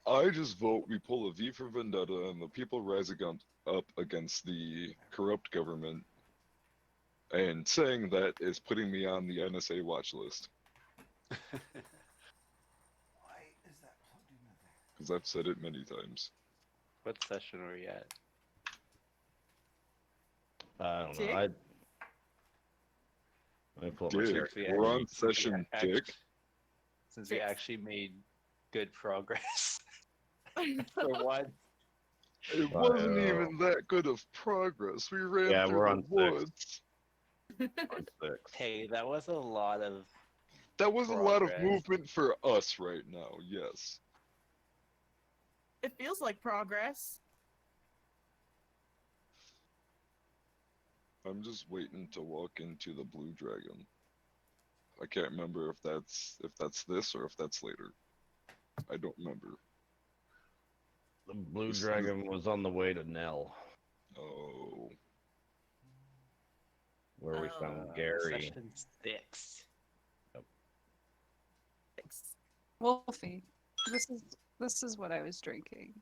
I just vote we pull a V for Vendetta and the people rise up against the corrupt government. And saying that is putting me on the NSA watch list Why is that plugged into there? because I've said it many times. What session are we at? I don't know. Dick? Let me pull up my Dick, character. we're on session, Dick. Since we Six. actually made good progress for once. It wasn't even that good of progress. We ran Yeah, through we're the on 6. woods. On 6. Hey, that was a lot of. That was a lot of Progress. movement for us right now, yes. It feels like progress. I'm just waiting to walk into the Blue Dragon. I can't remember if that's this or if that's later. I don't remember. The Blue This is- Dragon was on the way to Nell, Oh, where we found Gary. Session 6. Thanks. Wolfie, this is what I was drinking.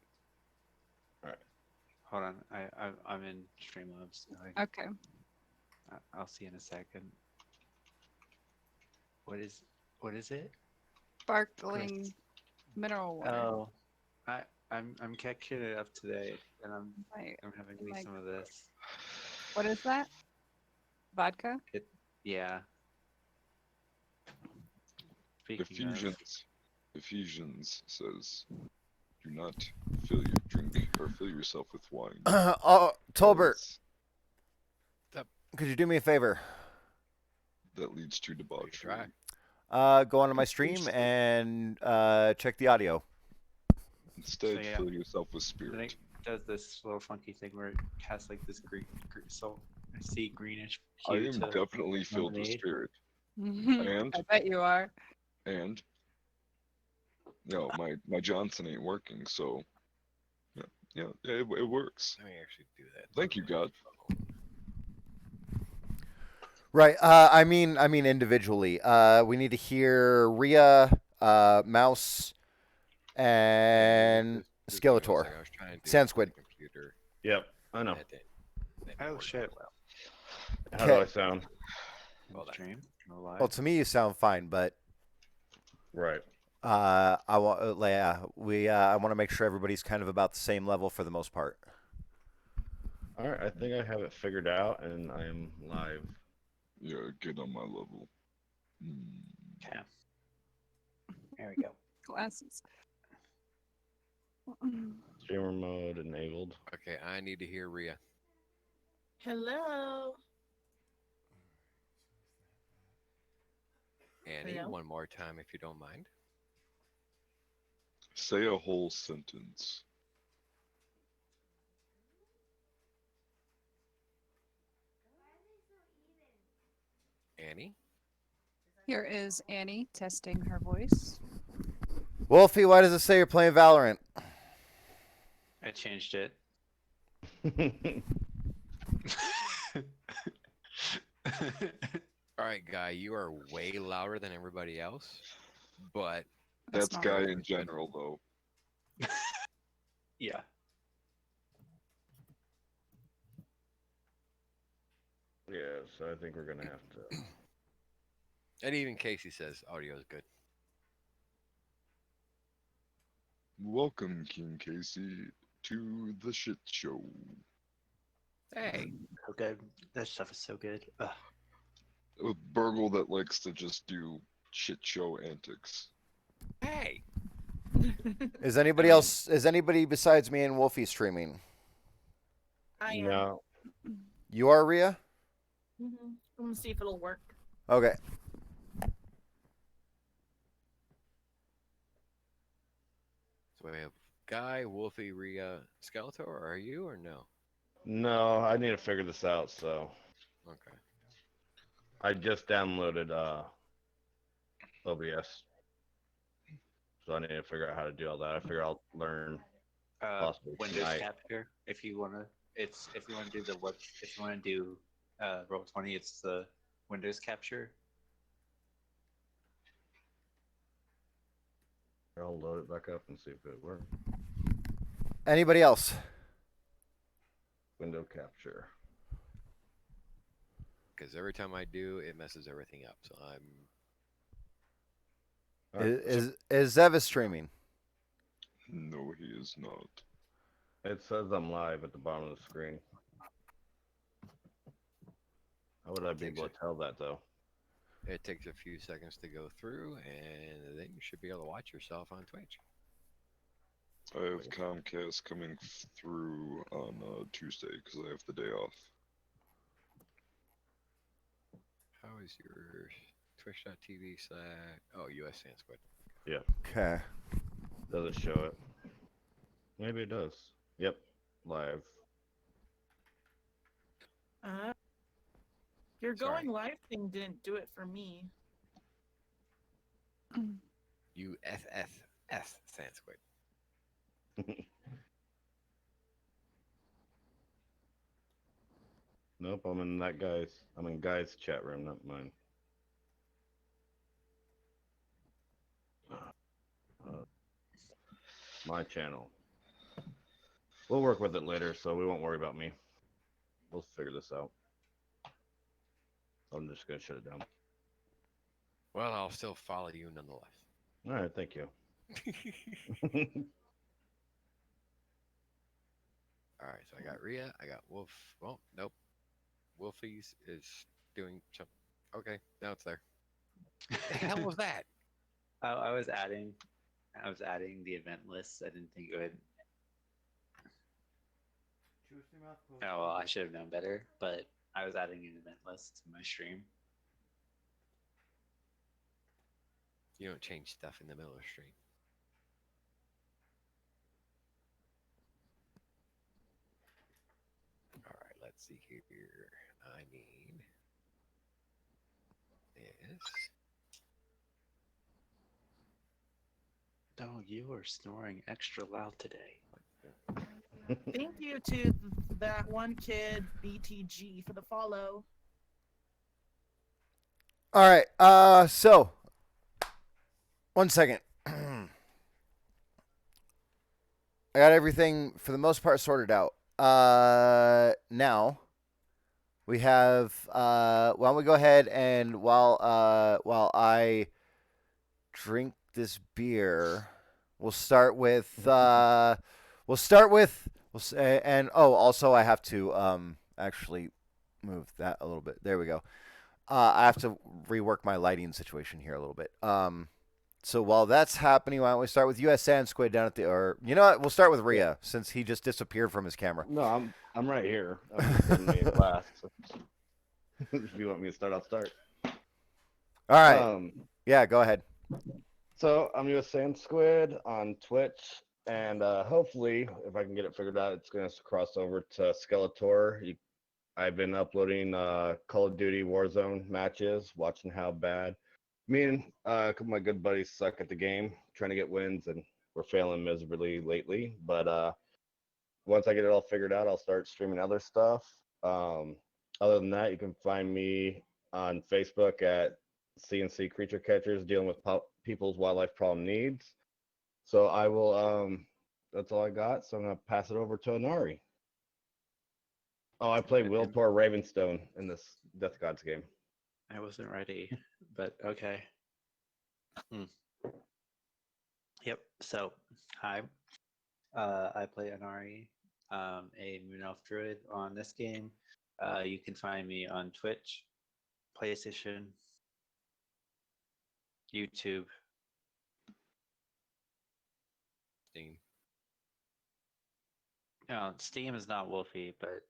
Hold on, I'm in Streamlabs. Okay. I'll see in a second. What is it? Sparkling mineral water. Oh, I'm catching it up today, and I'm Right. having me Like- some of this. What is that? Vodka? Yeah. Speaking of, Ephesians says, "Do not fill your drink or fill yourself with wine." Tolbert, as could you do me a favor? that leads to debauchery. Go onto my stream and check the audio. Instead, So, yeah. fill yourself with then spirit. it does this little funky thing where it has like this green so I see greenish I hue am to definitely filled with lemonade. spirit. I And bet you are. no, my Johnson ain't working, so yeah, it works. Let me actually do that. Thank you, God. Right. I mean individually. We need to hear Rhea, Mouse, and This is what I was Skeletor. like, I was trying to do Sand it squid. on the computer. Yep, I know. That didn't Oh work shit. well. How do I Okay. sound? Well, that- Stream? No live? Well, to me you sound fine, but Right. I want I want to make sure everybody's kind of about the same level for the most part. All right, I think I have it figured out, and I am live. Yeah, get on my level. Mm. Okay. There we go. Glasses. Streamer mode enabled. Okay, I need to hear Rhea. Hello. Annie, Hello? one more time if you don't mind. Say a whole sentence. Annie? Here is Annie testing her voice. Wolfie, why does it say you're playing Valorant? I changed it. All right, Guy, you are way louder than everybody else, but That's not guy right. in general, though. Yeah. Yeah, so I think we're gonna have to. and even Casey says audio is good. Welcome, King Casey, to the shit show. Hey. So good. That stuff is so good. Ugh. With Burgle that likes to just do shit show antics. Hey, Is anybody else? Is anybody besides me and Wolfie streaming? I am. No, You are Rhea. I'm gonna see if it'll work. Okay. so we have Guy, Wolfie, Rhea, Skeletor. Are you or no? no, I need to figure this out. So Okay. I just downloaded OBS, so I need to figure out how to do all that. I figure I'll learn. Possibly Windows tonight. capture. If you wanna, if you wanna do the web, if you wanna do Roll20, it's the Windows capture. I'll load it back up and see if it works. Anybody else? Window capture. Because every time I do, it messes everything up. So I'm. Is Zevis streaming? No, he is not. It says I'm live at the bottom of the screen. How would I be able to tell that though? It takes a few seconds to go through, and then you should be able to watch yourself on Twitch. I have Comcast coming through on Tuesday because I have the day off. How is your Twitch.tv / oh, US Sand Squid. Okay. Does it show it? Maybe it does. Yep, live. Your Sorry. going live thing didn't do it for me. USSS Sand Squid. Nope, I'm in guy's chat room, not mine. My channel. We'll work with it later, so we won't worry about me. We'll figure this out. I'm just gonna shut it down. Well, I'll still follow you nonetheless. All right, thank you. All right, so I got Rhea, I got Wolf. Well, nope. Wolfie's is doing something. Okay, now it's there. What the hell was that? I was adding the event list. I didn't think it would. Oh well, I should have known better. But I was adding an event list to my stream. You don't change stuff in the middle of the stream. All right, let's see here. I need this. Oh, you are snoring extra loud today. Thank you to that one kid, BTG, for the follow. All right. So 1 second. I got everything for the most part sorted out. Now we have. Why don't we go ahead and while I drink this beer, we'll start with. And also I have to actually move that a little bit. There we go. I have to rework my lighting situation here a little bit. So while that's happening, why don't we start with US Sand Squid down at the, or you know what? We'll start with Rhea since he just disappeared from his camera. No, I'm right here. I'm just sitting in class. So. If you want me to start, I'll start. All right. Yeah, go ahead. So I'm US Sand Squid on Twitch, and hopefully, if I can get it figured out, it's going to cross over to Skeletor. I've been uploading Call of Duty Warzone matches, watching how bad me and a couple of my good buddies suck at the game, trying to get wins, and we're failing miserably lately. But once I get it all figured out, I'll start streaming other stuff. Other than that, you can find me on Facebook at CNC Creature Catchers, dealing with people's wildlife problem needs. So I will, that's all I got. So I'm going to pass it over to Anari. Oh, I played Wiltor Ravenstone in this Death Gods game. I wasn't ready, but okay. Yep. So, hi. I play Anari, a Moon Elf Druid on this game. You can find me on Twitch, PlayStation, YouTube. Steam. No, Steam is not Wolfie, but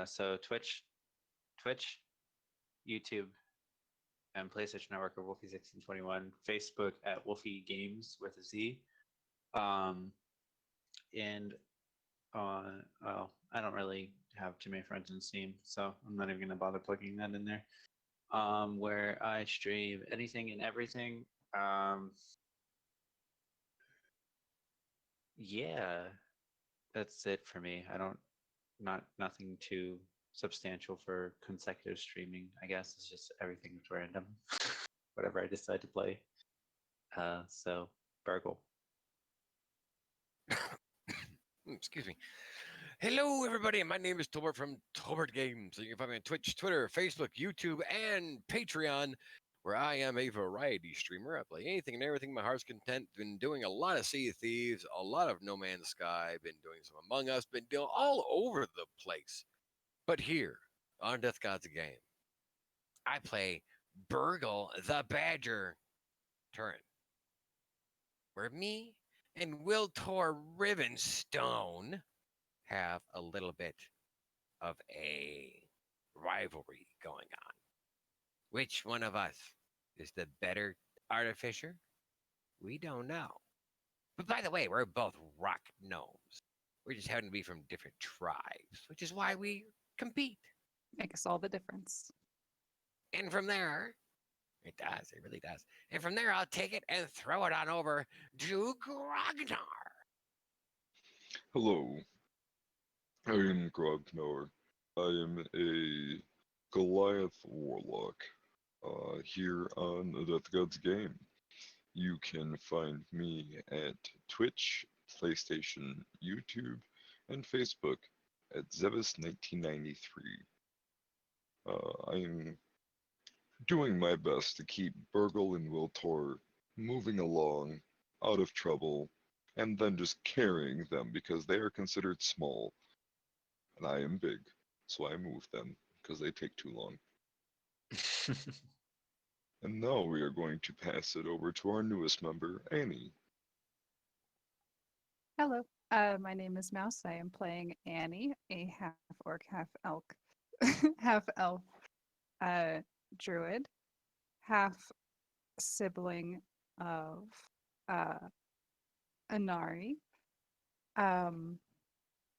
so Twitch, YouTube, and PlayStation Network are Wolfie 1621. Facebook at Wolfie Games with a Z. And well, I don't really have too many friends in Steam, so I'm not even gonna bother plugging that in there. Where I stream anything and everything. Yeah, that's it for me. I don't, nothing too substantial for consecutive streaming. I guess it's just everything's random, whatever I decide to play. So Burgle. Excuse me. Hello, everybody. My name is Tolbert from Tolbert Games. You can find me on Twitch, Twitter, Facebook, YouTube, and Patreon, where I am a variety streamer. I play anything and everything my heart's content. Been doing a lot of Sea of Thieves, a lot of No Man's Sky, been doing some Among Us, been doing all over the place. But here on Death God's Game, I play Burgle the Badger Turin, where me and Will Tor Rivenstone have a little bit of a rivalry going on. Which one of us is the better artificer? We don't know. But by the way, we're both rock gnomes. We just happen to be from different tribes, which is why we compete. Makes all the difference. And from there, it does, it really does. And from there, I'll take it and throw it on over to Grognar. Hello, I am Grognar. I am a Goliath Warlock here on the Death God's Game. You can find me at Twitch, PlayStation, YouTube, and Facebook at Zevis1993. I am doing my best to keep Burgle and Wiltor moving along, out of trouble, and then just carrying them because they are considered small. And I am big, so I move them because they take too long. And now we are going to pass it over to our newest member, Annie. Hello. My name is Mouse. I am playing Annie, a half orc, half elk, half elf druid, half sibling of Anari.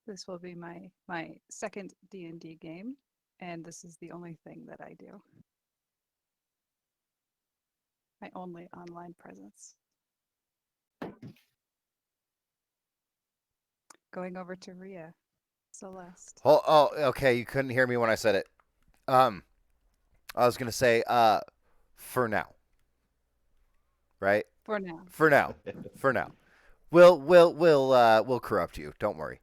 This will be my second D&D game, and this is the only thing that I do. My only online presence. Going over to Rhea. Celeste. Oh, okay. You couldn't hear me when I said it. I was gonna say, for now. Right? For now. For now. For now. We'll corrupt you. Don't worry.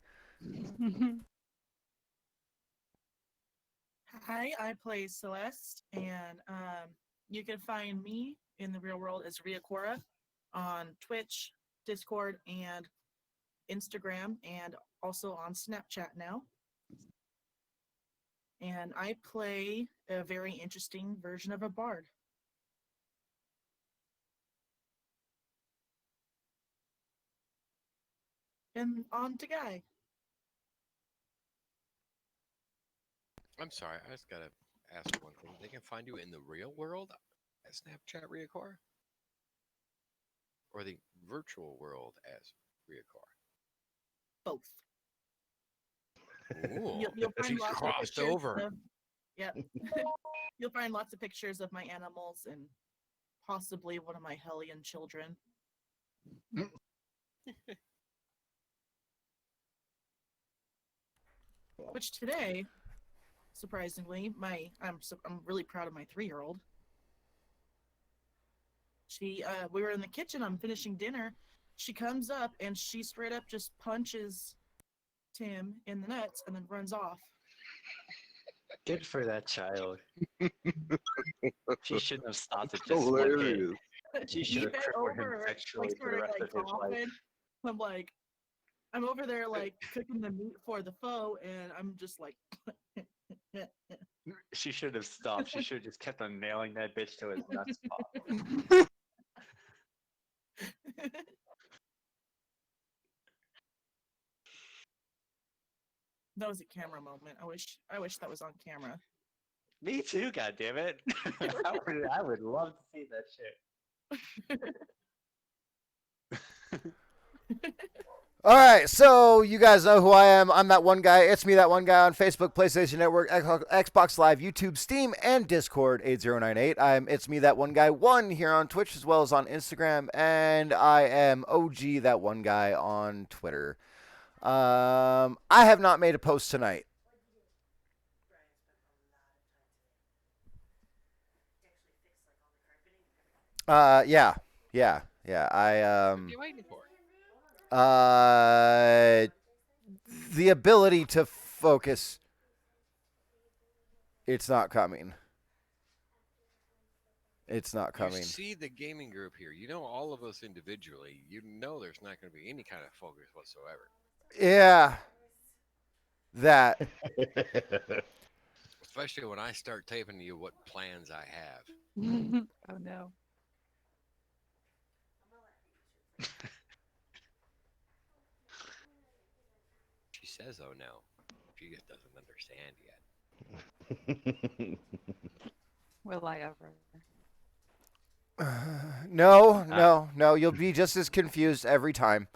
Hi, I play Celeste, and you can find me in the real world as Ria Cora on Twitch, Discord, and Instagram, and also on Snapchat now. And I play a very interesting version of a bard. And on to Guy. I'm sorry, I just gotta ask one thing. They can find you in the real world as Snapchat Riakor? Or the virtual world as Riakor? Both. Ooh, You'll find she's lots of crossed pictures over. of, yep. You'll find lots of pictures of my animals and possibly one of my Hellion children. Which today, surprisingly, I'm really proud of my 3-year-old. She we were in the kitchen, I'm finishing dinner. She comes up and she straight up just punches Tim in the nuts and then runs off. Good for that child. She shouldn't have stopped at just one hit. Hilarious. She should He have bent crippled him over, sexually like for the started rest like of his life. coughing. I'm over there like cooking the meat for the foe, and I'm just like. She should have stopped. She should have just kept on nailing that bitch to his nuts pop. That was a camera moment. I wish that was on camera. Me too, goddammit. I would love to see that shit. All right, so you guys know who I am. I'm that one guy. It's me, that one guy on Facebook, PlayStation Network, Xbox Live, YouTube, Steam, and Discord 8098. It's me, that one guy 1 here on Twitch as well as on Instagram, and I am OG that one guy on Twitter. I have not made a post tonight. Yeah. Yeah. What are you waiting for? The ability to focus. It's not coming. It's not You coming. see the gaming group here. You know all of us individually. You know there's not going to be any kind of focus whatsoever. Yeah. That. Especially when I start taping to you what plans I have. Oh no. She says, "Oh no," she just doesn't understand yet. Will I ever? No. You'll be just as confused every time.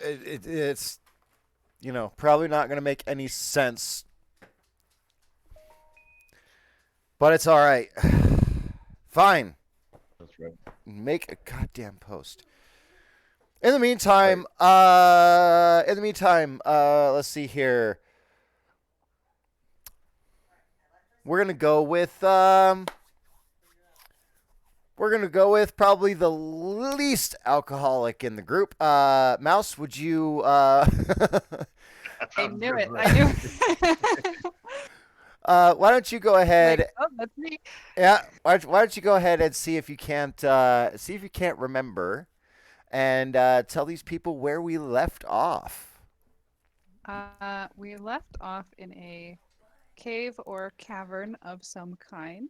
It's probably not going to make any sense, but it's all right. Fine. That's right. Make a goddamn post. In the meantime, let's see here. We're gonna go with probably the least alcoholic in the group. Mouse, would you? I knew it. I knew it. Why don't you go ahead? Like, oh, that's me. Yeah. Why don't you go ahead and see if you can't remember, and tell these people where we left off. We left off in a cave or cavern of some kind,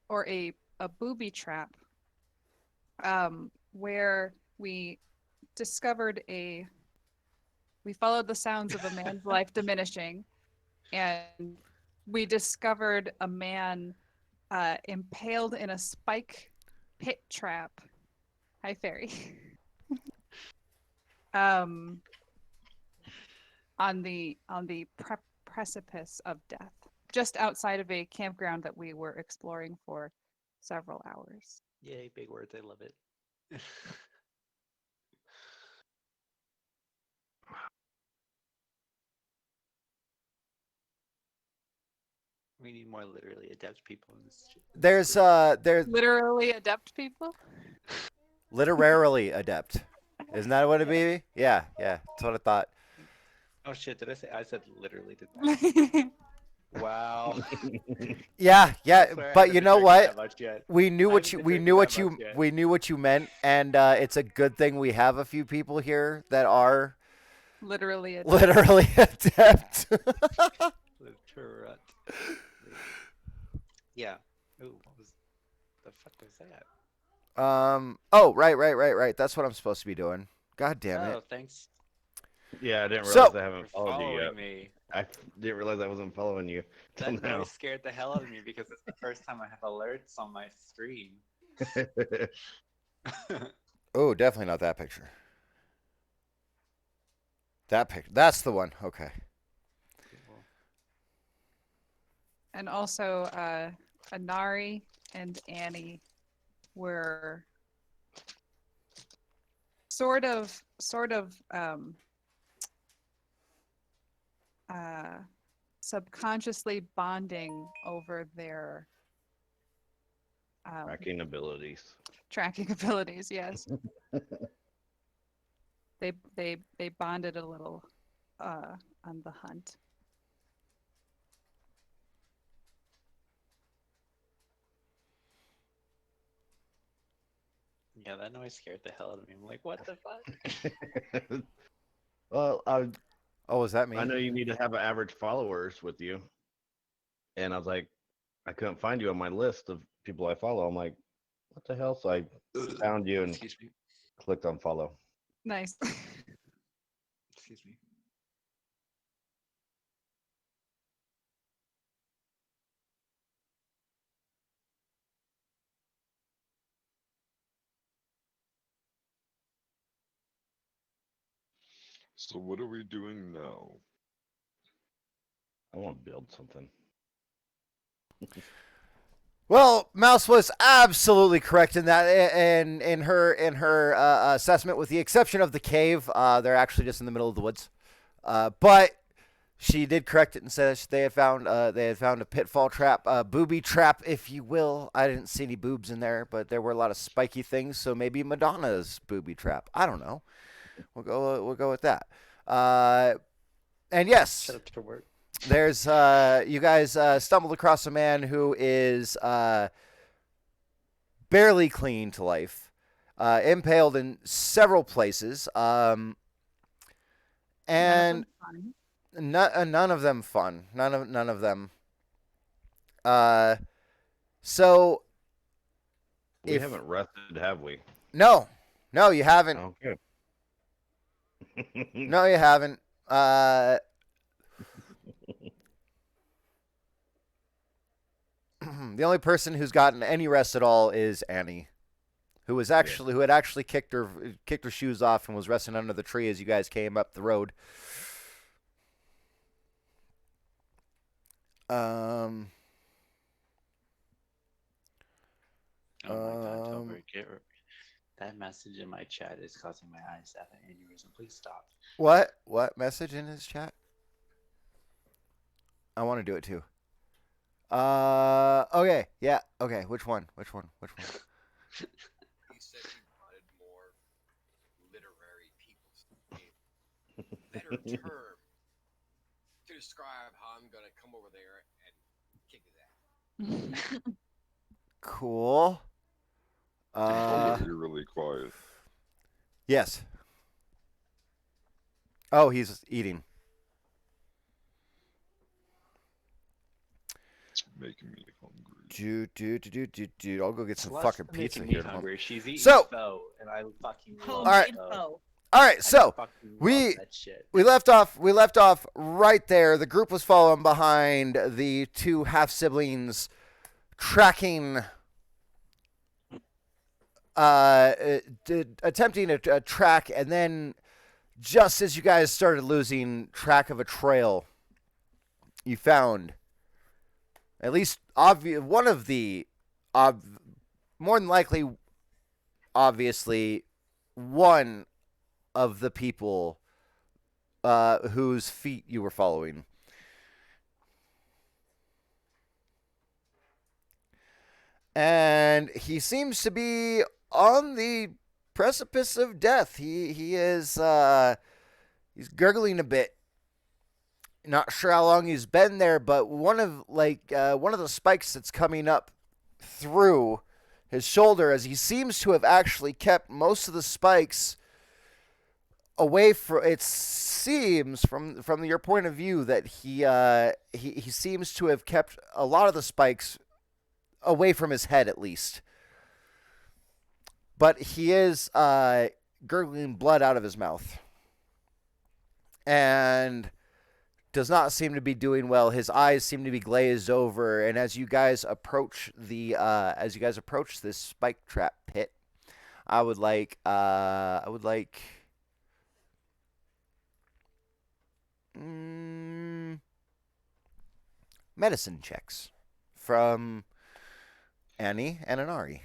or a booby trap, where we followed the sounds of a man's life diminishing, and we discovered a man impaled in a spike pit trap. Hi, Fairy. On the precipice of death, just outside of a campground that we were exploring for several hours. Yay, big words. I love it. We need more literally adept people in this. There's Literally adept people. literarily adept. Isn't that what it be? Yeah, that's what I thought. Oh shit! Did I say? I said literally. Did I? Wow. Yeah, I swear I but haven't you know drank what? that much yet. We knew I what haven't you been drinking that much yet. we knew what you meant, and it's a good thing we have a few people here that are Literally adept. literally adept. Literate. Yeah. Ooh, what was the fuck was that? Oh, right. That's what I'm supposed to be doing. God damn Oh, it. thanks Yeah, I didn't So- realize I for haven't followed you following yet. me. I didn't realize I wasn't following you till That now. noise scared the hell out of me because it's the first time I have alerts on my screen. Oh, definitely not that picture. That picture. That's the one. Okay. And also, Anari and Annie were sort of subconsciously bonding over their Tracking abilities. tracking abilities. Yes, they bonded a little on the hunt. Yeah, that noise scared the hell out of me. I'm like, what the fuck? Well, Oh, was that me? I know you need to have an average followers with you, and I was like, I couldn't find you on my list of people I follow. I'm like, what the hell? So I found you and Excuse me. clicked on follow. Nice. Excuse me. So what are we doing now? I want to build something. Well, Mouse was absolutely correct in that, in her assessment, with the exception of the cave. They're actually just in the middle of the woods. But she did correct it and said they had found a pitfall trap, booby trap, if you will. I didn't see any boobs in there, but there were a lot of spiky things, so maybe Madonna's booby trap. I don't know. We'll go with that. And yes, Shut up to work. there's you guys stumbled across a man who is barely clinging to life, impaled in several places, and none of them fun. None of them. So We if haven't rested, have we? no, you haven't. Okay. No, you haven't. The only person who's gotten any rest at all is Annie, who had actually kicked her shoes off and was resting under the tree as you guys came up the road. Oh my god, Tober, that message in my chat is causing my eyes to have an aneurysm. Please stop. What message in his chat? I want to do it too. Okay, yeah, okay. Which one? He said he wanted more literary people. Better term to describe how I'm gonna come over there and kick his ass. Cool. You're really quiet. Yes. Oh, he's eating. It's making me hungry. Dude. I'll go get some Celeste fucking is pizza making me here. in a moment. hungry. She's eating So- pho, and I fucking love Homemade pho. pho. All right, I so fucking love we that shit. we left off right there. The group was following behind the two half siblings, tracking, attempting to track, and then just as you guys started losing track of a trail, you found at least one of the more than likely, obviously, one of the people whose feet you were following. And he seems to be on the precipice of death. He is he's gurgling a bit. Not sure how long he's been there, but one of the spikes that's coming up through his shoulder, as he seems to have actually kept most of the spikes away from. It seems from your point of view that he seems to have kept a lot of the spikes away from his head, at least. But he is gurgling blood out of his mouth, and does not seem to be doing well. His eyes seem to be glazed over, and as you guys approach this spike trap pit, I would like medicine checks from Annie and Anari.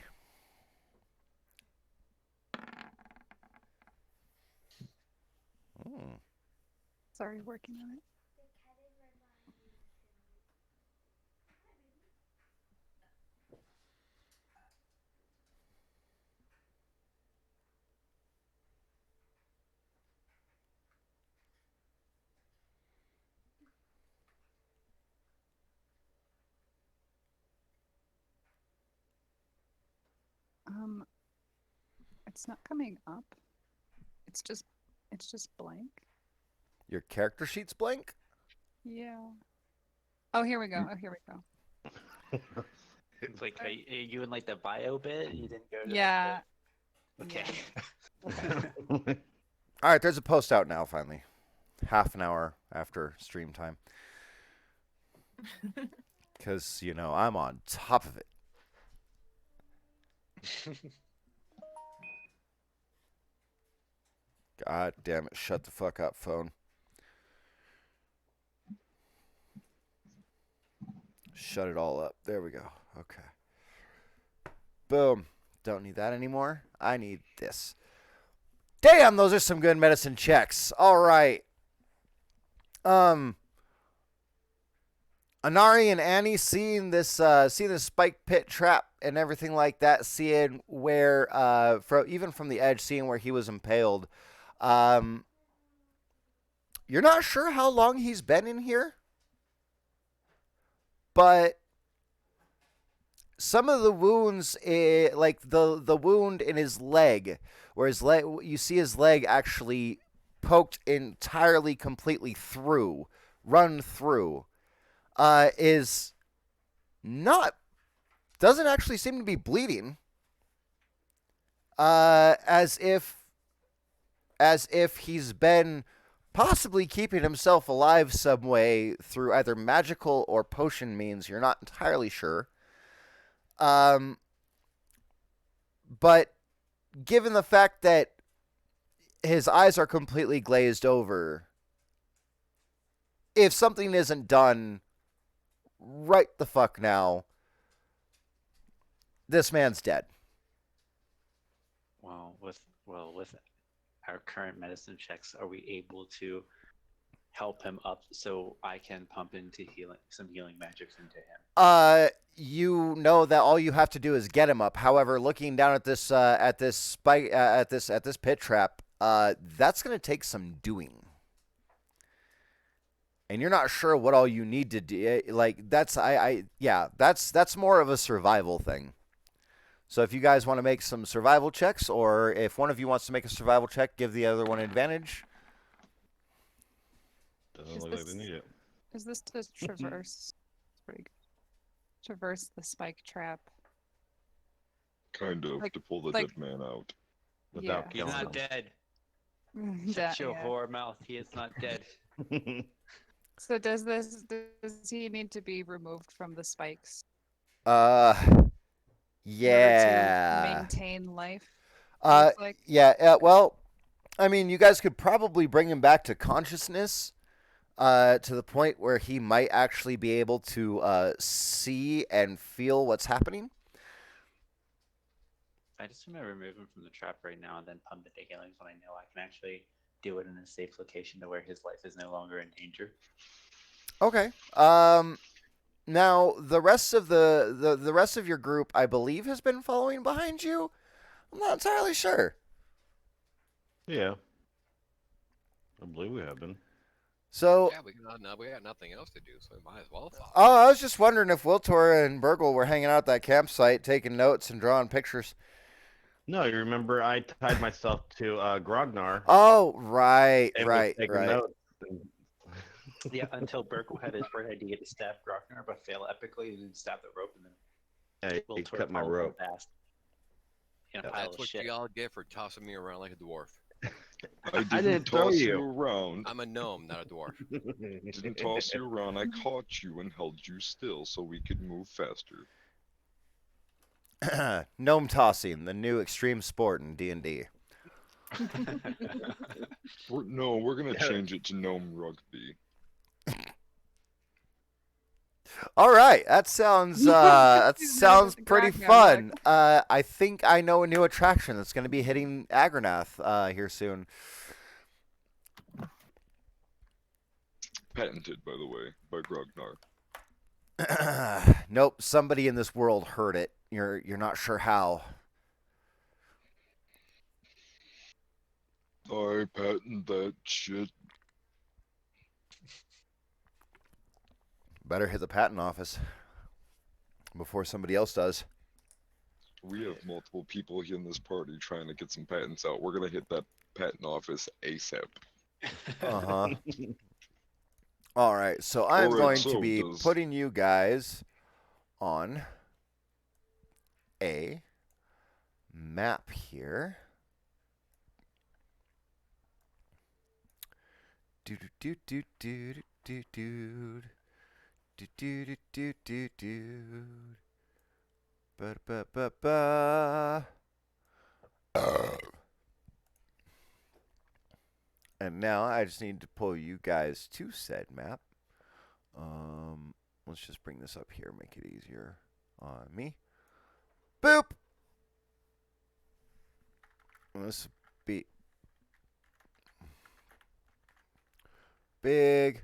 Sorry, working on it. It's not coming up. It's just blank. Your character sheet's blank? Yeah. Oh, here we go. Like, are you in like the bio bit? You didn't go to Yeah. Okay. All right, there's a post out now, finally. Half an hour after stream time. Because, I'm on top of it. God damn it. Shut the fuck up, phone. Shut it all up. There we go. Okay. Boom. Don't need that anymore. I need this. Damn, those are some good medicine checks. All right. Anari and Annie seeing this spike pit trap and everything like that, seeing where even from the edge, seeing where he was impaled. You're not sure how long he's been in here, but some of the wounds, like the wound in his leg, where his leg, you see his leg actually poked entirely, completely through, run through, is not, doesn't actually seem to be bleeding, as if he's been possibly keeping himself alive some way through either magical or potion means. You're not entirely sure. But given the fact that his eyes are completely glazed over, if something isn't done right the fuck now, this man's dead. With our current medicine checks, are we able to help him up so I can pump into some healing magics into him? You know that all you have to do is get him up. However, looking down at this spike at this pit trap, that's going to take some doing. And you're not sure what all you need to do. Like that's that's more of a survival thing. So if you guys want to make some survival checks, or if one of you wants to make a survival check, give the other one advantage. Doesn't Is look like this- they need it. Is this to traverse? It's pretty good. Traverse the spike trap. Kind of, Like- to pull the like- dead man out. Without He's killing not him. dead. That- Shut your yeah. whore mouth. He is not dead. So does he need to be removed from the spikes? In order to Yeah. maintain life. Uh, looks like? yeah. Well, I mean, you guys could probably bring him back to consciousness, to the point where he might actually be able to see and feel what's happening. I just want to remove him from the trap right now and then pump into healings when I know I can actually do it in a safe location to where his life is no longer in danger. Okay. Now the rest of the rest of your group, I believe, has been following behind you. I'm not entirely sure. Yeah. I believe we have been. So, Yeah, we got nothing else to do, so we might as well follow. oh, I was just wondering if Wiltor and Burgle were hanging out at that campsite, taking notes and drawing pictures. No, you remember I tied myself to Grognar. Oh, right, and was right, taking right. notes and- Yeah, until Burkle had his bright idea to stab Grockner, but fail epically and then stab the rope and then Hey, Will he Tor cut my followed him rope. fast. In a Yeah, pile That's of what shit. y'all get for tossing me around like a dwarf. I didn't, didn't throw toss you you. around. I'm a gnome, not a dwarf. Didn't toss you around. I caught you and held you still so we could move faster. Gnome tossing, the new extreme sport in D&D. We're gonna change it to gnome rugby. All right, that sounds that He's sounds moving the pretty Grognar fun. I think I know a new attraction that's going to be hitting Agronath here soon. Patented, by the way, by Grognar. Nope, somebody in this world heard it. You're not sure how. I patent that shit. Better hit the patent office before somebody else does. We have multiple people here in this party trying to get some patents out. We're gonna hit that patent office ASAP. Uh-huh. All right, so I'm Alright, going so to be does- putting you guys on a map here. Do do do do do do do do do do do do. Ba ba ba ba. And now I just need to pull you guys to said map. Let's just bring this up here, make it easier on me. Boop. This be big.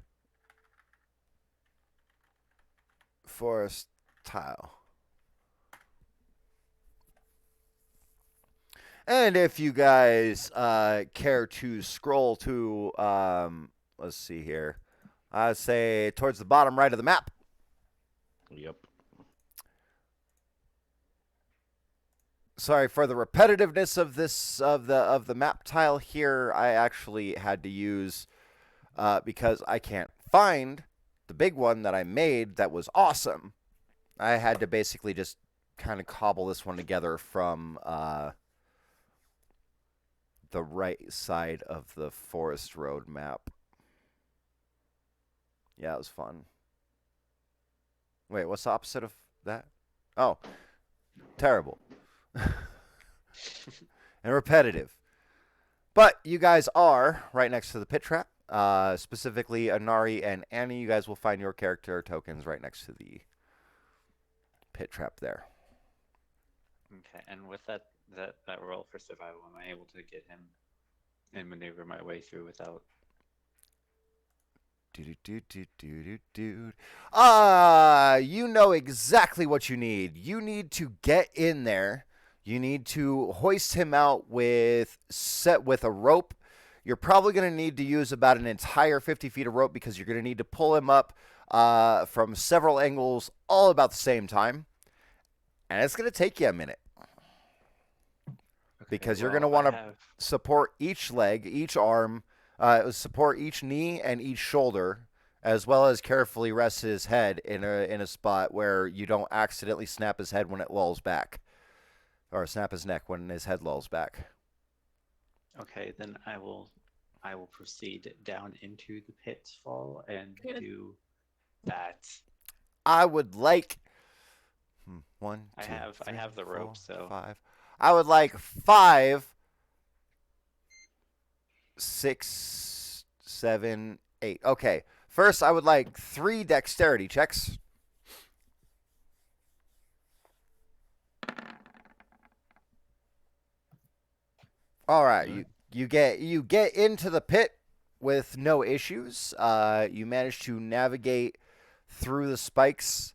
forest tile. And if you guys care to scroll to, let's see here, I say towards the bottom right of the map. Yep. Sorry for the repetitiveness of this of the map tile here. I actually had to use because I can't find the big one that I made that was awesome. I had to basically just kind of cobble this one together from the right side of the forest road map. Yeah, it was fun. Wait, what's the opposite of that? Oh, terrible. And repetitive. But you guys are right next to the pit trap. Specifically, Anari and Annie, you guys will find your character tokens right next to the pit trap there. Okay, and with that roll for survival, am I able to get him and maneuver my way through without? You know exactly what you need. You need to get in there. You need to hoist him out with a rope. You're probably going to need to use about an entire 50 feet of rope because you're going to need to pull him up from several angles all about the same time. And it's going to take you a minute. Because you're going to want to support each leg, each arm, support each knee and each shoulder, as well as carefully rest his head in a spot where you don't accidentally snap his head when it lulls back, or snap his neck when his head lulls back. Okay, then I will proceed down into the pitfall and Good. do that. I would like one, I two, have three, the four, rope, so 5. I would like 5, 6, 7, 8. Okay. First, I would like 3 dexterity checks. All right, you get into the pit with no issues. You manage to navigate through the spikes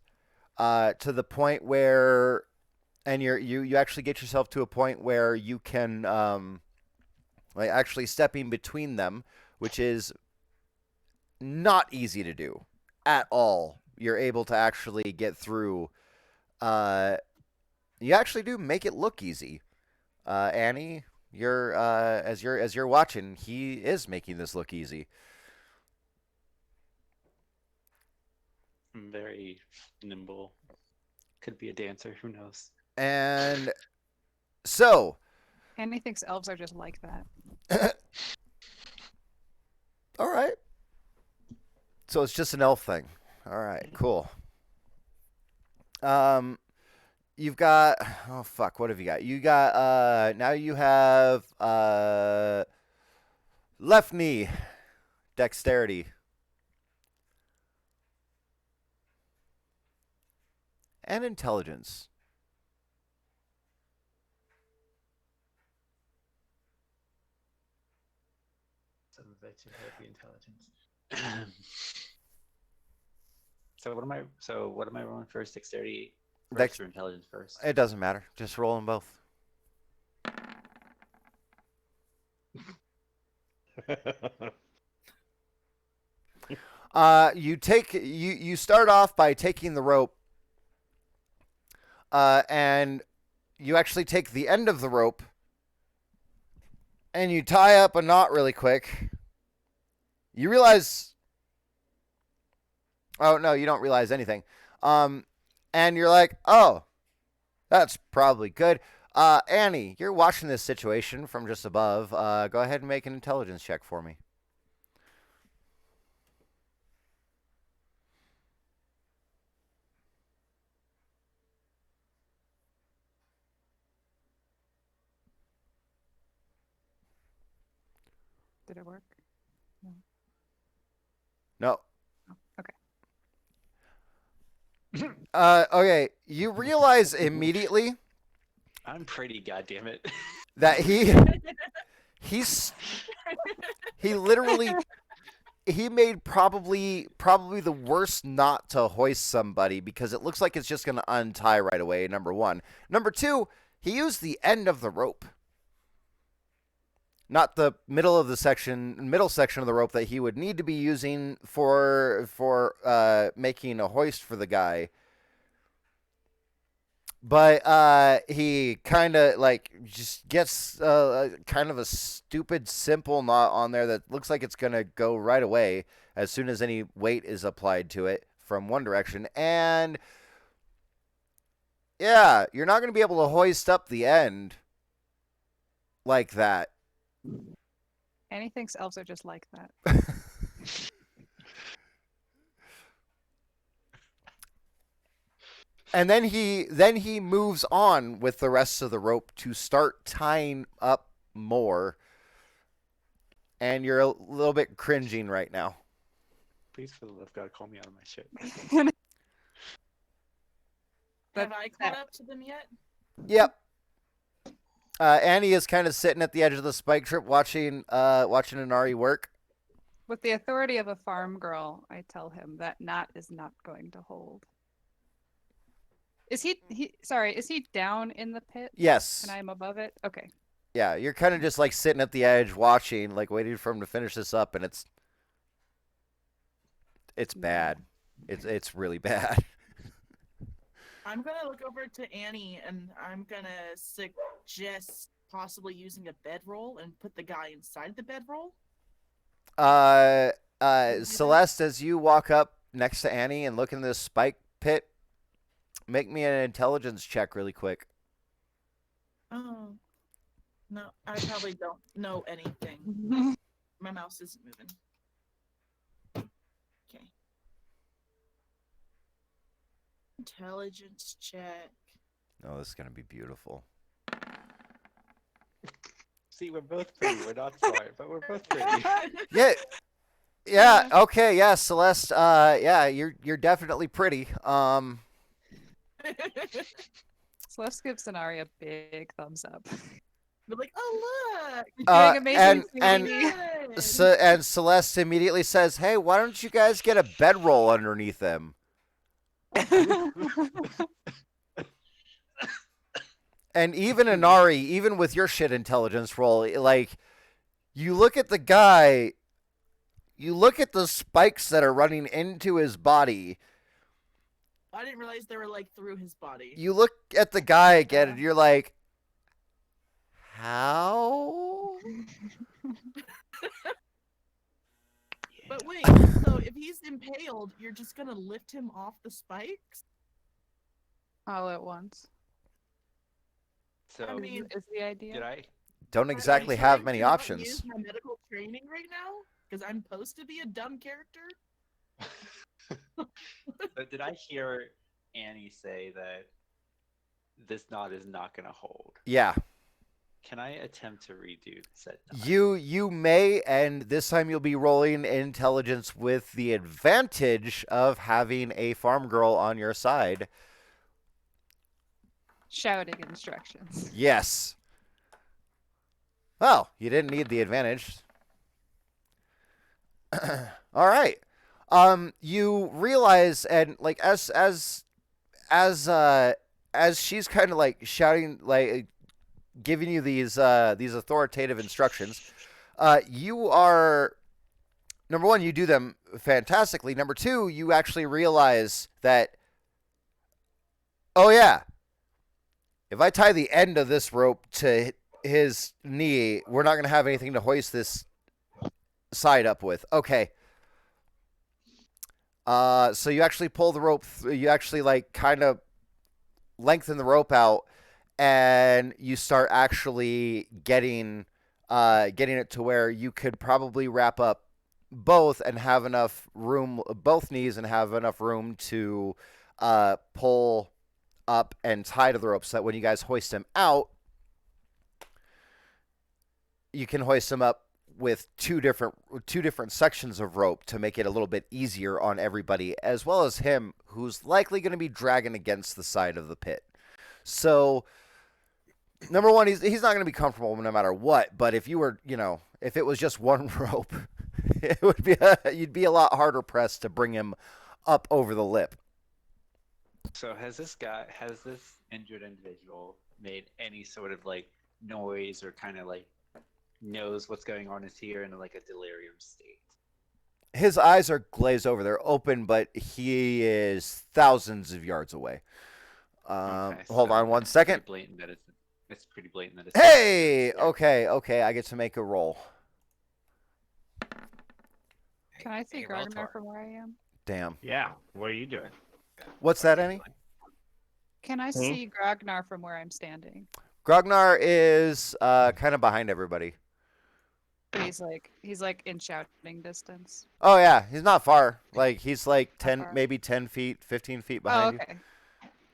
to the point where, and you actually get yourself to a point where you can like actually stepping between them, which is not easy to do at all. You're able to actually get through. You actually do make it look easy. Annie, you're as you're watching, he is making this look easy. I'm very nimble. Could be a dancer, who knows? And so, Annie thinks elves are just like that. all right. So it's just an elf thing. All right, cool. You've got, oh fuck, what have you got? You got now you have left knee dexterity. And intelligence. Some of it should have the intelligence. So what am I rolling first? Dexterity first or intelligence first? It doesn't matter. Just roll them both. You start off by taking the rope, and you actually take the end of the rope, and you tie up a knot really quick. You realize, oh no, you don't realize anything, and you're like, oh, that's probably good. Annie, you're watching this situation from just above. Go ahead and make an intelligence check for me. Did it work? No. Okay. Okay. You realize immediately I'm pretty, goddammit. that he literally he made probably the worst knot to hoist somebody because it looks like it's just going to untie right away. Number one. Number two, he used the end of the rope, not the middle section of the rope that he would need to be using for making a hoist for the guy. But he kind of like just gets kind of a stupid simple knot on there that looks like it's gonna go right away as soon as any weight is applied to it from one direction. And yeah, you're not gonna be able to hoist up the end like that. Annie thinks elves are just like that. And then he moves on with the rest of the rope to start tying up more. And you're a little bit cringing right now. Please, for the love of God, call me out of my shit. Have I caught up to them yet? Yep. Annie is kind of sitting at the edge of the spike trip watching Inari work. With the authority of a farm girl, I tell him that knot is not going to hold. Is he down in the pit? Yes. And I'm above it? Okay. Yeah, you're kind of just like sitting at the edge watching, like waiting for him to finish this up, and it's bad. It's really bad. I'm gonna look over to Annie and I'm gonna suggest possibly using a bedroll and put the guy inside the bedroll. Celeste, as you walk up next to Annie and look in this spike pit, make me an intelligence check really quick. Oh. No, I probably don't know anything. My mouse isn't moving. Okay. Intelligence check. Oh, this is going to be beautiful. See, we're both pretty. We're not smart, but we're both pretty. Yeah. Yeah, okay, yeah, Celeste, yeah, you're definitely pretty. Celeste gives Inari a big thumbs up. They're like, oh look! You're doing amazing, and sweetie. and Celeste immediately says, "Hey, why don't you guys get a bedroll underneath them?" And even Inari, even with your shit intelligence roll, like, you look at the guy, you look at the spikes that are running into his body. I didn't realize they were like through his body. You look at the guy again, and you're like, how? But wait, so if he's impaled, you're just gonna lift him off the spikes? All at once. So, I mean, Is the idea? did I? Don't am I exactly have trying many to not options. Use my medical training right now because I'm supposed to be a dumb character. But did I hear Annie say that this knot is not going to hold? Yeah. Can I attempt to redo said knot? You may, and this time you'll be rolling intelligence with the advantage of having a farm girl on your side. Shouting instructions. Yes. Well, you didn't need the advantage. All right. You realize, and like as she's kind of like shouting, like giving you these authoritative instructions, you are, number one, you do them fantastically. Number two, you actually realize that, oh yeah, if I tie the end of this rope to his knee, we're not going to have anything to hoist this side up with. Okay. So you actually pull the rope, you actually like kind of lengthen the rope out, and you start actually getting it to where you could probably wrap up both and have enough room, both knees, and have enough room to pull up and tie to the rope, so that when you guys hoist him out, you can hoist him up with two different sections of rope to make it a little bit easier on everybody, as well as him, who's likely going to be dragging against the side of the pit. So, number one, he's not going to be comfortable no matter what. But if you were, if it was just one rope, it would be you'd be a lot harder pressed to bring him up over the lip. So has this injured individual made any sort of like noise or kind of like knows what's going on? Is he in like a delirium state? His eyes are glazed over. They're open, but he is thousands of yards away. Okay, Hold so on one it's second. pretty blatant that it's pretty blatant that it's. Hey, okay. I get to make a roll. Can I see Hey, Grognar Reltor. from where I am? Damn. Yeah. What are you doing? What's that, Annie? Can I see Grognar from where I'm standing? Grognar is kind of behind everybody. But he's like in shouting distance. Oh yeah, he's not far. Like he's like Not 10, far. maybe 10 feet, 15 feet Oh, behind you, okay.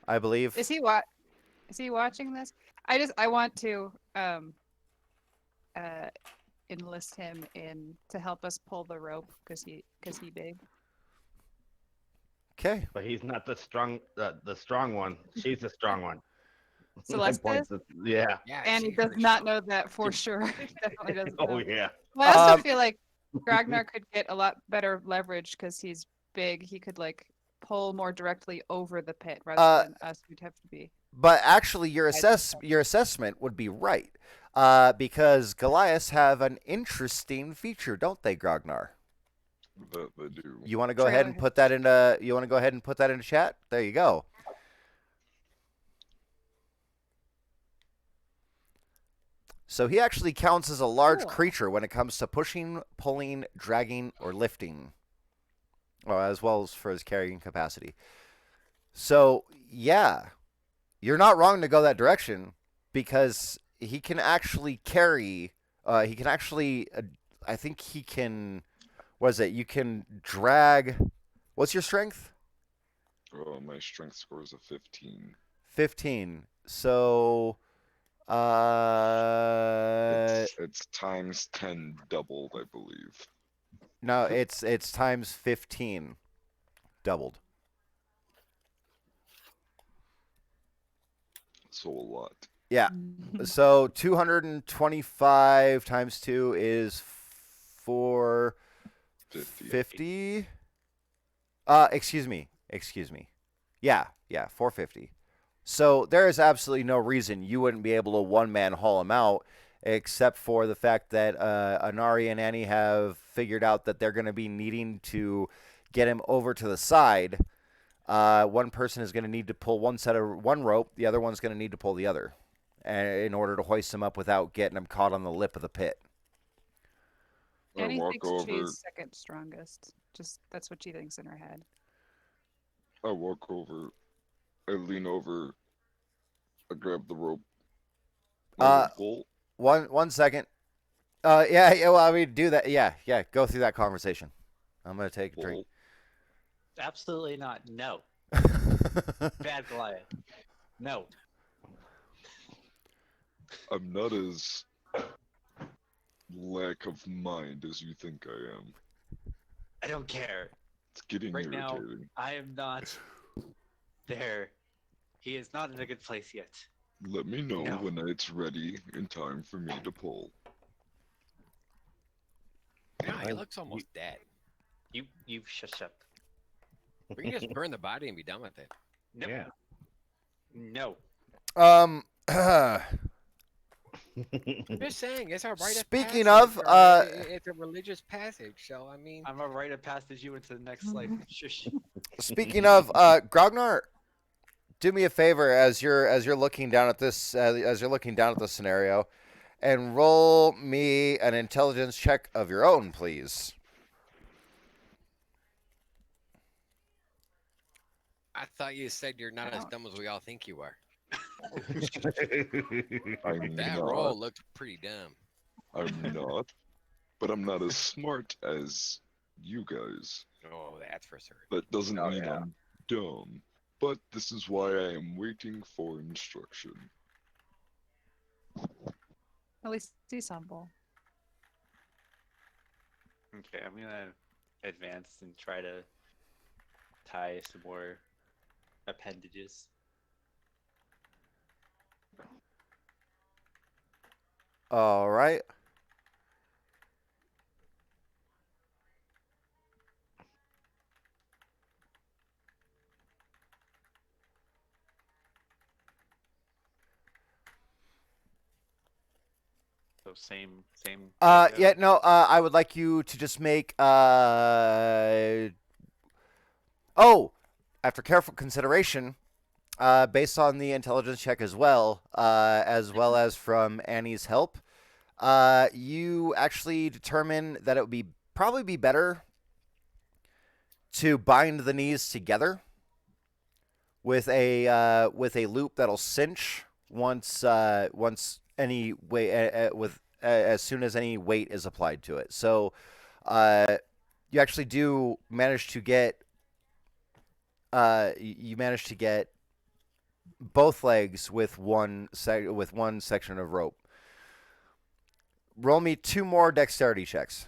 I believe. Is he watching this? I want to enlist him in to help us pull the rope because he big. Okay. But he's not the strong one. She's the strong one. Celeste Points is? yeah. Yeah, And he she does heard not you. know that for sure. He definitely doesn't Oh know. yeah. Well, I also Um, feel like Grognar could get a lot better leverage because he's big. He could like pull more directly over the pit rather than us. We'd have to be. But actually, your I think so. assessment would be right, because Goliaths have an interesting feature, don't they, Grognar? That they do. You want to go ahead and Trailer. put that into? You want to go ahead and put that into chat? There you go. So he actually counts as a large Cool. creature when it comes to pushing, pulling, dragging, or lifting, as well as for his carrying capacity. So yeah, you're not wrong to go that direction because he can actually carry. He can actually. I think he can. What is it? You can drag. What's your strength? Oh, my strength score is a 15. 15. So. It's times 10 doubled, I believe. No, it's times 15 doubled. So a lot. Yeah. So 225 times 2 is 50. 450. Excuse me. Yeah, 450. So there is absolutely no reason you wouldn't be able to one-man haul him out, except for the fact that Anari and Annie have figured out that they're going to be needing to get him over to the side. One person is going to need to pull one rope, the other one's going to need to pull the other, in order to hoist him up without getting him caught on the lip of the pit. I Annie walk thinks over. she's second strongest. Just that's what she thinks in her head. I walk over. I lean over. I grab the rope. I pull. One second. Yeah. Well, I mean, do that. Yeah. Go through that conversation. I'm gonna take a drink. Absolutely not. No. Bad Goliath. No. I'm not as lack of mind as you think I am. I don't care. It's getting Right now, irritating. I am not there. He is not in a good place yet. Let me know No. when it's ready in time for me to pull. Yeah, he looks almost dead. You shush up. We can just burn the body and be done with it. No. Yeah. No. I'm just saying, it's a rite of Speaking passage, of, or it's a religious passage. So I mean, I'm a rite of passage you into the next life. Shush. Speaking of, Grognar, do me a favor as you're looking down at this as you're looking down at this scenario, and roll me an intelligence check of your own, please. I thought you said you're not as Oh. dumb as we all think you are. I'm That not. roll looked pretty dumb. I'm not. But I'm not as smart as you guys. Oh, that's for certain. That doesn't Oh, mean yeah. I'm dumb. But this is why I am waiting for instruction. At least he's humble. Okay, I'm gonna advance and try to tie some more appendages. All right. So same. Yeah, no. I would like you to just make. Oh, after careful consideration, based on the intelligence check as well as from Annie's help, you actually determine that it would be probably be better to bind the knees together with a loop that'll cinch once any weight as soon as any weight is applied to it. So you actually do manage to get both legs with one section of rope. Roll me 2 more dexterity checks.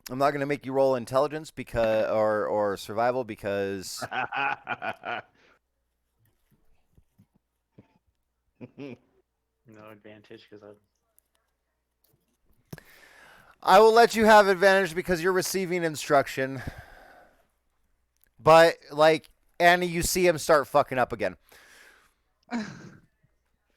I'm not going to make you roll intelligence or survival because No advantage because I will let you have advantage because you're receiving instruction. But like Annie, you see him start fucking up again.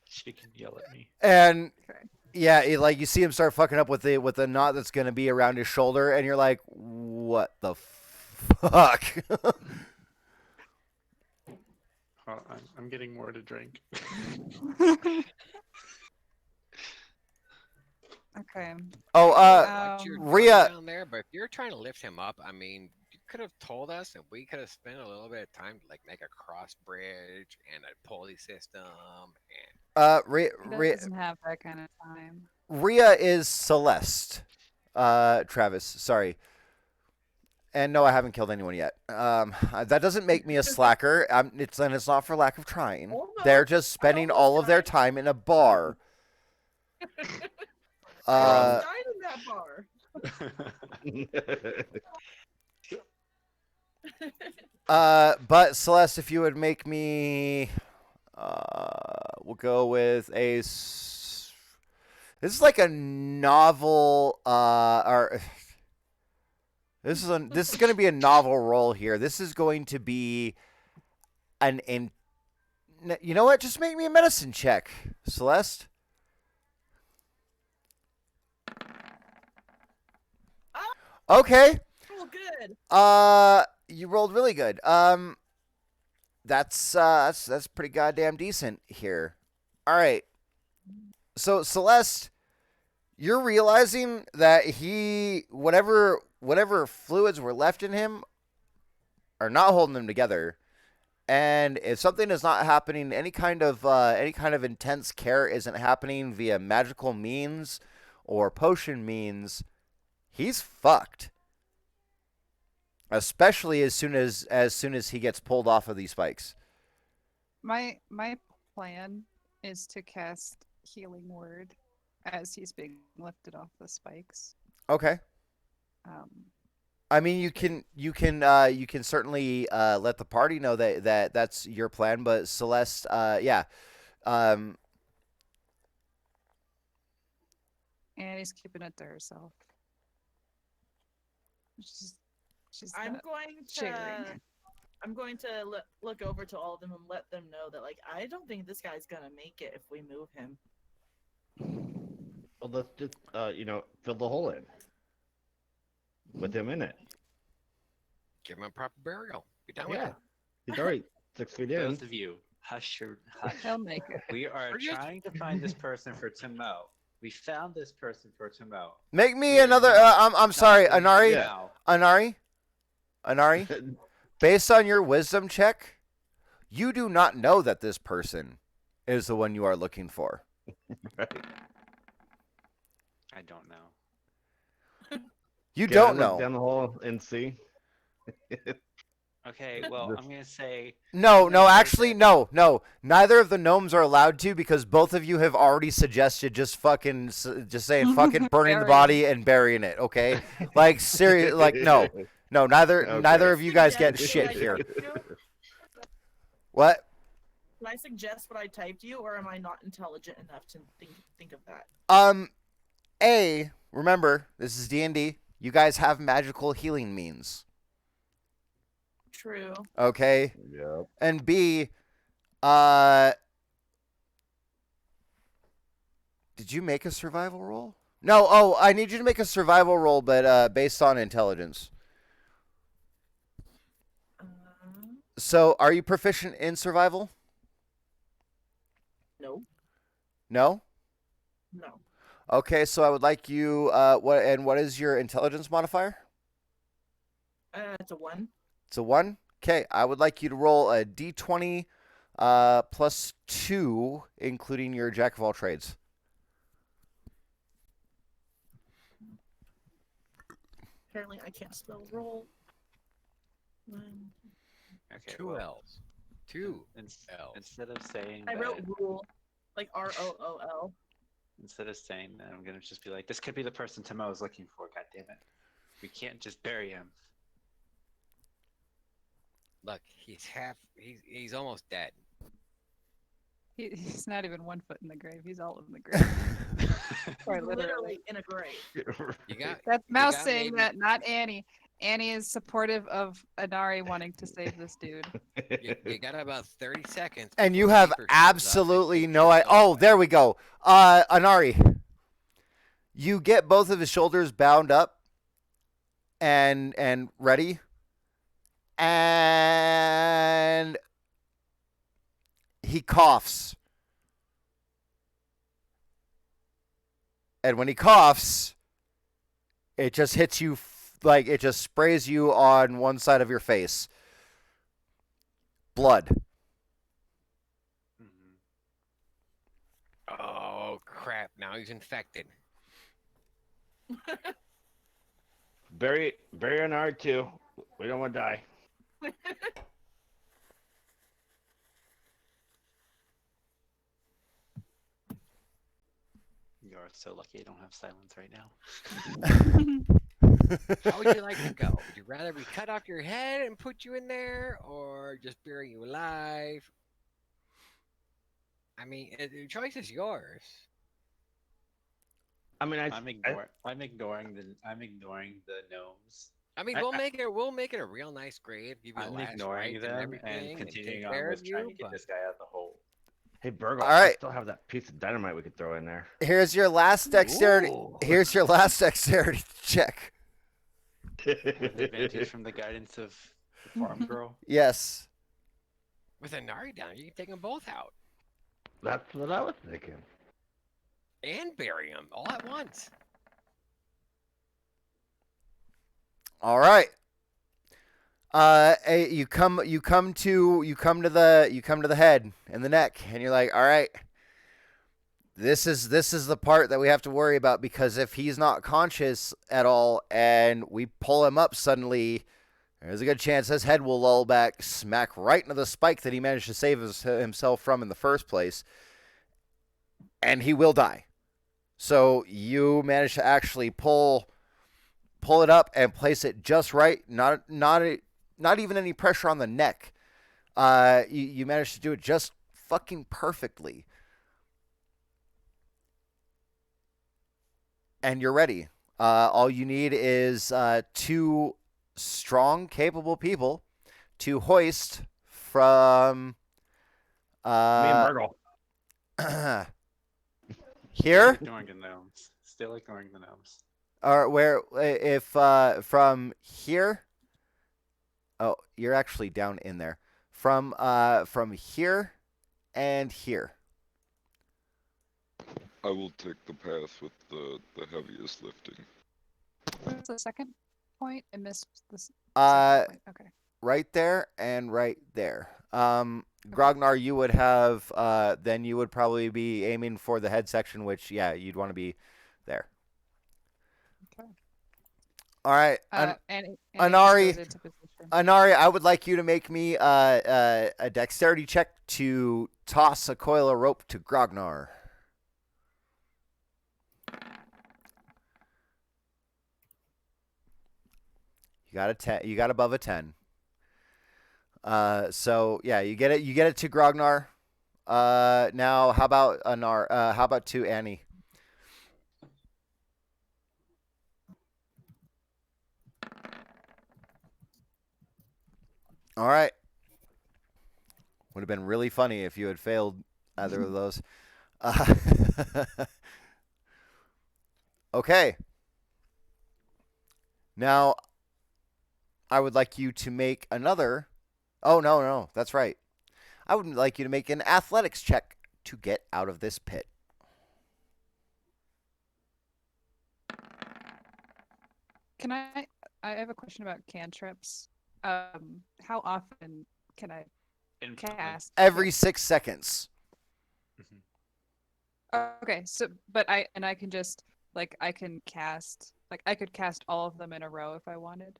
she can yell at me. And Okay. yeah, you see him start fucking up with the knot that's going to be around his shoulder, and you're like, what the fuck? Well, I'm getting more to drink. Okay. Oh, What you're doing Rhea- down there, but if you're trying to lift him up, I mean, you could have told us, and we could have spent a little bit of time to like make a cross bridge and a pulley system. And He doesn't have that kind of time. Rhea is Celeste. Travis, sorry. And no, I haven't killed anyone yet. That doesn't make me a slacker. It's not for lack of trying. Hold on. They're just spending all of their time in a bar. I almost died in that bar. But Celeste, if you would make me, we'll go with this is like a novel, or this is going to be a novel role here. This is going to be you know what? Just make me a medicine check, Celeste. Okay. Oh, good. You rolled really good. That's pretty goddamn decent here. All right. So Celeste, you're realizing that whatever fluids were left in him are not holding him together. And if something is not happening, any kind of intense care isn't happening via magical means or potion means, he's fucked. Especially as soon as he gets pulled off of these spikes. My plan is to cast Healing Word as he's being lifted off the spikes. Okay. I mean, you can certainly let the party know that that's your plan, but Celeste, yeah. And he's keeping it to herself. She's I'm not going to sharing. look over to all of them and let them know that, like, I don't think this guy's gonna make it if we move him. Well, let's just fill the hole in with him in it. give him a proper burial. Be done with Yeah, it. he's already 6 feet in. Both of you, hush your hush. He'll make it. We are We're just- trying to find this person for Timo. We found this person for Timo. Make me We are another. not I'm sorry, stopping Anari. Yeah. now. Anari. Based on your wisdom check, you do not know that this person is the one you are looking for. Right. I don't know. You Can I don't look know. down the hole and see. Okay, well, This- I'm gonna say No, No, actually, okay. no. Neither of the gnomes are allowed to because both of you have already suggested just saying fucking burning the Burying. body and burying it. Okay, like serious, like no. Neither Okay. of you guys get Suggest shit what I here. typed you? What? Can I suggest what I typed you, or am I not intelligent enough to think of that? Remember, this is D&D. You guys have magical healing means. True. Okay? Yep. And B, Did you make a survival roll? No. Oh, I need you to make a survival roll, but based on intelligence. So, are you proficient in survival? No, No. no. Okay, so I would like you. What is your intelligence modifier? It's a 1. It's a 1. Okay, I would like you to roll a d20 plus 2, including your jack of all trades. Apparently, I can't spell roll. Okay. Two well, L's. Two L's. Instead of saying I that, wrote rule, like ROOL. instead of saying that, I'm gonna just be like, this could be the person Timo is looking for. God damn it, we can't just bury him. Look, he's almost dead. He's not even 1 foot in the grave. He's all in the grave. Quite literally. Literally in a grave. You got That's Mouse got saying maybe- that, not Annie. Annie is supportive of Anari wanting to save this dude. you got about 30 seconds. And you before have Reaper shows up and absolutely takes no your idea. stuff Oh, away. there we go. Anari, you get both of his shoulders bound up and ready. And he coughs. And when he coughs, it just hits you like it just sprays you on one side of your face. Blood. Mhm. Oh crap! Now he's infected. Bury an R2. We don't want to die. You are so lucky I don't have silence right now. How would you like to go? Would you rather we cut off your head and put you in there, or just bury you alive? I mean, the choice is yours. I mean, I'm ignoring the gnomes. I mean, I- we'll make it a real nice grave. Give you a I'm last ignoring rites them and everything, continuing take on care with of trying you. to get But this guy out of the hole. Hey, Burgle, All I right. still have that piece of dynamite we could throw in there. Here's your last dexterity. Ooh. Here's your last dexterity check. With advantage from the guidance of the farm girl. Yes. with a Nari down, you can take them both out That's what I was thinking. and bury them all at once. All right. You come to the head and the neck, and you're like, all right. This is the part that we have to worry about, because if he's not conscious at all and we pull him up suddenly, there's a good chance his head will lull back, smack right into the spike that he managed to save himself from in the first place, and he will die. So you manage to actually pull it up and place it just right, not even any pressure on the neck. You managed to do it just fucking perfectly. And you're ready. All you need is 2 strong, capable people to hoist from Me and Burgle. here, Ignoring the gnomes. Still ignoring the gnomes. or where, if from here. Oh, you're actually down in there. From here and here. I will take the path with the heaviest lifting. What's the second point? I missed this. Uh, Point. Okay. right there and right there. Grognar, you would have, then you would probably be aiming for the head section, which, yeah, you'd want to be there. Okay. All right. And Anari- goes into position. Anari, I would like you to make me a dexterity check to toss a coil of rope to Grognar. You got a 10. You got above a 10. So yeah, you get it. You get it to Grognar. Now how about Anar? How about to Annie? All right. Would have been really funny if you had failed either of those. Okay. Now, I would like you to make another. Oh, no, no, that's right. I would like you to make an athletics check to get out of this pit. Can I have a question about cantrips. How often can I Infinitely. cast? Every 6 seconds. Okay, so but I can just like I can cast like I could cast all of them in a row if I wanted.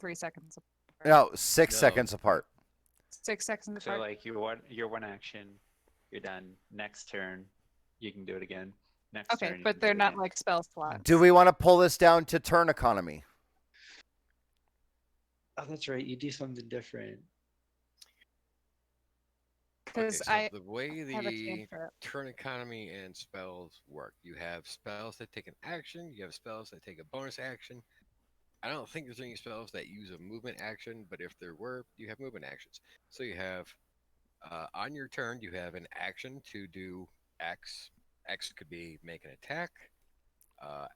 3 seconds apart. No, 6 No. seconds apart. 6 seconds So apart. like your one action, you're done. Next turn, you can do it again. Next Okay, turn, you but can do they're it not again. like spell slots. Do we want to pull this down to turn economy? Oh, that's right. You do something different. Okay, Because so I the way have a the cantrip. turn economy and spells work, you have spells that take an action, you have spells that take a bonus action. I don't think there's any spells that use a movement action, but if there were, you have movement actions. So you have on your turn, you have an action to do X. X could be make an attack.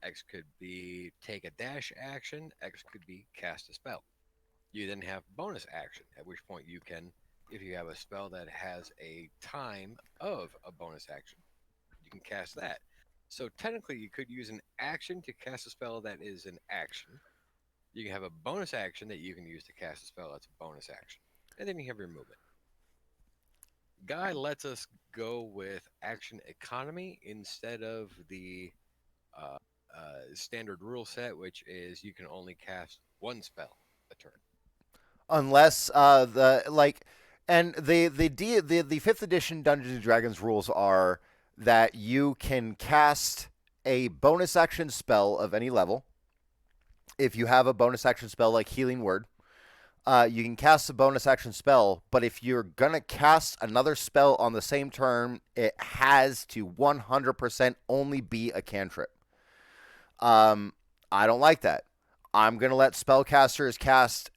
X could be take a dash action. X could be cast a spell. You then have bonus action, at which point you can, if you have a spell that has a time of a bonus action, you can cast that. So technically, you could use an action to cast a spell that is an action. You can have a bonus action that you can use to cast a spell that's a bonus action. And then you have your movement. Guy lets us go with action economy instead of the standard rule set, which is you can only cast one spell a turn. Unless and the 5th edition Dungeons and Dragons rules are that you can cast a bonus action spell of any level. If you have a bonus action spell like Healing Word, you can cast a bonus action spell, but if you're gonna cast another spell on the same turn, it has to 100% only be a cantrip. I don't like that. I'm gonna let spellcasters cast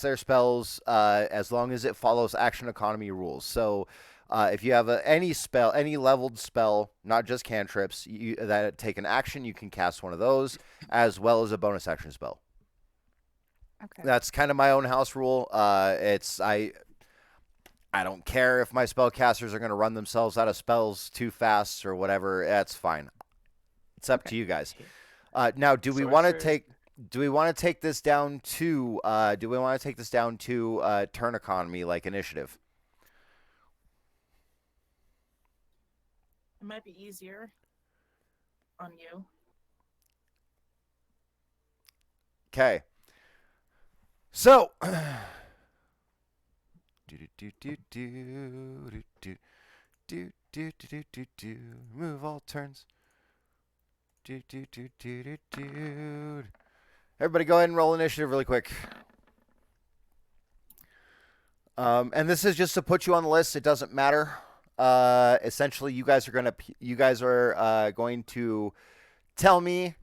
their spells as long as it follows action economy rules. So if you have any spell, any leveled spell, not just cantrips, that take an action, you can cast one of those as well as a bonus action spell. Okay. That's kind of my own house rule. I don't care if my spellcasters are going to run themselves out of spells too fast or whatever. That's fine. It's up to you guys. Now, do we want to take this down to turn economy like initiative? It might be easier on you. Okay. So, move all turns. Everybody go ahead and roll initiative really quick. And this is just to put you on the list. It doesn't matter. Essentially, you guys are going to tell me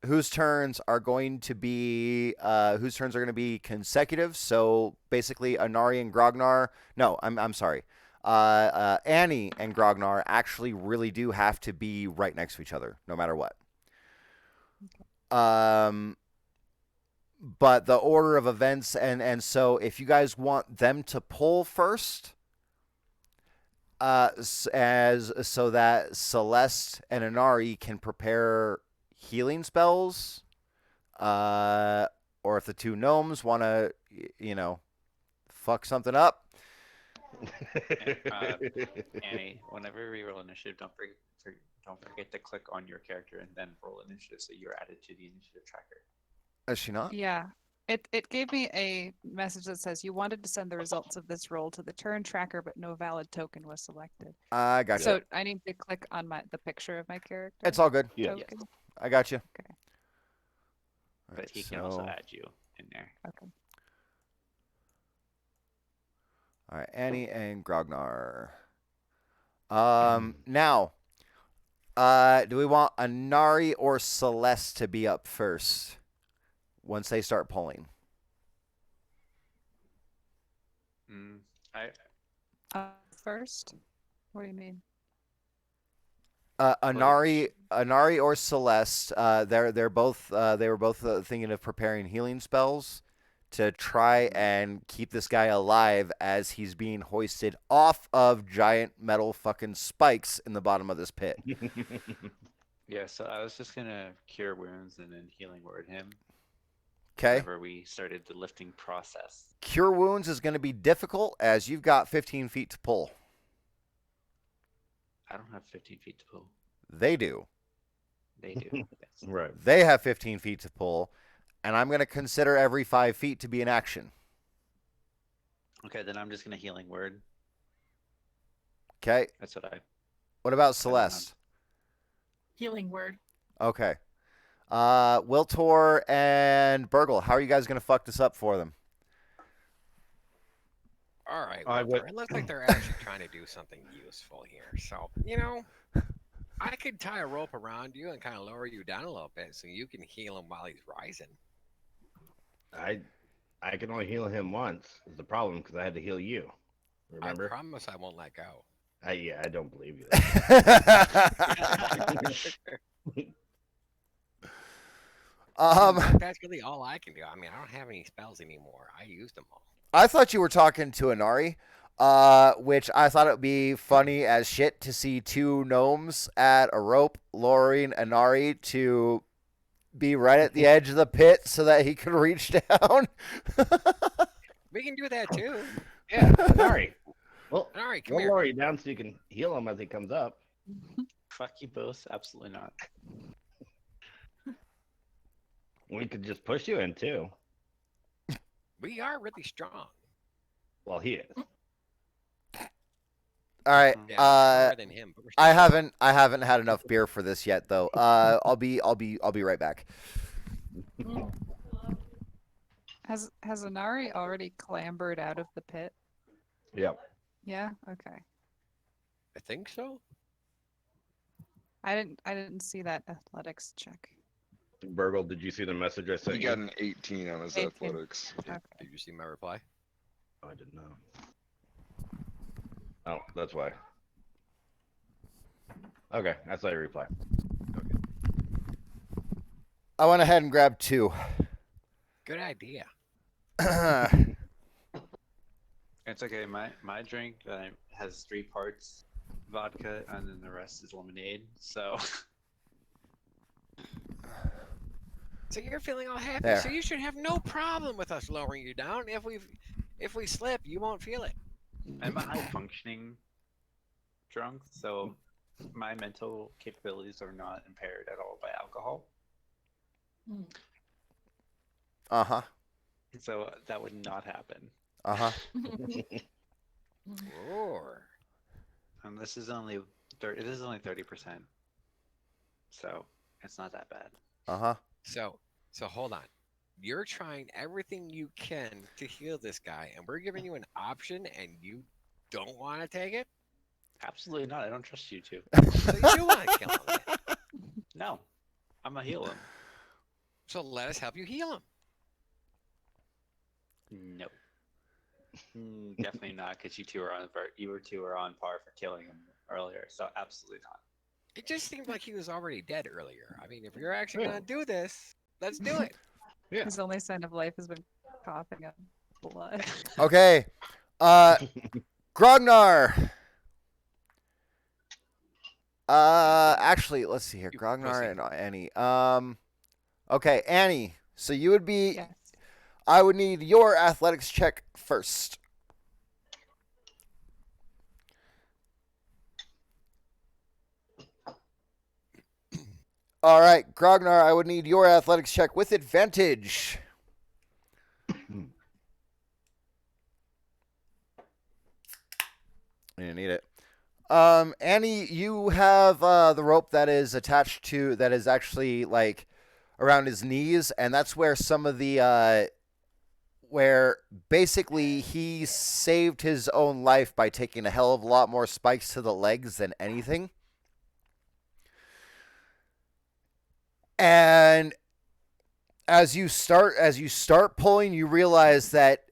whose turns are going to be consecutive. So basically, Anari and Grognar. No, I'm sorry. Annie and Grognar actually really do have to be right next to each other, no matter what. But the order of events, and so if you guys want them to pull first, so that Celeste and Anari can prepare healing spells, or if the two gnomes want to, fuck something up. Annie, whenever we roll initiative, don't forget to click on your character and then roll initiative, so you're added to the initiative tracker. Is she not? Yeah. It gave me a message that says you wanted to send the results of this roll to the turn tracker, but no valid token was selected. I got you. So I need to click on the picture of my character. It's all good. Yeah. token. I got you. Okay. But he can also add you in there. Okay. All right, Annie and Grognar. Now, do we want Anari or Celeste to be up first once they start pulling? I First? What do you mean? Anari or Celeste. They're both they were both thinking of preparing healing spells to try and keep this guy alive as he's being hoisted off of giant metal fucking spikes in the bottom of this pit. Yeah, so I was just gonna cure wounds and then healing word him Okay. whenever we started the lifting process. Cure wounds is going to be difficult as you've got 15 feet to pull. I don't have 15 feet to pull. They do. They do. Yes. Right. They have 15 feet to pull, and I'm going to consider every 5 feet to be an action. Okay, then I'm just gonna healing word. Okay. That's what I. What about Celeste? Healing word. Okay. Wiltor and Burgle, how are you guys going to fuck this up for them? All right, I well, would- it looks like they're actually trying to do something useful here. So, I could tie a rope around you and kind of lower you down a little bit so you can heal him while he's rising. I can only heal him once. Is the problem because I had to heal you. I Remember? promise I won't let go. I don't believe you. That's really all I can do. I mean, I don't have any spells anymore. I used them all. I thought you were talking to Anari, which I thought it would be funny as shit to see two gnomes at a rope lowering Anari to be right at the edge of the pit so that he could reach down. We can do that too. Yeah, sorry. Well, All right, come we'll here. lower you down so you can heal him as he comes up. Fuck you both. Absolutely not. We could just push you in too. We are really strong. Well, he is. All right. Yeah, we're stronger than him, but we're still I strong. haven't had enough beer for this yet though. I'll be right back. Has Anari already clambered out of the pit? Yep. Yeah. Okay. I think so. I didn't see that athletics check. Burgle, did you see the message I He sent got you? an 18 on his 18. athletics. Did, Okay. did you see my reply? Oh, I didn't know. Oh, that's why. Okay, I saw your reply. I went ahead and grabbed 2. Good idea. It's okay. My drink has 3 parts vodka and then the rest is lemonade. So So you're feeling all happy. There. So you should have no problem with us lowering you down. If we slip, you won't feel it. I'm a high functioning drunk, so my mental capabilities are not impaired at all by alcohol. Uh-huh. So that would not happen. Uh-huh. Roar. And this is only 30%. So it's not that bad. Uh-huh. So hold on. You're trying everything you can to heal this guy, and we're giving you an option, and you don't want to take it. Absolutely not. I don't trust you two. So you do want to kill him. then. No. I'm gonna heal him. So let us help you heal him. No. Definitely not, because you two are on par for killing him earlier. So absolutely not. It just seemed like he was already dead earlier. I mean, if you're actually gonna do this, let's do it. Yeah. His only sign of life has been coughing up blood. Okay. Grognar. Actually, let's see here. You Grognar pussy. and Annie. Okay, Annie. So you would be. Yes. I would need your athletics check first. All right, Grognar, I would need your athletics check with advantage. You need it. Annie, you have the rope that is attached to, that is actually like around his knees, and that's where some of the where basically he saved his own life by taking a hell of a lot more spikes to the legs than anything. And as you start pulling, you realize that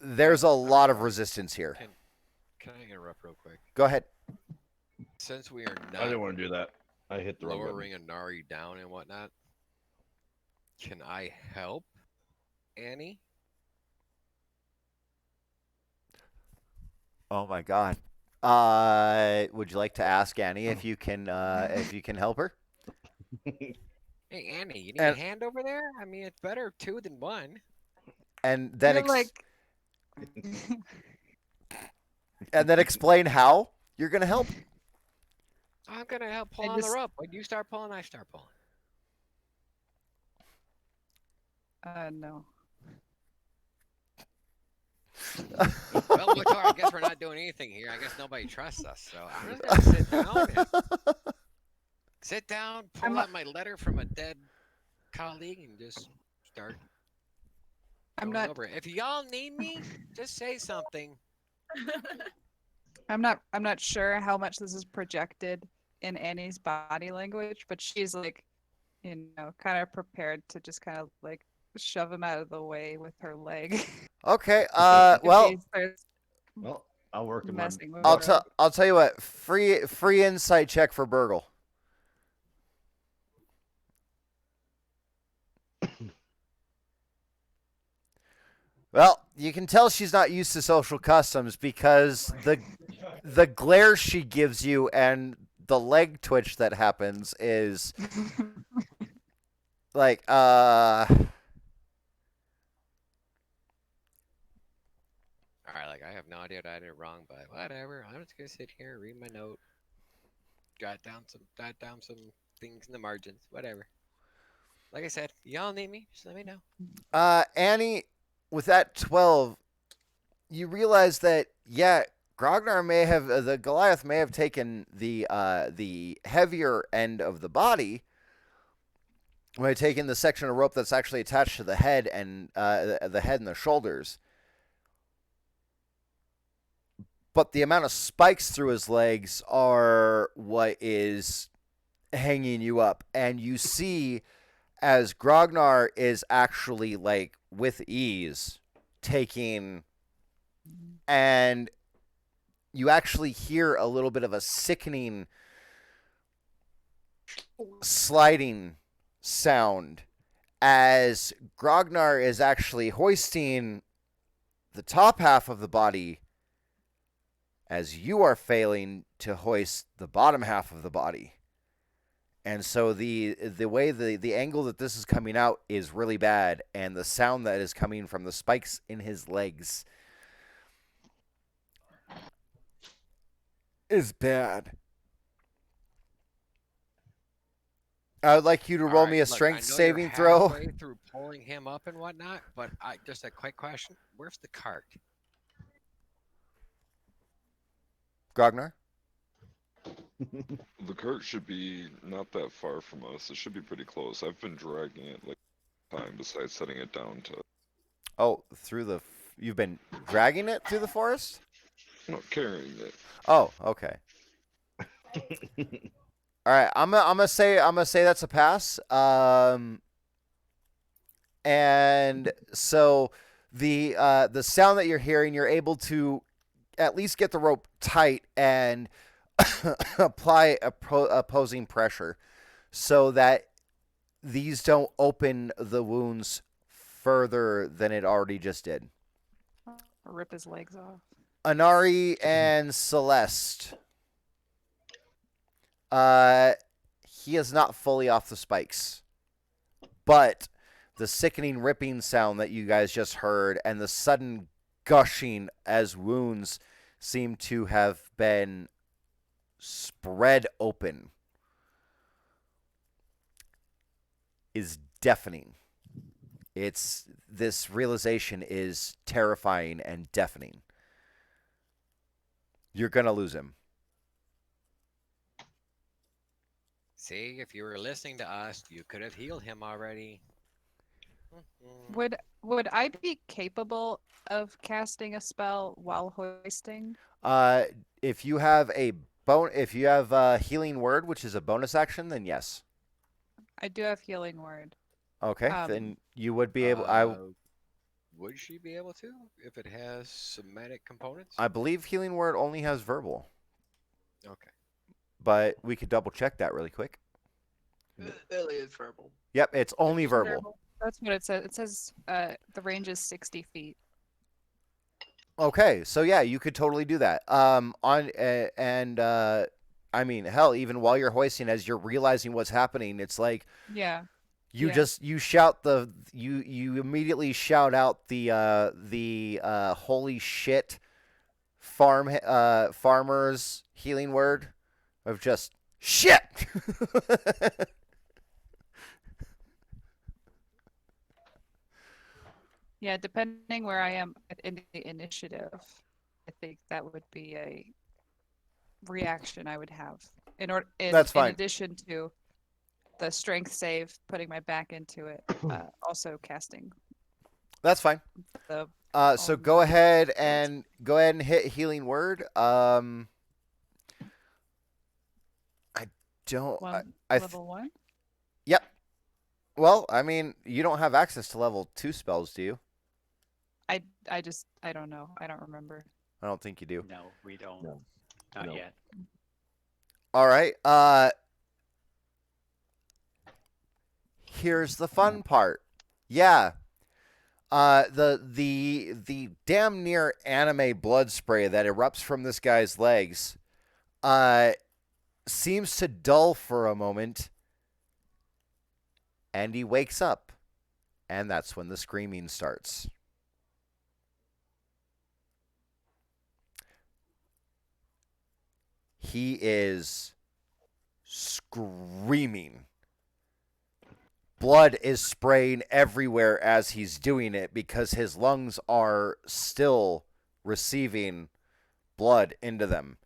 there's a lot of resistance here. Can I interrupt real quick? Go ahead. since we are I not didn't want to do that. I hit the wrong button. lowering Anari down and whatnot, can I help Annie? Oh my God. Would you like to ask Annie if you can help her? Hey, Annie, you need And- a hand over there? I mean, it's better two than one. And then You're like, and then explain how you're gonna help. I'm gonna help pull I on the just- rope. When you start pulling, I start pulling. no. Well, Victor, I guess we're not doing anything here. I guess nobody trusts us, so I'm just gonna sit down. Sit down, pull out my letter from a dead colleague, and just start I'm going not. over it. If y'all need me, just say something. I'm not sure how much this is projected in Annie's body language, but she's like, kind of prepared to just kind of like shove him out of the way with her leg. Okay. if Well, he starts Well, I'll work in my. messing with I'll her. tell I'll tell you what. Free insight check for Burgle. Well, you can tell she's not used to social customs because the glare she gives you and the leg twitch that happens is like Alright, like I have no idea what I did wrong, but whatever. I'm just gonna sit here, read my note, jot down some things in the margins, whatever. Like I said, y'all need me, just let me know. Annie, with that 12, you realize that Grognar may have the Goliath may have taken the heavier end of the body. May have taken the section of rope that's actually attached to the head and the head and the shoulders. But the amount of spikes through his legs are what is hanging you up, and you see as Grognar is actually like with ease taking, and you actually hear a little bit of a sickening sliding sound as Grognar is actually hoisting the top half of the body as you are failing to hoist the bottom half of the body. And so the way the angle that this is coming out is really bad, and the sound that is coming from the spikes in his legs is bad. I would like you to roll Alright, me a look, I strength know saving you're throw. halfway through pulling him up and whatnot, but just a quick question: where's the cart? Grognar? The cart should be not that far from us. It should be pretty close. I've been dragging it like time besides setting it down to Oh, you've been dragging it through the forest? carrying it. Oh, okay. All right, I'm gonna say that's a pass. And so the sound that you're hearing, you're able to at least get the rope tight and apply opposing pressure so that these don't open the wounds further than it already just did. Or rip his legs off. Anari and Celeste. He is not fully off the spikes, but the sickening ripping sound that you guys just heard and the sudden gushing as wounds seem to have been spread open is deafening. This realization is terrifying and deafening. You're gonna lose him. See, if you were listening to us, you could have healed him already. Would I be capable of casting a spell while hoisting? If you have a healing word, which is a bonus action, then yes. I do have healing word. Okay, Um, then you would be able. Would she be able to if it has somatic components? I believe healing word only has verbal, Okay. but we could double check that really quick. It is verbal. Yep, it's only verbal. That's what it says. It says the range is 60 feet. Okay, so yeah, you could totally do that. I mean, hell, even while you're hoisting, as you're realizing what's happening, it's like Yeah. you Yeah. you shout you immediately shout out the holy shit farmer's healing word of just shit. Yeah, depending where I am in the initiative, I think that would be a reaction I would have. That's fine. In addition to the strength save, putting my back into it, also casting That's fine. the So go ahead and hit healing word. I don't. one, I level 1. Yep. Well, I mean, you don't have access to level 2 spells, do you? I don't know. I don't remember. I don't think you do. No, we don't. No. Not No. yet. All right. Here's the fun part. Yeah. The damn near anime blood spray that erupts from this guy's legs seems to dull for a moment, and he wakes up. And that's when the screaming starts. He is screaming. Blood is spraying everywhere as he's doing it because his lungs are still receiving blood into them.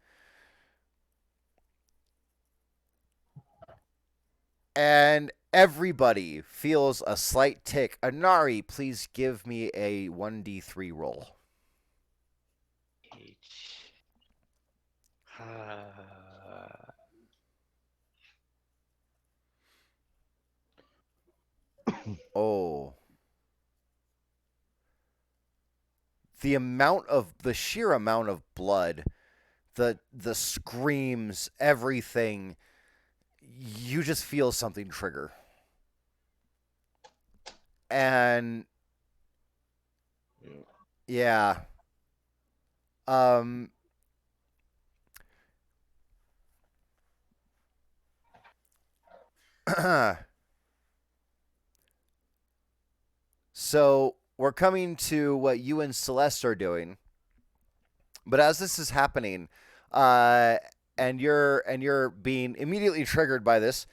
And everybody feels a slight tick. Anari, please give me a 1d3 roll. H. Oh. The sheer amount of blood, the screams, everything, you just feel something trigger. And yeah. So we're coming to what you and Celeste are doing, but as this is happening, and you're being immediately triggered by this,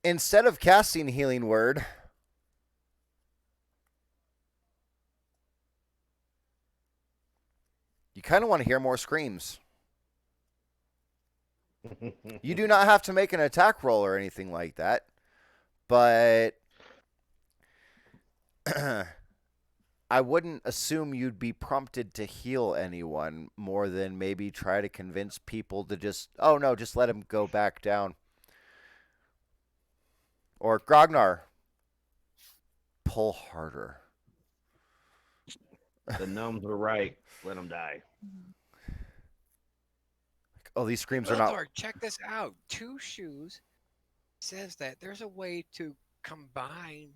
instead of casting healing word, you kind of want to hear more screams. You do not have to make an attack roll or anything like that, but I wouldn't assume you'd be prompted to heal anyone more than maybe try to convince people to just let him go back down. Or Grognar, pull harder. The gnomes were right. Let them die. Oh, these screams are not. Lothar, check this out. Two Shoes says that there's a way to combine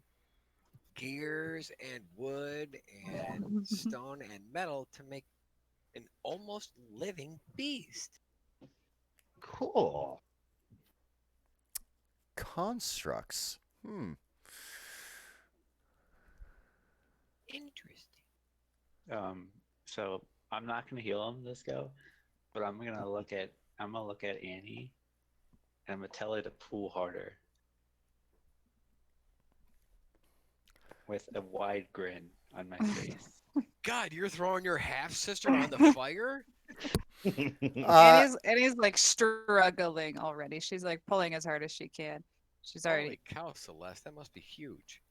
gears and wood and stone and metal to make an almost living beast. Cool. Constructs. Interesting. So I'm not gonna heal him this go, but I'm gonna look at Annie, and I'm gonna tell her to pull harder with a wide grin on my face. God, you're throwing your half sister on the fire? Annie's like struggling already. She's like pulling as hard as she can. She's already Holy cow, Celeste, that must be huge.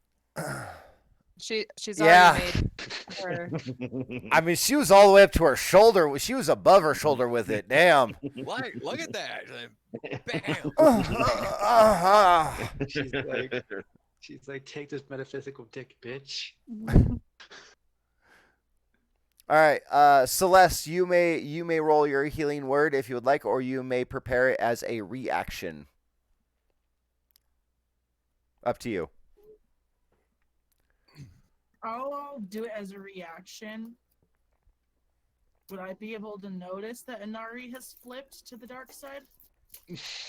she's Yeah. already made her. I mean, she was all the way up to her shoulder. She was above her shoulder with it. Damn. Like, look at that. Bam. She's like, take this metaphysical dick, bitch. All right, Celeste, you may roll your healing word if you would like, or you may prepare it as a reaction. Up to you. I'll do it as a reaction. Would I be able to notice that Inari has flipped to the dark side?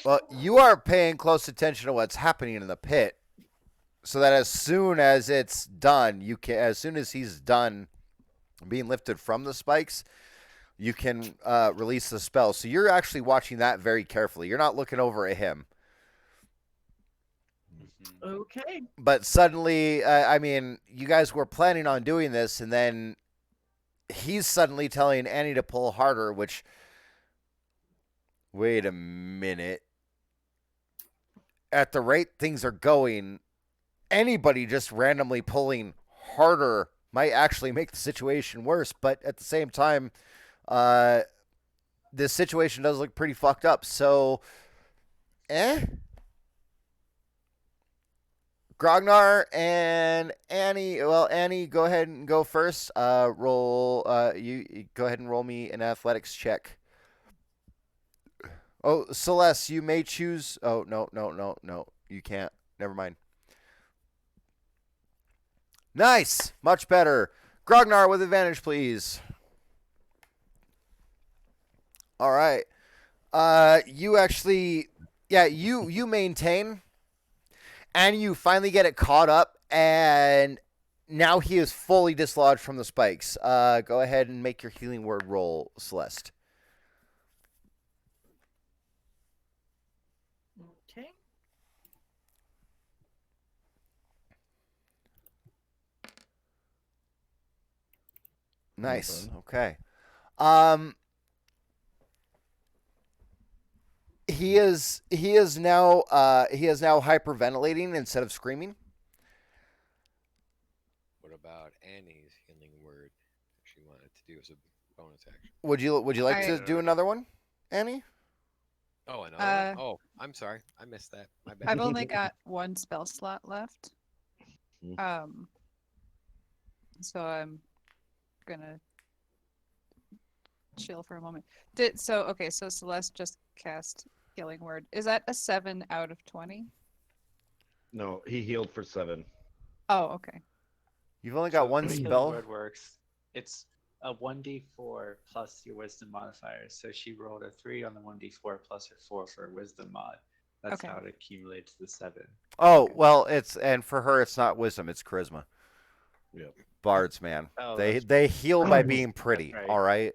Well, you are paying close attention to what's happening in the pit, so that as soon as it's done, as soon as he's done being lifted from the spikes, you can release the spell. So you're actually watching that very carefully. You're not looking over at him. Okay. But suddenly, I mean, you guys were planning on doing this, and then he's suddenly telling Annie to pull harder, which, wait a minute. At the rate things are going, anybody just randomly pulling harder might actually make the situation worse. But at the same time, this situation does look pretty fucked up. So, Grognar and Annie. Well, Annie, go ahead and go first. Roll. You go ahead and roll me an athletics check. Oh, Celeste, you may choose. Oh, no. You can't. Never mind. Nice. Much better. Grognar with advantage, please. All right. You actually, yeah, you maintain, and you finally get it caught up, and now he is fully dislodged from the spikes. Go ahead and make your healing word roll, Celeste. Okay. Nice. Okay. Okay. He is now hyperventilating instead of screaming. What about Annie's healing word? If she wanted to do as a bonus action. Would you like to do another one, Annie? Oh, another one? Oh, I'm sorry. I missed that. My bad. I've only got one spell slot left. Hmm. So I'm gonna chill for a moment. So Celeste just cast healing word. Is that a 7 out of 20? No, he healed for 7. Oh, okay. You've only got So one the healing spell. word works. It's a 1d4 plus your wisdom modifier. So she rolled a 3 on the 1d4 plus her 4 for wisdom mod. That's Okay. how it accumulates to the 7. Oh, well, and for her it's not wisdom, it's charisma. Yep. Bards, man. Oh, They heal by being pretty, right. all right?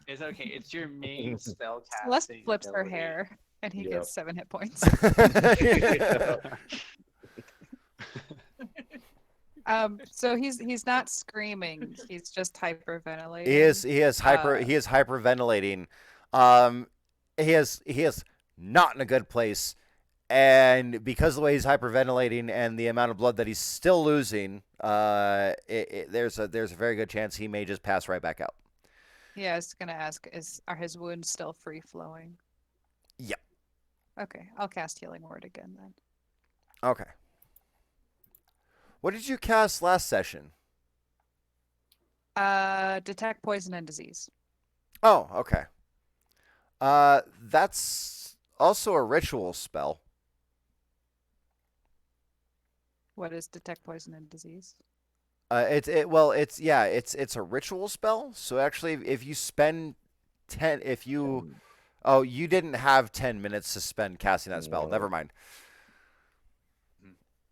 It's okay. It's your main spell Celeste casting. flips her ability. hair, and he Yep. gets 7 hit points. So he's not screaming. He's just hyperventilating. He is hyperventilating. He is not in a good place. And because of the way he's hyperventilating and the amount of blood that he's still losing, there's a very good chance he may just pass right back out. Yeah, I was gonna ask, are his wounds still free flowing? Yep. Okay, I'll cast healing word again then. Okay. What did you cast last session? Detect poison and disease. Oh, okay. That's also a ritual spell. What is detect poison and disease? It's a ritual spell. So actually, if you spend 10, you didn't have 10 minutes to spend casting that spell. No. Never mind.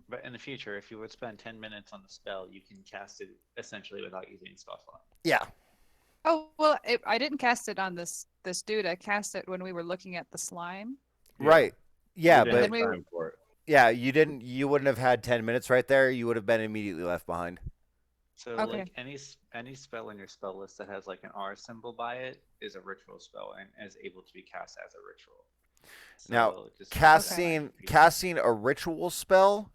But in the future, if you would spend 10 minutes on the spell, you can cast it essentially without using a spell slot. Yeah. Oh well, I didn't cast it on this dude. I cast it when we were looking at the slime. Right. Yeah, You but didn't Then have we- time for it. yeah, you wouldn't have had 10 minutes right there. You would have been immediately left behind. So Okay. like any spell in your spell list that has like an R symbol by it is a ritual spell and is able to be cast as a ritual. Now, So just casting a ritual spell,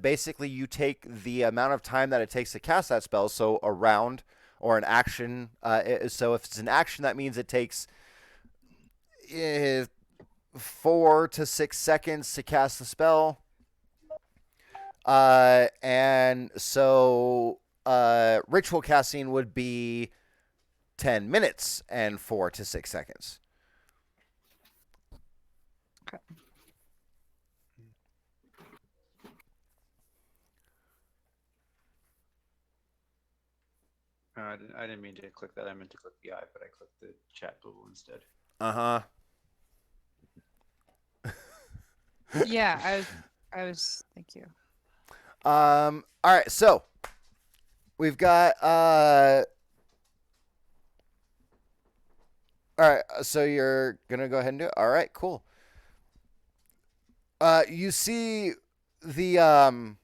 basically you take the amount of time that it takes to cast that spell, so a round or an action. So if it's an action, that means it takes 4 to 6 seconds to cast the spell. And so ritual casting would be 10 minutes and 4 to 6 seconds. I didn't mean to click that. I meant to click the eye, but I clicked the chat bubble instead. Uh-huh. Yeah, I was. Thank you. All right, so we've got all right, so you're gonna go ahead and do it. All right, cool. You see the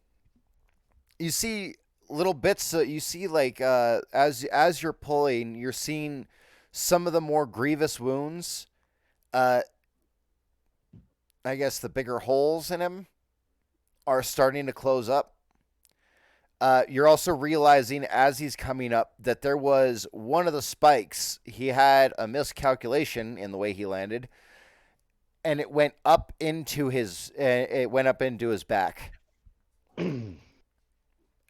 you see little bits. You see like as you're pulling, you're seeing some of the more grievous wounds. I guess the bigger holes in him are starting to close up. You're also realizing as he's coming up that there was one of the spikes. He had a miscalculation in the way he landed, and it went up into his back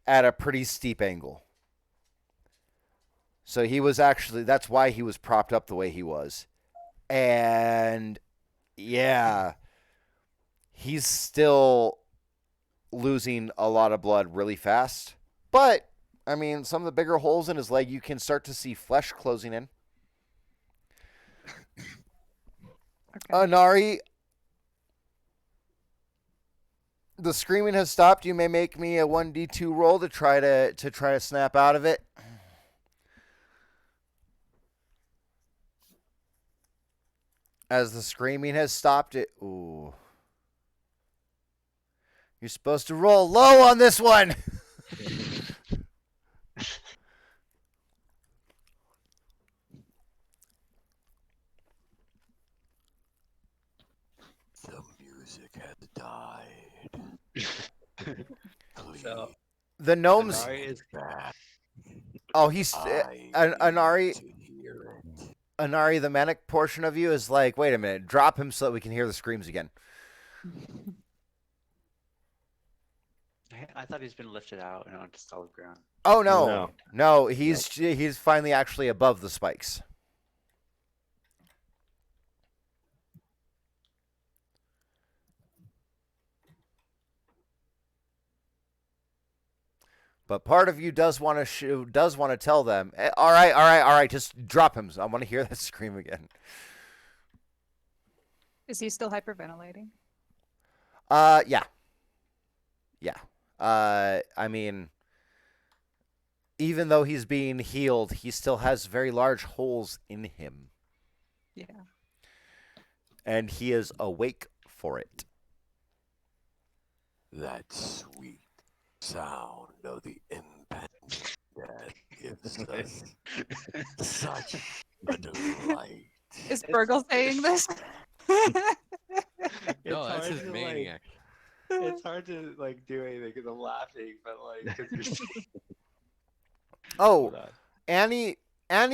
at a pretty steep angle. So he was actually, that's why he was propped up the way he was. And yeah, he's still losing a lot of blood really fast. But, I mean, some of the bigger holes in his leg, you can start to see flesh closing in. Okay. Nari, the screaming has stopped. You may make me a 1d2 roll to try to snap out of it. As the screaming has stopped, ooh. You're supposed to roll low on this one. The music has died. So The gnomes. Anari is Oh, he's Anari. Anari, the manic portion of you is like, wait a minute, drop him so that we can hear the screams again. I thought he's been lifted out and onto solid ground. Oh no, he's finally actually above the spikes. But part of you does want to tell them, all right, just drop him. I want to hear that scream again. Is he still hyperventilating? Yeah. I mean, even though he's being healed, he still has very large holes in him. Yeah. And he is awake for it. That sweet sound of the impending death gives us such a delight. Is Burgle saying this? No, that's his maniac. It's hard to like do anything because I'm laughing, but like, 'cause you're Oh, Hold on. Annie,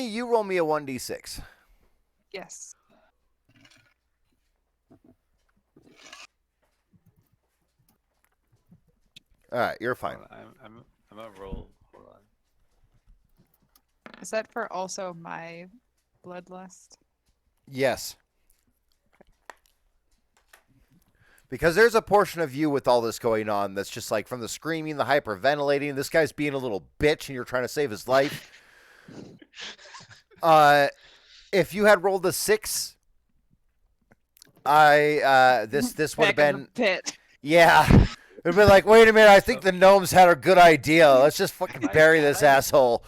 you roll me a 1d6. Yes. All right, you're fine. Hold on, I'm a roll. Hold on. Is that for also my bloodlust? Yes. Because there's a portion of you with all this going on that's just like from the screaming, the hyperventilating, this guy's being a little bitch and you're trying to save his life. If you had rolled a 6, this would have Back in the been pit. yeah. It'd be like, wait a minute, I think the gnomes had a good idea. Let's just fucking bury this asshole.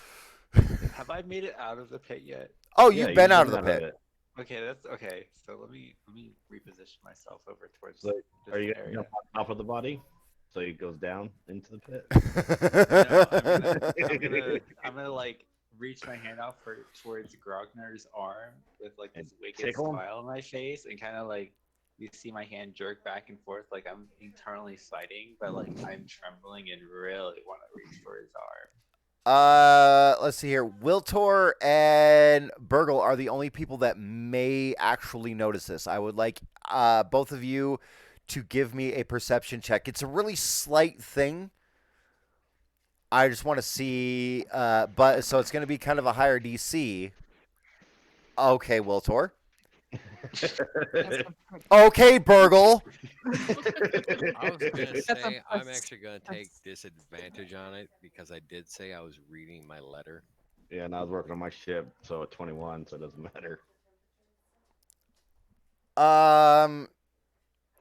Have I made it out of the pit yet? Oh, Yeah, you've been out of the of pit. it. Okay, that's okay. So let me reposition myself over towards So, this Are you gonna area. jump on top of the body so he goes down into the pit? No, I'm gonna like reach my hand out towards Grognar's arm with like this wicked tickle him? smile on my face and kind of like you see my hand jerk back and forth like I'm internally fighting, but like I'm trembling and really want to reach for his arm. Let's see here. Wiltor and Burgle are the only people that may actually notice this. I would like both of you to give me a perception check. It's a really slight thing, I just want to see. But so it's going to be kind of a higher DC. Okay, Wiltor. That's a- Okay, Burgle. I was gonna That's a say I'm plus- actually gonna take that's- disadvantage on it because I did say I was reading my letter. Yeah, and I was working on my ship, so at 21, so it doesn't matter.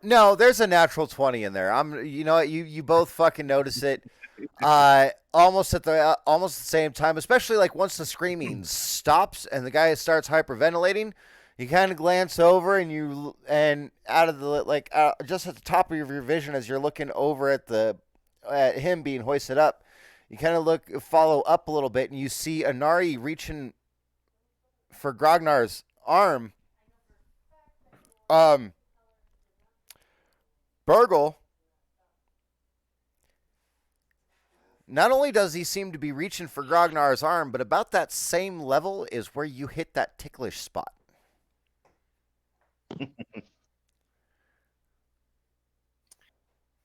No, there's a natural 20 in there. You know what? You both fucking notice it. Almost at the same time, especially like once the screaming stops and the guy starts hyperventilating, you kind of glance over and out of the just at the top of your vision as you're looking over at him being hoisted up, you kind of follow up a little bit and you see Anari reaching for Grognar's arm. Burgle, not only does he seem to be reaching for Grognar's arm, but about that same level is where you hit that ticklish spot.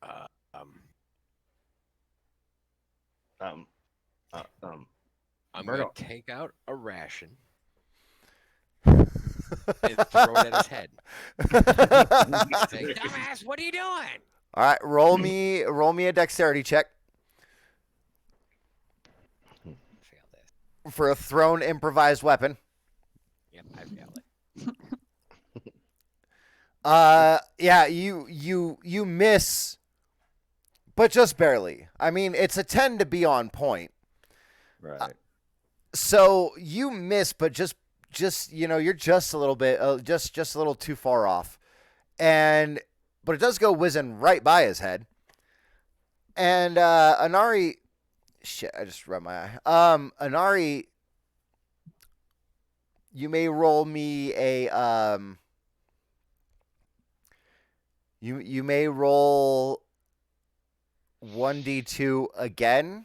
Uh, Um, I'm Murdo. gonna take out a ration and throw it at his head. Say, dumbass, what are you doing? All right, roll me a dexterity check Failed this. for a thrown improvised weapon. Yep, I failed it. Yeah, you miss, but just barely. I mean, it's a 10 to be on point. right. So you miss, but just you're just a little bit, just a little too far off, but it does go whizzing right by his head. And Anari, shit, I just rubbed my eye. Anari, you may roll me a you may roll 1d2 again,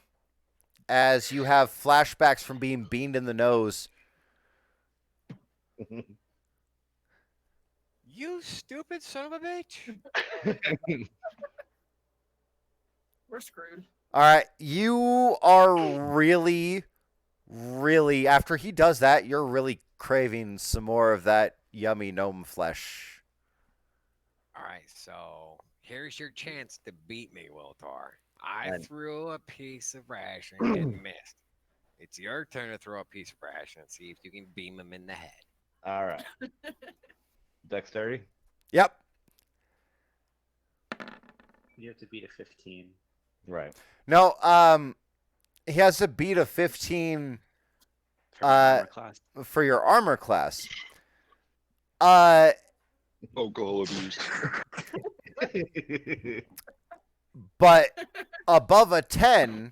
as you have flashbacks from being beamed in the nose. You stupid son of a bitch. We're screwed. All right, you are really, really, after he does that, you're really craving some more of that yummy gnome flesh. All right, so here's your chance to beat me, Wiltar. I And- threw a piece of ration and missed. It's your turn to throw a piece of ration and see if you can beam him in the head. All right. Dexterity? Yep. You have to beat a 15. Right. No, he has to beat a 15 for my armor class. for your armor class. Alcohol abuse. But above a 10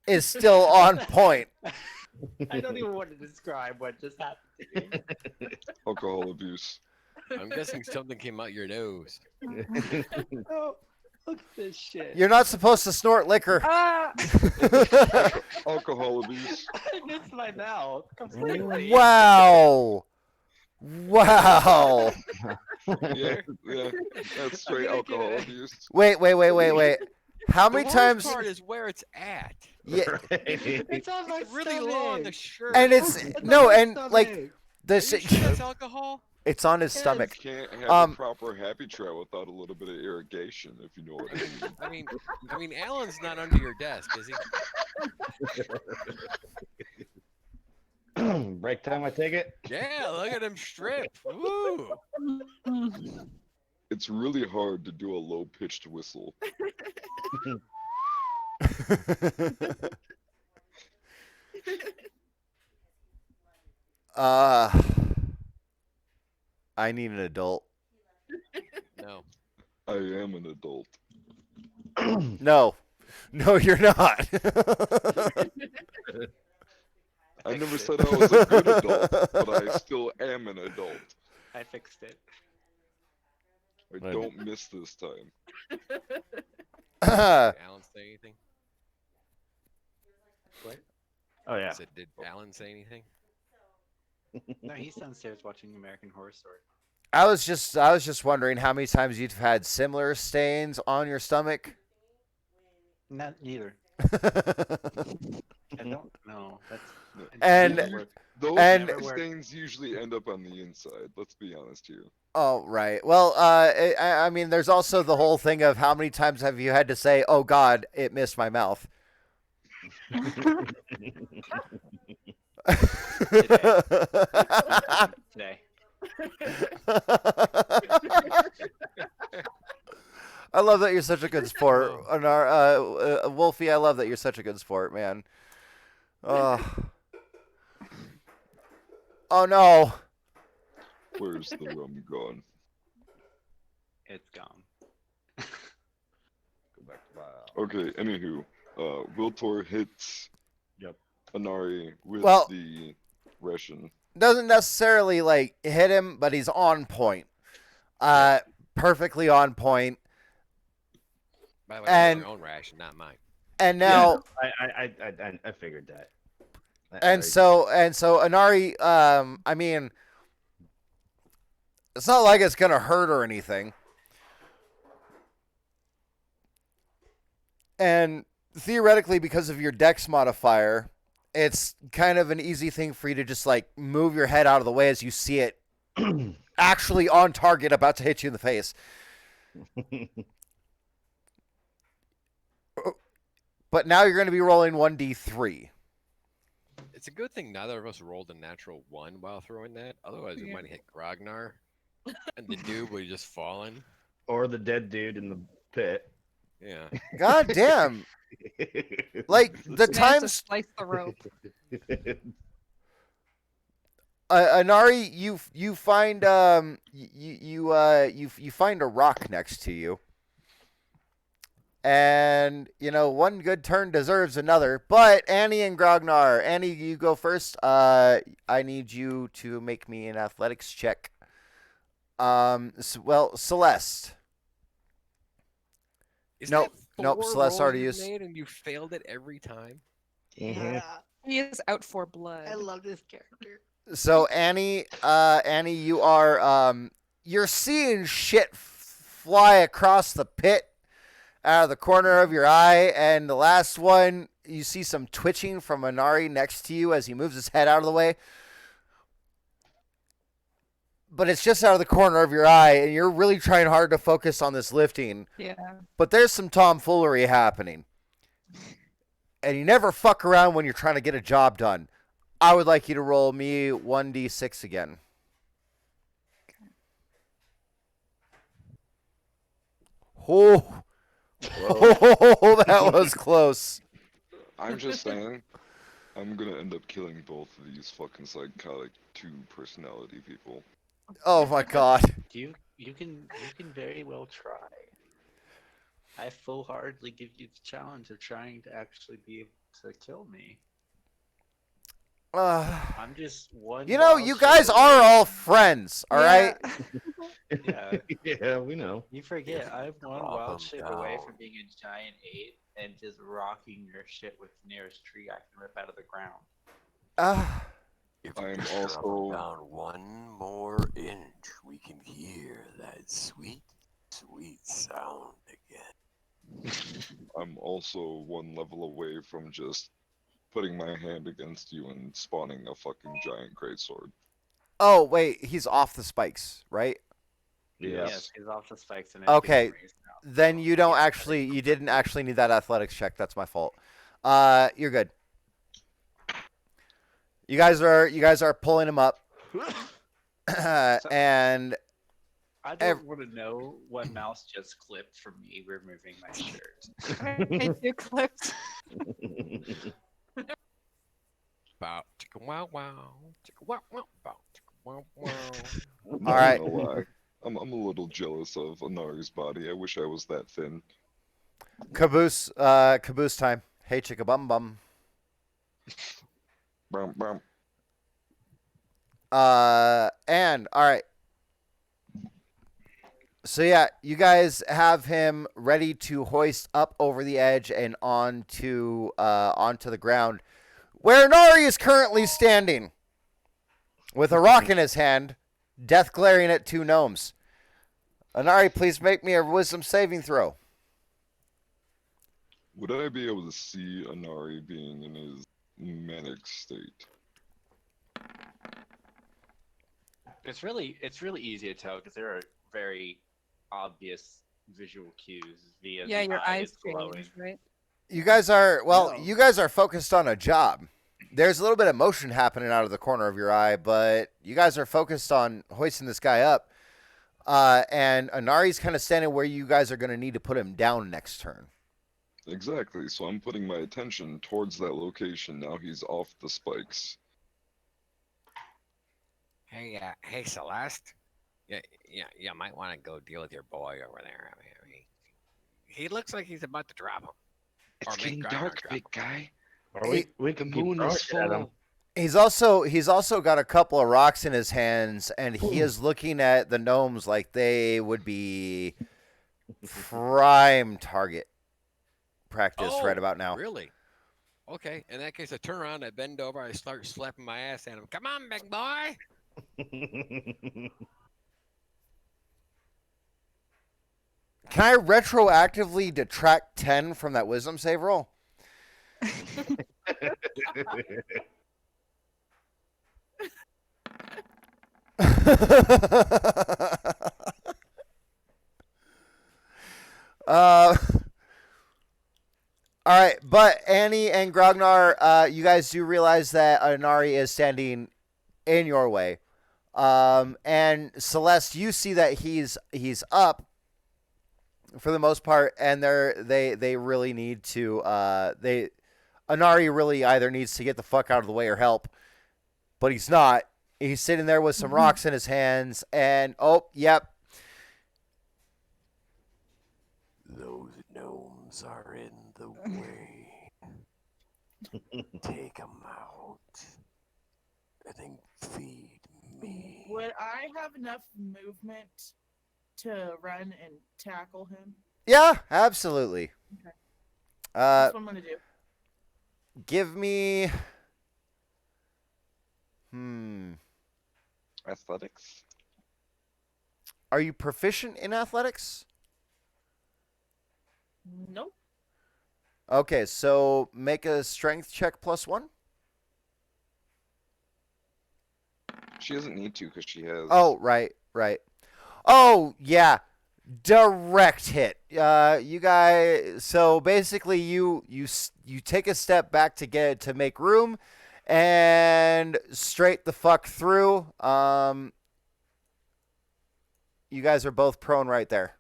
is still on point. I don't even want to describe what just happened to me. Alcohol abuse. I'm guessing something came out your nose. Oh, look at this shit. You're not supposed to snort liquor. Ah! Alcohol abuse. I missed my mouth completely. Wow. Wow. Yeah, that's straight gonna get alcohol it. abuse. Wait. How The many worst times? part is where it's at. Yeah, It's on my It's really low on the shirt. and it's no, and like Are you this. sure that's alcohol? It's on his stomach. Can't have Um, a proper happy trail without a little bit of irrigation, if you know what I mean. I mean, Alan's not under your desk, is he? Break time, I take it? Yeah, look at him strip. Woo! It's really hard to do a low-pitched whistle. I need an adult. No. I am an adult. No, you're not. I never said I was a good adult, but I still am an adult. I fixed it. I don't miss this time. Did Alan say anything? What? Oh, I yeah. said, did Alan say anything? No, he's downstairs watching American Horror Story. I was just wondering how many times you've had similar stains on your stomach. Not neither. I don't know. That's No. it And- never worked. Those And- Never worked. stains usually end up on the inside. Let's be honest here. Oh, right. Well, I mean, there's also the whole thing of how many times have you had to say, "Oh God, it missed my mouth." Today. I love that you're such a good sport, Wolfie. I love that you're such a good sport, man. Oh no. Where's the rum gone? It's gone. Go back to wow. Okay, anywho, Wiltor hits Yep. Anari with Well- the Russian. Doesn't necessarily like hit him, but he's on point. Perfectly on point. By the way, And- your own ration, not mine. And now I figured that. and so Anari, I mean, it's not like it's gonna hurt or anything. And theoretically, because of your dex modifier, it's kind of an easy thing for you to just like move your head out of the way as you see it actually on target, about to hit you in the face. But now you're going to be rolling 1d3. It's a good thing neither of us rolled a natural 1 while throwing that. Otherwise, we Yeah. might have hit Grognar, and the dude would have just fallen. Or the dead dude in the pit. Yeah. God damn. Like the Man to times slice the rope. Anari, you find you find a rock next to you, and you know one good turn deserves another. But Annie and Grognar, Annie, you go first. I need you to make me an athletics check. Well, Celeste. Is Nope, that nope, 4 Celeste rolls already you used- made and you failed it every time? He is out for blood. love this character. So Annie, you are you're seeing shit fly across the pit out of the corner of your eye, and the last one you see some twitching from Anari next to you as he moves his head out of the way. But it's just out of the corner of your eye, and you're really trying hard to focus on this lifting. Yeah. But there's some tomfoolery happening. And you never fuck around when you're trying to get a job done. I would like you to roll me 1d6 again. Oh, oh, that was close. I'm just saying, I'm gonna end up killing both of these fucking psychotic 2 personality people. Oh my god. You can very well try. I full-heartedly give you the challenge of trying to actually be able to kill me. I'm just one. You know, wild you shot guys away. are all friends, all right? Yeah. Yeah, we know. You forget, I'm one Drop 'em wild shit away down. from being a giant ape and just rocking your shit with the nearest tree I can rip out of the ground. If I we am just drop 'em also- down 1 more inch, we can hear that sweet, sweet sound again. I'm also 1 level away from just putting my hand against you and spawning a fucking giant greatsword. Oh, wait, he's off the spikes, right? Yes. Yes, he's off the spikes and Okay, everything raised now. Then you don't Yeah. actually, you didn't actually need that athletics check. That's my fault. You're good. You guys are pulling him up, and I ev- don't want to know what mouse just clipped from me removing my shirt. You clipped. Bow, chicka wow wow, chicka wow wow, bow, chicka wow wow. I'm All right. not gonna lie. I'm a little jealous of Anari's body. I wish I was that thin. caboose time. Hey, chicka bum bum. Brum, brum. And all right. So yeah, you guys have him ready to hoist up over the edge and onto the ground, where Nari is currently standing, with a rock in his hand, death glaring at 2 gnomes. Anari, please make me a wisdom saving throw. Would I be able to see Anari being in his manic state? It's really easy to tell because there are very obvious visual cues via Yeah, the your eyes eyes glowing. change, right? You guys are No. you guys are focused on a job. There's a little bit of motion happening out of the corner of your eye, but you guys are focused on hoisting this guy up. And Anari's kind of standing where you guys are going to need to put him down next turn. Exactly, so I'm putting my attention towards that location now he's off the spikes. Hey, Celeste. Yeah, you might want to go deal with your boy over there. I mean, he looks like he's about to drop him. It's Or make getting Grognar dark, drop big him. guy. Or we The can keep moon throwing is shit at him. full. He's also got a couple of rocks in his hands, and he is looking at the gnomes like they would be prime target practice right about now. Really? Okay. In that case, I turn around, I bend over, I start slapping my ass at him. Come on, big boy. Can I retroactively detract 10 from that wisdom save roll? All right, but Annie and Grognar, you guys do realize that Anari is standing in your way. And Celeste, you see that he's up for the most part, and they really need to Anari really either needs to get the fuck out of the way or help, but he's not. He's sitting there with some rocks in his hands, and oh, yep. Those gnomes are in the way. Take them out. And then feed me. Would I have enough movement to run and tackle him? Yeah, absolutely. Okay. Uh, That's what I'm gonna do. give me. Athletics? Are you proficient in athletics? Nope. Okay, so make a strength check +1. She doesn't need to because she has. Oh, right. Oh, yeah. Direct hit. You guys. So basically, you take a step back to make room, and straight the fuck through. You guys are both prone right there.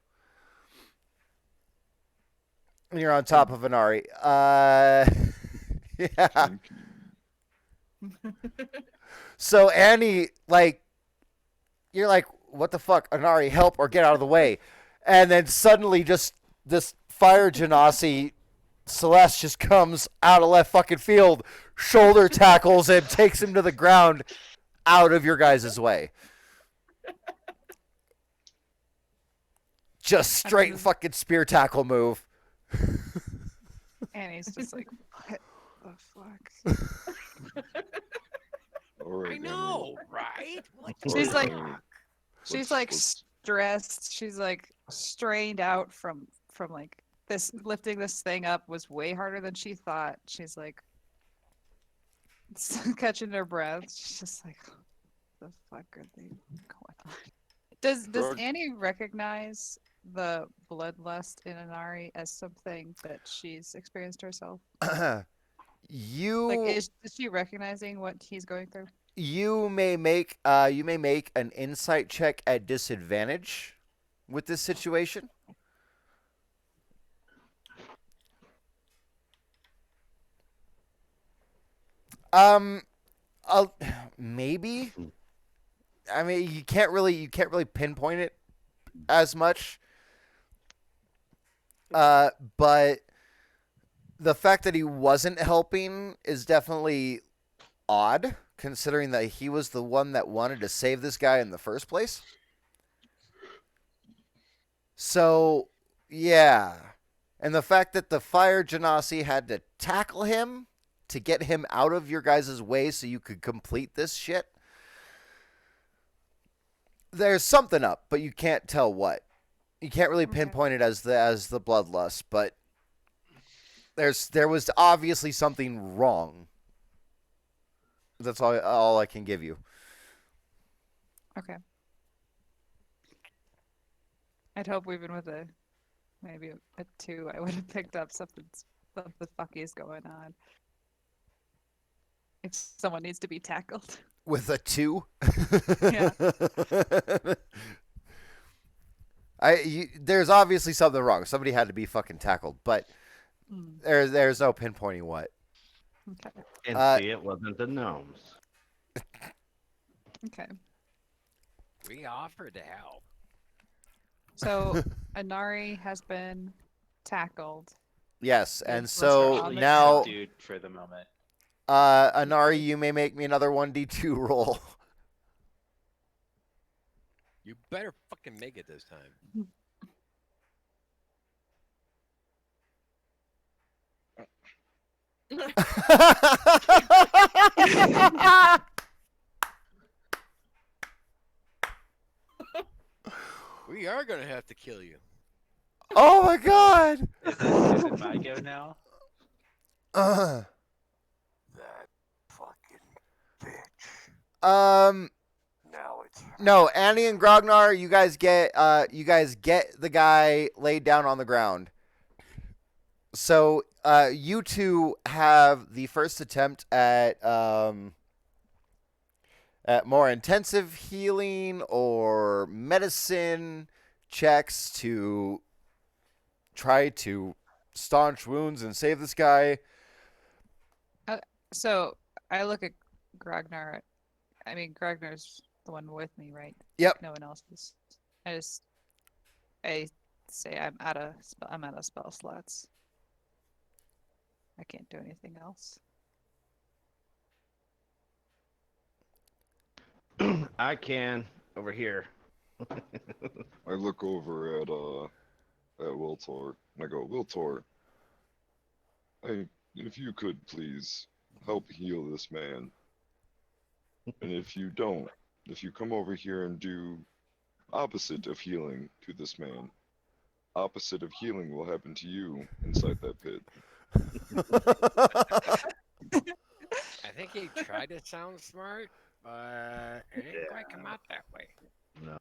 And you're on top of Anari. Yeah. Thank you. So Annie, you're like, what the fuck, Anari, help or get out of the way. And then suddenly just this fire genasi, Celeste just comes out of left fucking field, shoulder tackles him, takes him to the ground out of your guys' way. Just straight fucking spear tackle move. And he's just like, what the fuck? All right, I know, right? What the She's like- fuck? She's Let's- like let's- stressed. She's like strained out from like this lifting this thing up was way harder than she thought. She's like catching her breath. She's just like, what the fuck are they going on? Does Drug- Annie recognize the bloodlust in Anari as something that she's experienced herself? You Like, is she recognizing what he's going through? You may make an insight check at disadvantage with this situation. Maybe. I mean, you can't really pinpoint it as much. But the fact that he wasn't helping is definitely odd, considering that he was the one that wanted to save this guy in the first place. So, yeah. And the fact that the fire genasi had to tackle him to get him out of your guys' way so you could complete this shit. There's something up, but you can't tell what. You can't really pinpoint it as the bloodlust, but There was obviously something wrong. That's all I can give you. Okay. I'd hope even with maybe a 2, I would have picked up something fucky is going on. If someone needs to be tackled. With a 2? Yeah. There's obviously something wrong. Somebody had to be fucking tackled, but Hmm, there's no pinpointing what. okay. And see, it wasn't the gnomes. Okay. We offered to help. So Anari has been tackled. Yes, Yes, and let's so on the now, Dude, for the moment. Anari, you may make me another 1d2 roll. You better fucking make it this time. We are gonna have to kill you. Oh my god! Is it my go now? That fucking bitch. Now it's No, Annie and Grognar, you guys get the guy laid down on the ground. So, you two have the first attempt at more intensive healing or medicine checks to try to staunch wounds and save this guy. So I look at Grognar. I mean, Grognar's the one with me, right? Yep. No one else is. I say I'm out of spell slots. I can't do anything else. I can over here. I look over at Wiltor and I go, Wiltor, if you could please help heal this man. And if you don't, if you come over here and do opposite of healing to this man, opposite of healing will happen to you inside that pit. I think he tried to sound smart, but it didn't quite come out that way. No.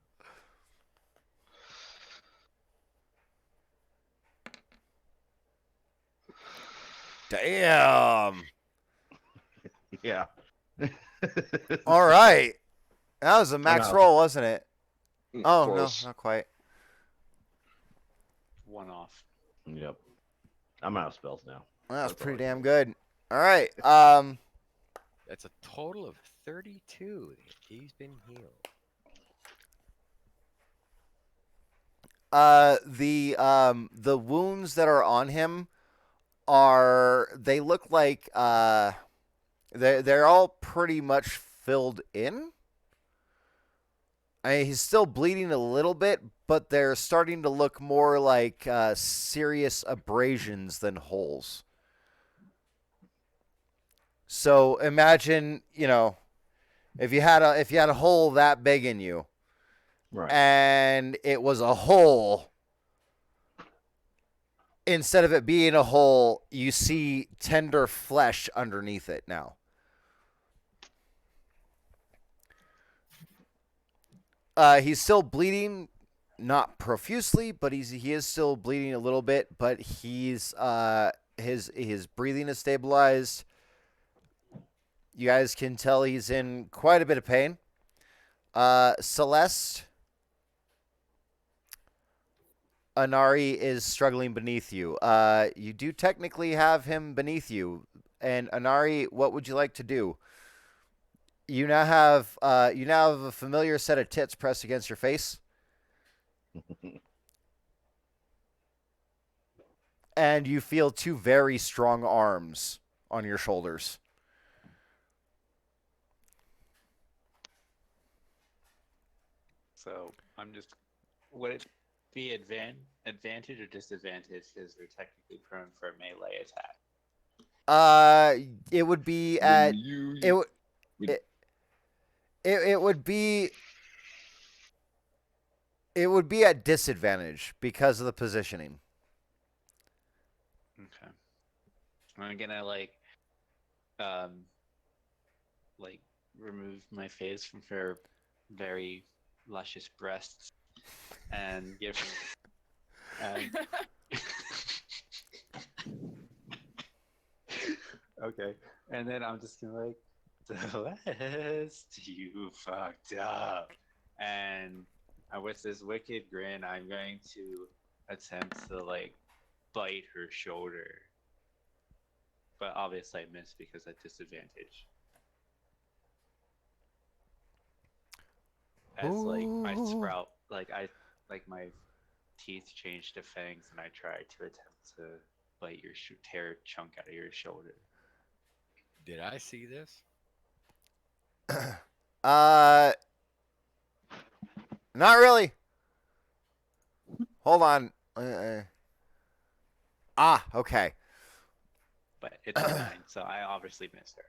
Damn. Yeah. All right. That was a max know. roll, wasn't it? Oh, Close. no, not quite. One off. Yep. I'm out of spells now. That was That's all pretty I damn got. good. All right. That's a total of 32 that he's been healed. The wounds that are on him they look like they're all pretty much filled in. I mean, he's still bleeding a little bit, but they're starting to look more like serious abrasions than holes. So imagine, if you had a hole that big in you, Right. and it was a hole. Instead of it being a hole, you see tender flesh underneath it now. He's still bleeding, not profusely, but he is still bleeding a little bit. But he's his breathing is stabilized. You guys can tell he's in quite a bit of pain. Celeste, Anari is struggling beneath you. You do technically have him beneath you. And Anari, what would you like to do? You now have a familiar set of tits pressed against your face. And you feel two very strong arms on your shoulders. So I'm just. Would it be advantage or disadvantage because we're technically prone for a melee attack? It would be When at you, it would when- it would be at disadvantage because of the positioning. Okay. I'm gonna like remove my face from her very luscious breasts and give and okay, and then I'm just gonna like Celeste, you fucked up, and with this wicked grin, I'm going to attempt to like bite her shoulder, but obviously I missed because at disadvantage. As like I Ooh. sprout, like my teeth change to fangs, and I try to attempt to bite your tear a chunk out of your shoulder. Did I see this? Not really. Hold on. Okay. But it's a 9, so I obviously missed her.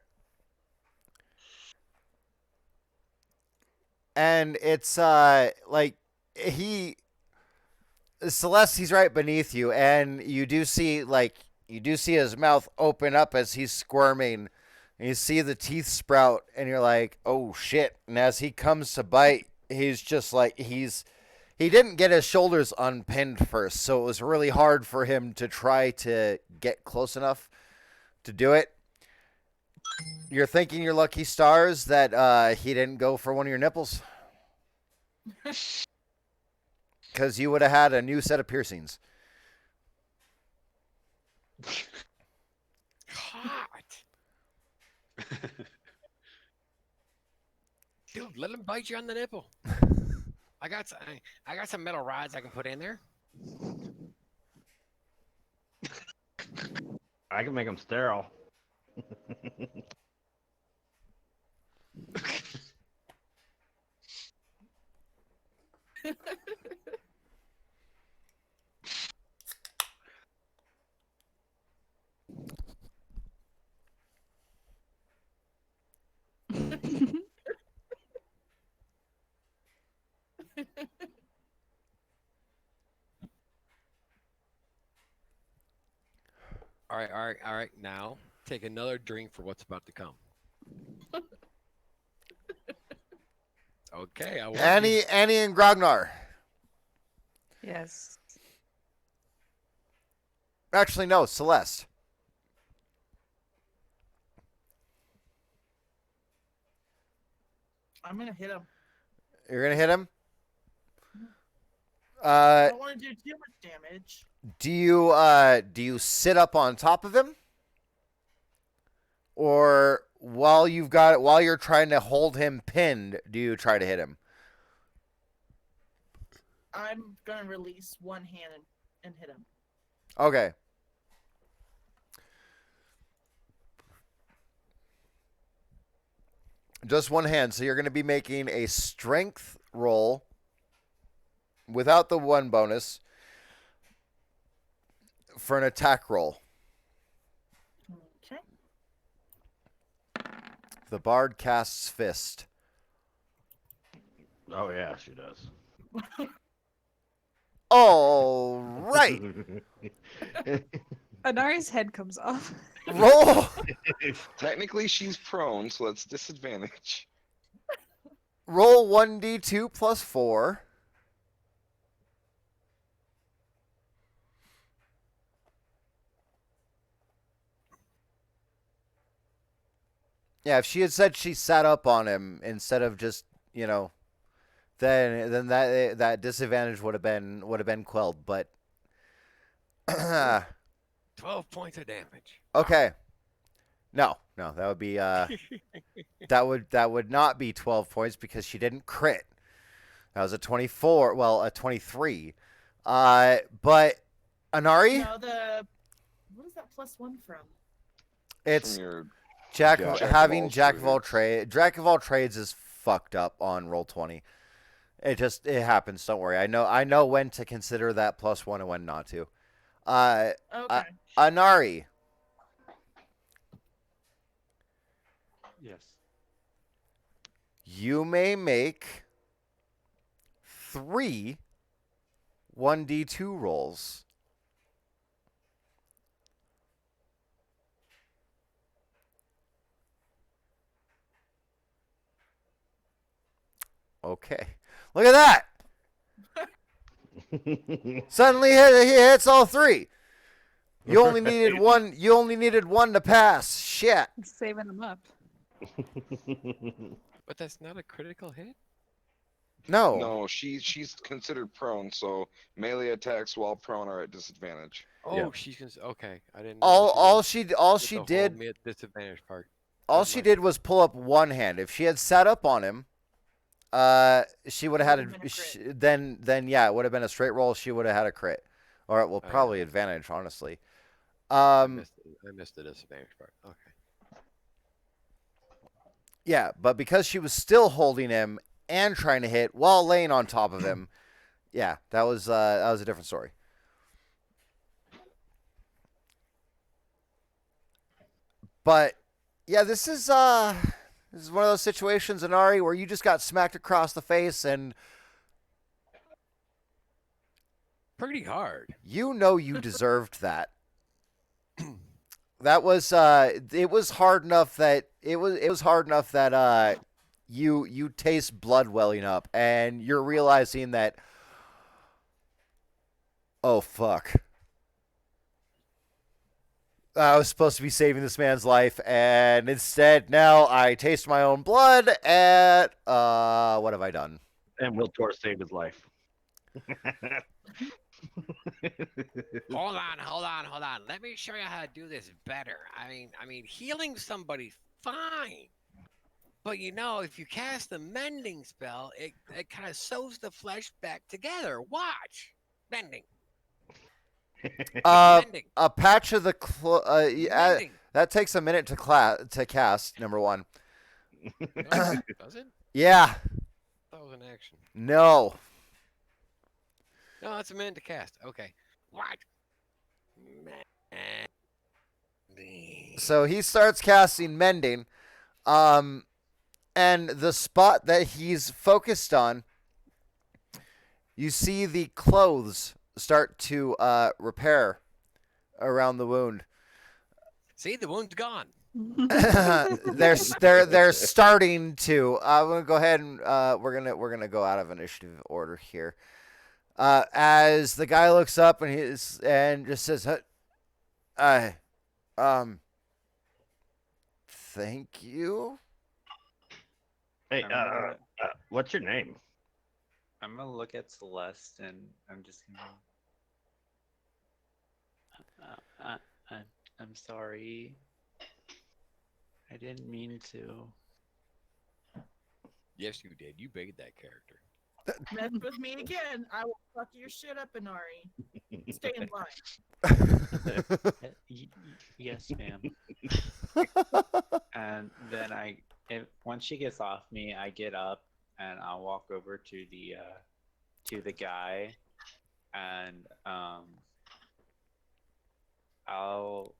And it's like Celeste, he's right beneath you, and you do see his mouth open up as he's squirming, and you see the teeth sprout, and you're like, oh shit. And as he comes to bite, he's just like he didn't get his shoulders unpinned first, so it was really hard for him to try to get close enough to do it. You're thinking your lucky stars that he didn't go for one of your nipples. Because you would have had a new set of piercings. Hot. Dude, let him bite you on the nipple. I got some metal rods I can put in there. I can make them sterile. All right. Now take another drink for what's about to come. Okay, I want you. Annie and Grognar. Yes. Actually, no, Celeste. I'm gonna hit him. You're gonna hit him. I don't want to do too much damage. Do you sit up on top of him, or while you're trying to hold him pinned, do you try to hit him? I'm gonna release one hand and hit him. Okay. Just one hand. So you're going to be making a strength roll without the one bonus for an attack roll. Okay. The bard casts fist. Oh yeah, she does. All right. Anari's head comes off. Roll. Technically, she's prone, so that's disadvantage. Roll 1d2 plus 4. Yeah, if she had said she sat up on him instead of just, then that disadvantage would have been quelled, but 12 points of damage. okay. No, that would be that would not be 12 points because she didn't crit. That was a 24, well, a 23. But Anari, No, what is that +1 from? it's From your Jack Yeah. having Jack of all Jack of all trades is fucked up on roll 20. It happens. Don't worry. I know when to consider that +1 and when not to. Okay. Anari, Yes. you may make 3 1d2 rolls. Okay. Look at that. Suddenly he hits all three. You only needed one. You only needed one to pass. Shit. Saving them up. But that's not a critical hit. No. No, she's considered prone, so melee attacks while prone are at disadvantage. Oh, Yeah. she's gonna. Okay, I didn't. know All she she hold did me at disadvantage part. all Never she mind. did was pull up one hand. If she had sat up on him, she would have had Would've been a crit. then yeah, it would have been a straight roll. She would have had a crit, or well, Oh, yeah. probably advantage, honestly. I missed the disadvantage part. Okay. Yeah, but because she was still holding him and trying to hit while laying on top of him, yeah, that was a different story. But yeah, this is one of those situations, Inari, where you just got smacked across the face, and Pretty hard. you know you deserved that. That was it was hard enough that you taste blood welling up, and you're realizing that, oh fuck, I was supposed to be saving this man's life, and instead now I taste my own blood. And what have I done? And Will Tor saved his life. Hold on. Let me show you how to do this better. I mean, healing somebody's fine. But you know, if you cast the mending spell, it kind of sews the flesh back together. Watch. Mending. Mending. A patch of the Mending. that takes a minute to cast. Number one. No, does it? Yeah. That was an action. No. No, it's a minute to cast. Okay. What? Mending. So he starts casting mending, and the spot that he's focused on, you see the clothes start to repair around the wound. See, the wound's gone. they're starting to. I'm gonna go ahead and we're gonna go out of initiative order here. As the guy looks up and just says, thank you. Hey, I'm gonna- what's your name? I'm gonna look at Celeste and I'm just gonna. I'm sorry. I didn't mean to. Yes, you did. You baited that character. Mess with me again. I will fuck your shit up, Inari. Stay in line. Yes, ma'am. And then once she gets off me, I get up and I'll walk over to the guy, and I'll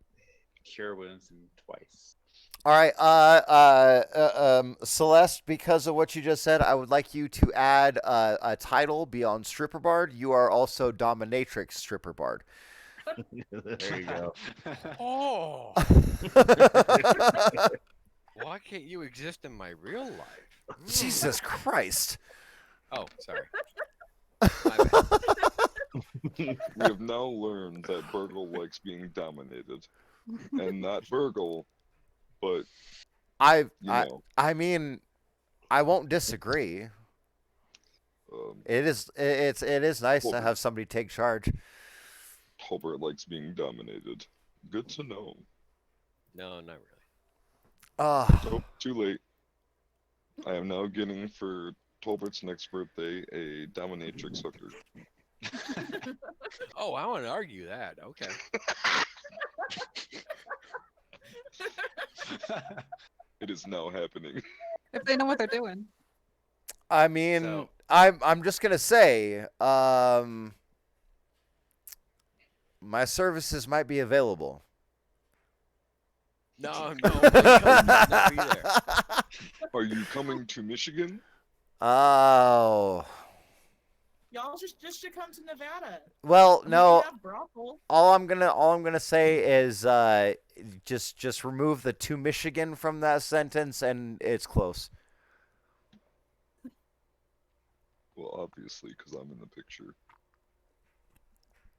cure wounds him twice. All right, Celeste, because of what you just said, I would like you to add a title beyond Stripper Bard. You are also Dominatrix Stripper Bard. There you go. Oh, why can't you exist in my real life? Jesus Christ. Oh, sorry. My bad. We have now learned that Burgle likes being dominated, and not Burgle, but you know. I mean, I won't disagree. It is nice to Well- have somebody take charge. Tolbert likes being dominated. Good to know. No, not really. Oh, too late. I am now getting for Tolbert's next birthday a dominatrix hooker. Oh, I want to argue that. Okay. It is now happening. If they know what they're doing. I mean, So- I'm just gonna say, my services might be available. No, not be there. Are you coming to Michigan? Oh. Y'all should come to Nevada. Well, We can no. have brothel. All I'm gonna say is just remove the "to Michigan" from that sentence, and it's close. Well, obviously, because I'm in the picture.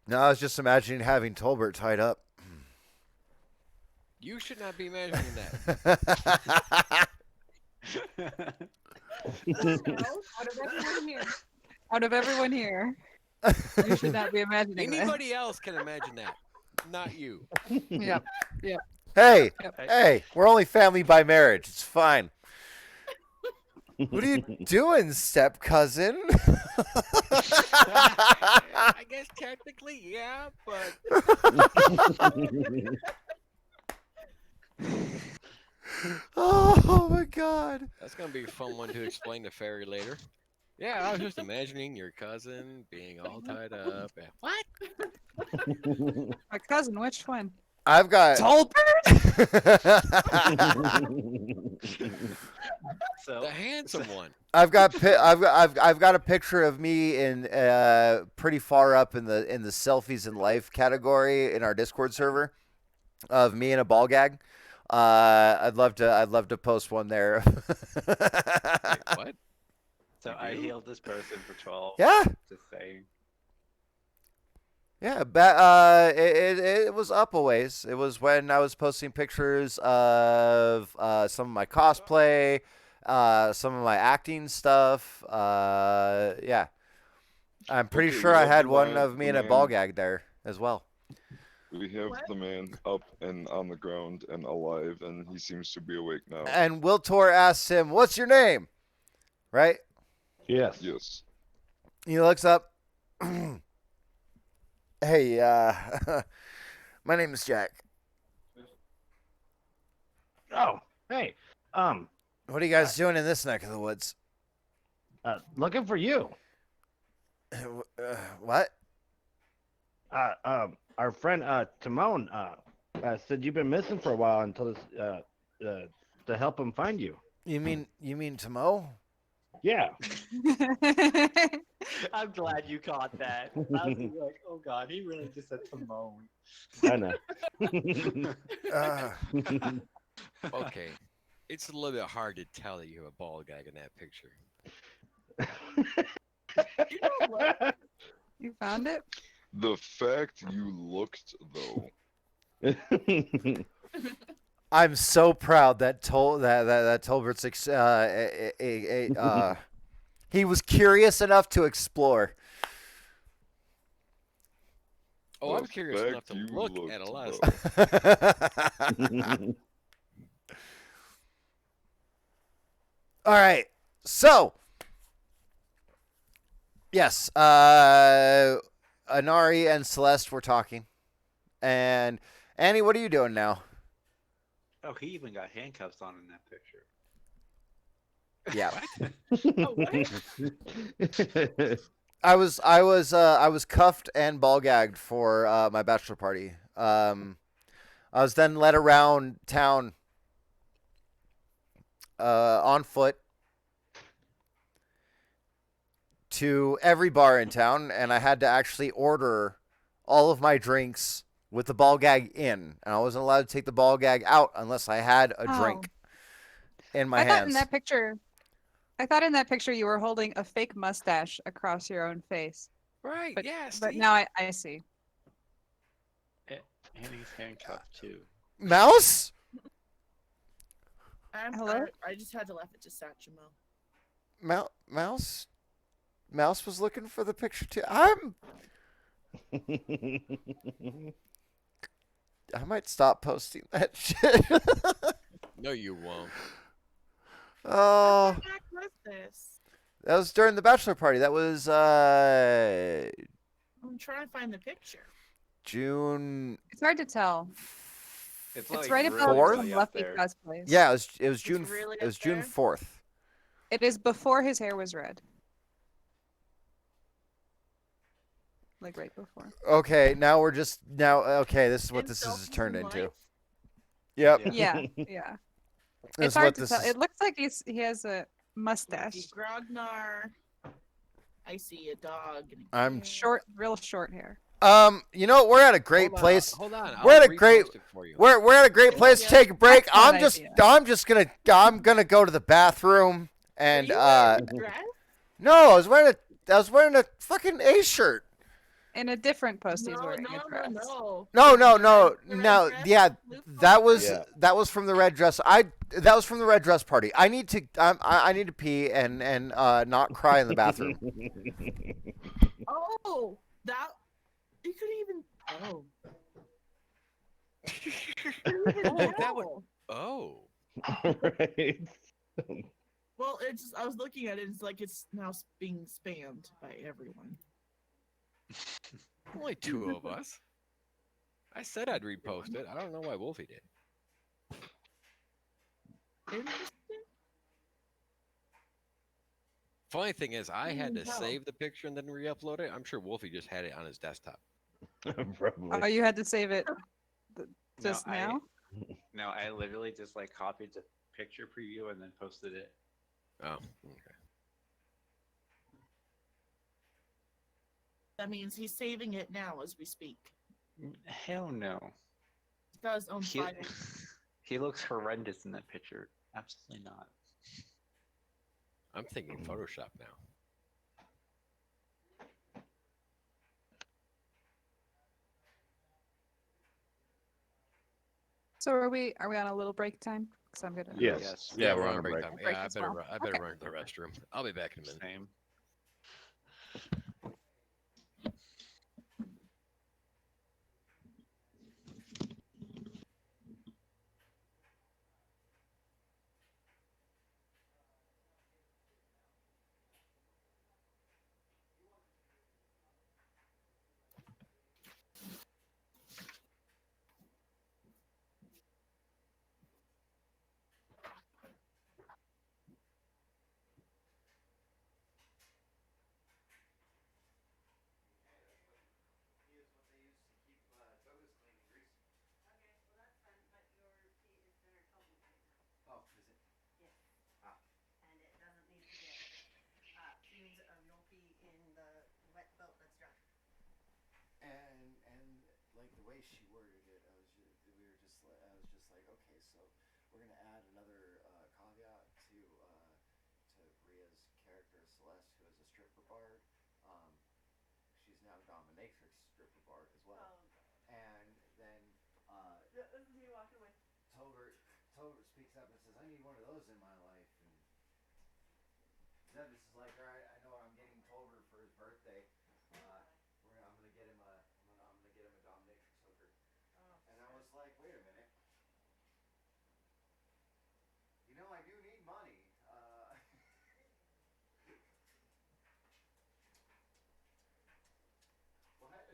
No, I was just imagining having Tolbert tied up. You should not be imagining that. Out of everyone here, you should not be imagining that. Anybody else can imagine that, not you. Yep. Hey, Yep. hey, we're only family by marriage. It's fine. What are you doing, step cousin? I guess technically, yeah, but Oh my god. that's gonna be a fun one to explain to Fairy later. Yeah, I was just imagining your cousin being all tied up. What? My cousin, which one? I've got Tolbert? So The handsome one. I've got a picture of me in pretty far up in the selfies in life category in our Discord server of me in a ball gag. I'd love to post one there. Wait, what? So I healed this person for 12. Yeah. Just saying. Yeah, it was up a ways. It was when I was posting pictures of some of my cosplay, some of my acting stuff. Yeah, I'm pretty Okay, sure we I have had the one man- of me the in a man- ball gag there as well. We have What? the man up and on the ground and alive, and he seems to be awake now. And Will Tor asks him, "What's your name?" Right? Yes. Yes. He looks up. Hey, my name is Jack. Oh, hey. What are you guys doing in this neck of the woods? Looking for you. What? Our friend Timon said you've been missing for a while and told us to help him find you. You mean Tomo? Yeah. I'm glad you caught that. I was like, oh god, he really just said to moan. I know. Okay. It's a little bit hard to tell that you have a ball gag in that picture. You know what? You found it? The fact you looked, though. I'm so proud that Tolbert's he was curious enough to explore. Oh, I The was curious fact enough to you look looked, at a lot of though. stuff. All right. So, yes, Anari and Celeste were talking. And Annie, what are you doing now? Oh, he even got handcuffs on in that picture. Yeah. Oh, what? I was cuffed and ball gagged for my bachelor party. I was then led around town on foot to every bar in town, and I had to actually order all of my drinks with the ball gag in, and I wasn't allowed to take the ball gag out unless I had a drink in my I thought hands. in that picture you were holding a fake mustache across your own face. Right, But, yes. but now I see. And he's handcuffed too. Mouse? Hello? I just had to laugh at Satchmo. Mouse was looking for the picture too. I might stop posting that shit. No, you won't. Oh, What the heck was this? that was during the bachelor party. That was I'm trying to find the picture. June. It's hard to tell. It's, It's like right really above Fourth? some way up Luffy there. cosplays. Yeah, it was June. really It was up June there? 4th. It is before his hair was red. Like right before. Okay, now we're just now. Okay, this is what And this selfies is turned in into. life? Yep. Yeah. Yeah. This It's is hard what to this tell. is. It looks like he has a mustache. Lucky Grognar. I see a dog. And a I'm cat. Real short hair. You know, we're at a great Hold on, place. Hold on. We're I'll at a great- repost it for you. We're at a great place to Yeah. take a break. That's not I'm idea. gonna go to the bathroom Are and you wearing a dress? no, I was wearing I was wearing a fucking A shirt. In a different post, he's No, wearing no, a no, dress. no. No, no, The no, red- the red no. dress Yeah, Luke that posted? was Yeah. that was from the red dress. That was from the red dress party. I need to I need to pee and not cry in the bathroom. Oh, that you could even. Oh, Oh, that would. no. Oh. Right. Well, it's just, I was looking at it. It's like it's now being spammed by everyone. Only two of us. I said I'd repost it. I don't know why Wolfie did. Interesting. Funny thing is, I had to Couldn't tell. save the picture and then re-upload it. I'm sure Wolfie just had it on his desktop. Probably. Oh, you had to save it just no, now? No, I literally just like copied the picture preview and then posted it. Oh, okay. That means he's saving it now as we speak. Hell no. He's got his own He, file. he looks horrendous in that picture. Absolutely not. I'm thinking Photoshop now. So are we on a little break time? Because I'm gonna. Yes. Yeah, Yeah, we're on break time. Break Yeah, I as better, well. I better Okay. run to the restroom. I'll be back in a minute. Same. And like the way she worded it, I was just like, okay, so we're gonna add another caveat to Bria's character Celeste, who is a stripper bard. She's now a dominatrix stripper bard as well. And then this is me walking away. Tolbert speaks up and says, "I need one of those in my life." And Zevis is like, "All right, I know what I'm getting Tolbert for his birthday. I'm gonna get him a dominatrix hooker." And I was like, "Wait a minute. You know, I do need money. What?"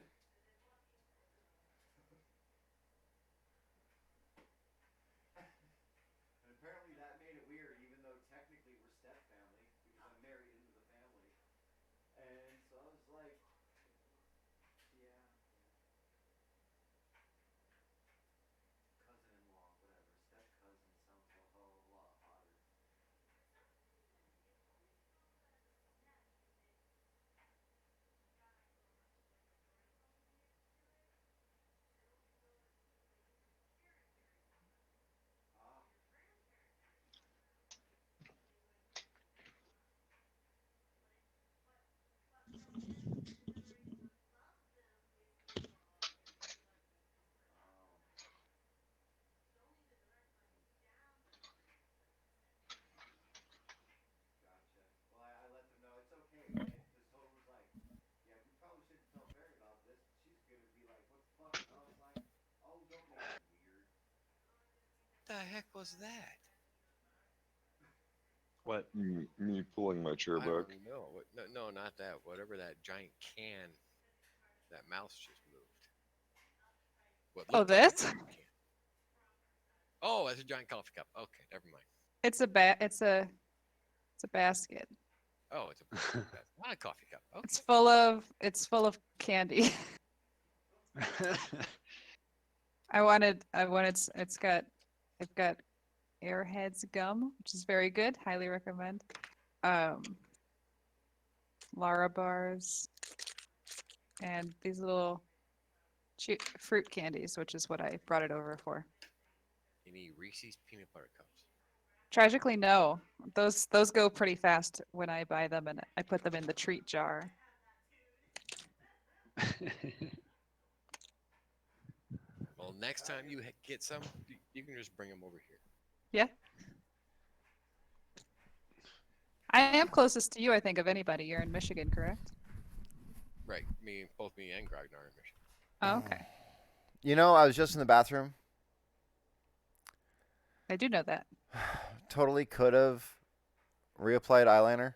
And apparently that made it weird, even though technically we're step family because I'm married into the family. And so I was like, yeah. Cousin-in-law, whatever. Step cousin sounds a whole lot hotter. Gotcha. Well, I let them know it's okay, right? Because Total was like, yeah, we probably shouldn't tell Barry about this. She's gonna be like, what the fuck? And I was like, oh, don't make it weird. What the heck was that? What? Me pulling my chair I back. don't know. No, no, not that. Whatever that giant can, that mouse just moved. What Oh, looked like a this? giant can. Oh, that's a giant coffee cup. Okay, never mind. It's a basket. Oh, it's not a coffee cup. Okay. It's full of candy. I've got Airheads gum, which is very good. Highly recommend. Lara bars and these little fruit candies, which is what I brought it over for. You need Reese's peanut butter cups. Tragically, no. Those go pretty fast when I buy them, and I put them in the treat jar. Well, next time you get some, you can just bring them over here. Yeah. I am closest to you, I think, of anybody. You're in Michigan, correct? Right, both me and Grognar are in Michigan. Oh, okay. You know, I was just in the bathroom. I do know that. Totally could have reapplied eyeliner.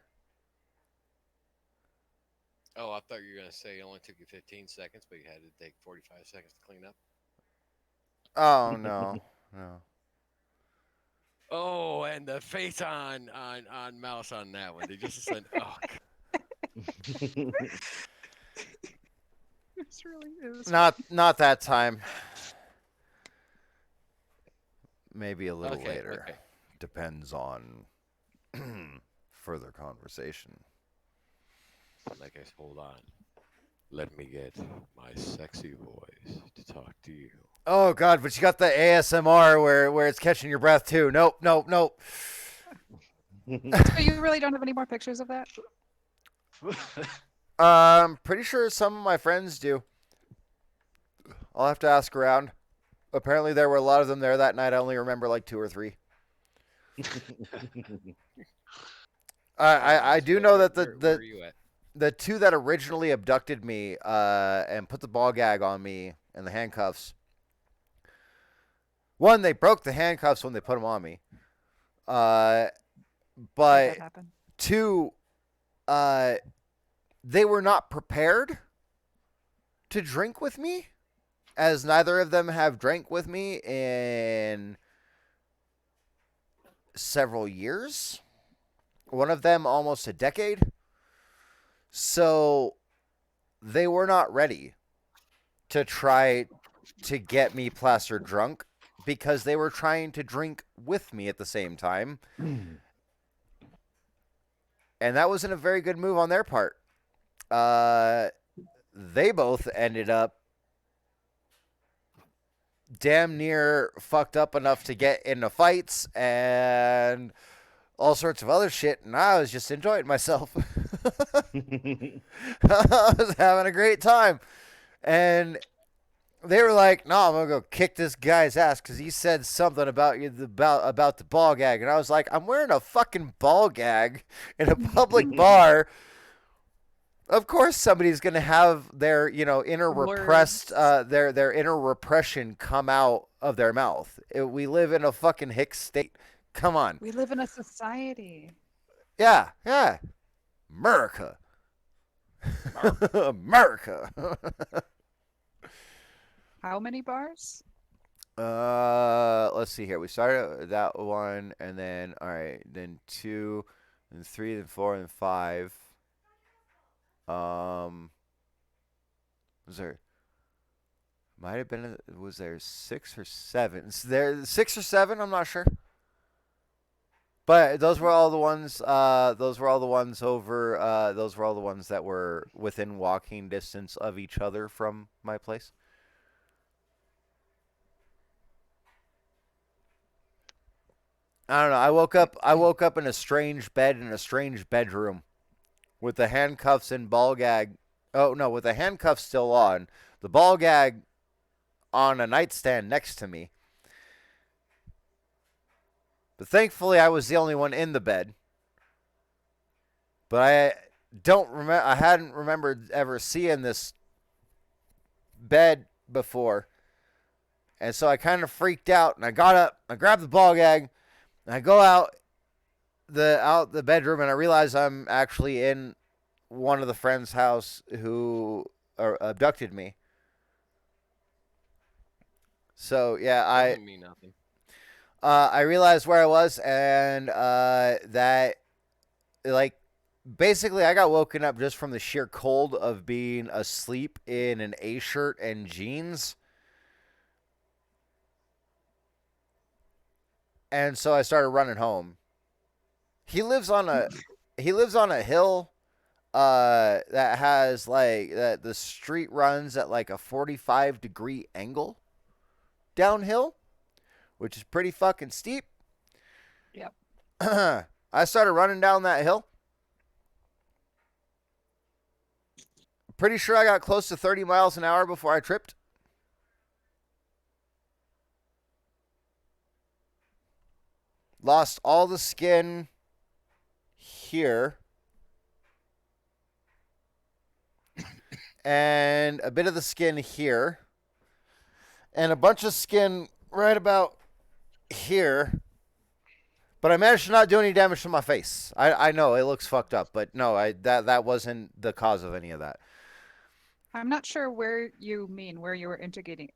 Oh, I thought you were gonna say it only took you 15 seconds, but you had to take 45 seconds to clean up. Oh no, no. Oh, and the face on mouse on that one. They just said, "Oh, It's really Not that time. Maybe a little okay, later. okay." Depends on further conversation. Like I said, hold on. Let me get my sexy voice to talk to you. Oh God, but you got the ASMR where it's catching your breath too. Nope. So you really don't have any more pictures of that? Pretty sure some of my friends do. I'll have to ask around. Apparently there were a lot of them there that night. I only remember like 2 or 3. I do know that Where are you at? the 2 that originally abducted me and put the ball gag on me and the handcuffs. One, they broke the handcuffs when they put them on me. How'd But that happen? 2, they were not prepared to drink with me, as neither of them have drank with me in several years. One of them almost a decade. So they were not ready to try to get me plastered drunk because they were trying to drink with me at the same time. And that wasn't a very good move on their part. They both ended up damn near fucked up enough to get into fights and all sorts of other shit, and I was just enjoying myself. I was having a great time. And they were like, "No, I'm gonna go kick this guy's ass because he said something about you about the ball gag." And I was like, "I'm wearing a fucking ball gag in a public bar. Of course, somebody's gonna have their inner repressed their inner repression come out of their mouth. We live in a fucking hick state. Come on, We live in a society. yeah, America, America." How many bars? Let's see here. We started with that one, and then then 2, then 3, then 4, and 5. Was there? Might have been. Was there 6 or 7? There 6 or 7. I'm not sure. But those were all the ones. Those were all the ones over. Those were all the ones that were within walking distance of each other from my place. I don't know. I woke up in a strange bed in a strange bedroom with the handcuffs and ball gag. Oh no, with the handcuffs still on, the ball gag on a nightstand next to me. But thankfully, I was the only one in the bed. But I don't remember. I hadn't remembered ever seeing this bed before, and so I kind of freaked out. And I got up, I grabbed the ball gag, and I go out the bedroom, and I realize I'm actually in one of the friends' house who abducted me. So yeah, Doesn't mean nothing. I realized where I was, and that, like, basically I got woken up just from the sheer cold of being asleep in an A-shirt and jeans. And so I started running home. He lives on a hill that has that the street runs at like a 45-degree angle downhill, which is pretty fucking steep. Yep. I started running down that hill. Pretty sure I got close to 30 miles an hour before I tripped. Lost all the skin here. And a bit of the skin here. And a bunch of skin right about here. But I managed to not do any damage to my face. I know it looks fucked up, but no, that wasn't the cause of any of that. I'm not sure where you mean, where you were indicating.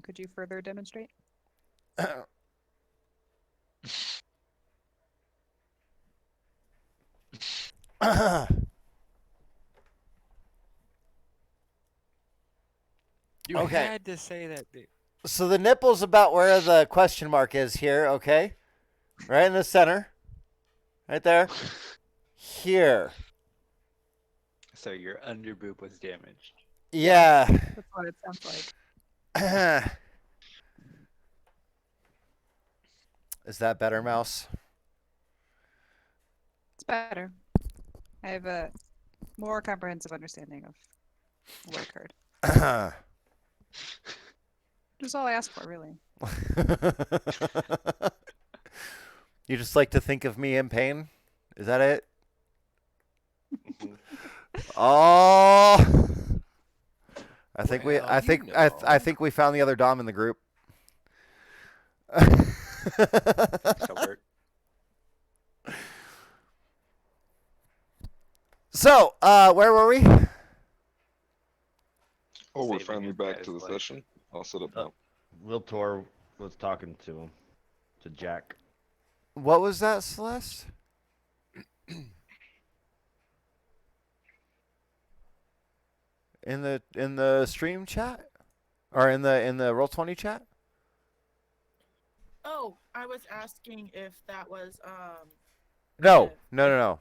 Could you further demonstrate? You Okay. had to say that. So the nipple's about where the question mark is here, okay? Right in the center. Right there. Here. So your under boob was damaged. Yeah. That's what it sounds like. Is that better, Mouse? It's better. I have a more comprehensive understanding of what occurred. Which is all I asked for, really. You just like to think of me in pain? Is that it? Oh, I think Well, I think you I know. think we found the other Dom in the group. Covert. So, where were we? Oh, we're Saving finally his back guy's to the life. session. I'll set up Oh. now. Wiltor was talking to him, to Jack. What was that, Celeste? In the stream chat, or in the Roll20 chat? Oh, I was asking if that was No, Yeah. no.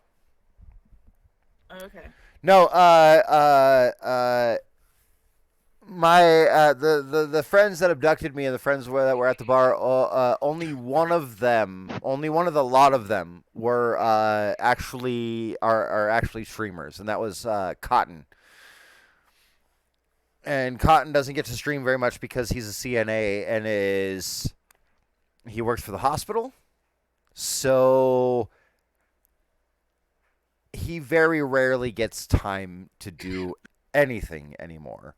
okay. No, my the friends that abducted me and the friends that were at the bar, only one of the lot of them were actually are actually streamers, and that was Cotton. And Cotton doesn't get to stream very much because he's a CNA and he works for the hospital, so he very rarely gets time to do anything anymore.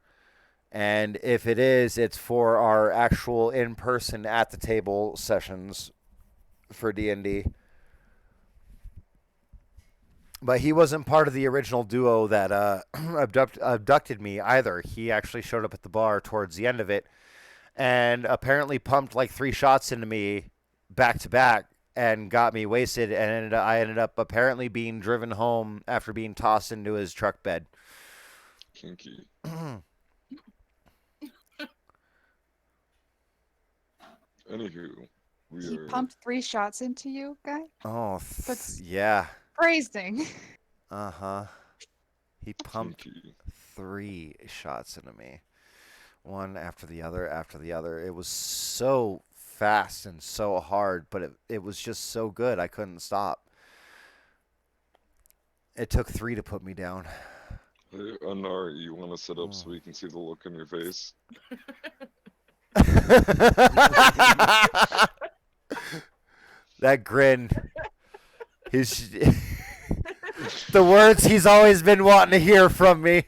And if it is, it's for our actual in-person at the table sessions for D&D. But he wasn't part of the original duo that abducted me either. He actually showed up at the bar towards the end of it and apparently pumped like 3 shots into me back to back and got me wasted, and I ended up apparently being driven home after being tossed into his truck bed. Kinky. Anywho, we He are. pumped 3 shots into you, guy? Oh, That's- yeah. Phrasing. Uh-huh. He pumped Kinky. 3 shots into me. One after the other after the other. It was so fast and so hard, but it was just so good. I couldn't stop. It took 3 to put me down. Hey, Anari, you want to sit up so we can see the look on your face? That grin. His the words he's always been wanting to hear from me.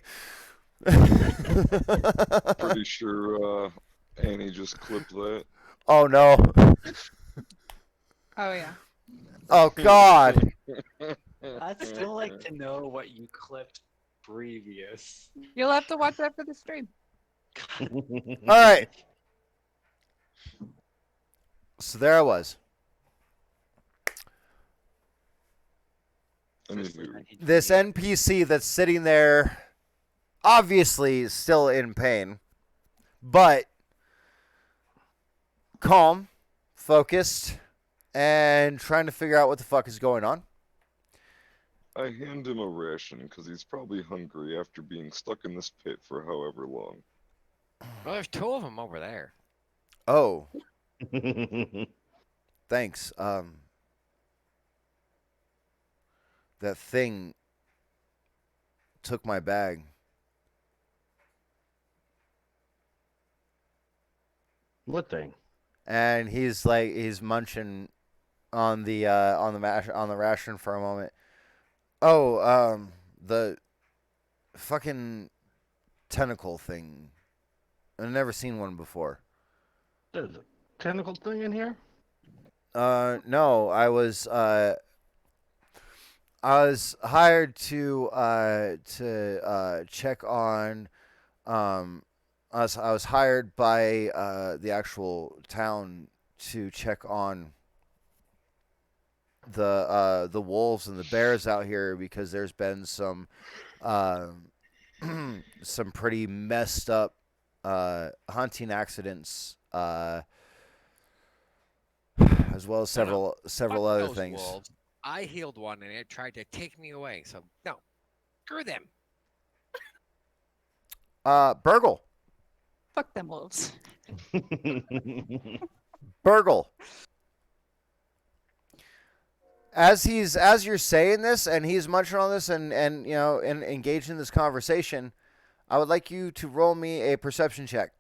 Pretty sure Annie just clipped that. Oh no. Oh, yeah. Oh god. I'd still like to know what you clipped previous. You'll have to watch after the stream. All right. So there I was. Anywho, This NPC that's sitting there, obviously still in pain, but calm, focused, and trying to figure out what the fuck is going on. I hand him a ration because he's probably hungry after being stuck in this pit for however long. Well, there's 2 of them over there. Oh, thanks. that thing took my bag. What thing? And he's munching on the ration for a moment. Oh, the fucking tentacle thing. I've never seen one before. There's a tentacle thing in here? No, I was hired to check on I was hired by the actual town to check on the wolves and the bears out here because there's been some some pretty messed up hunting accidents as well as several Fuck other those things. wolves. I healed one and it tried to take me away. So no, screw them. Burgle. Fuck them wolves. Burgle. As you're saying this and he's munching on this and engaged in this conversation, I would like you to roll me a perception check.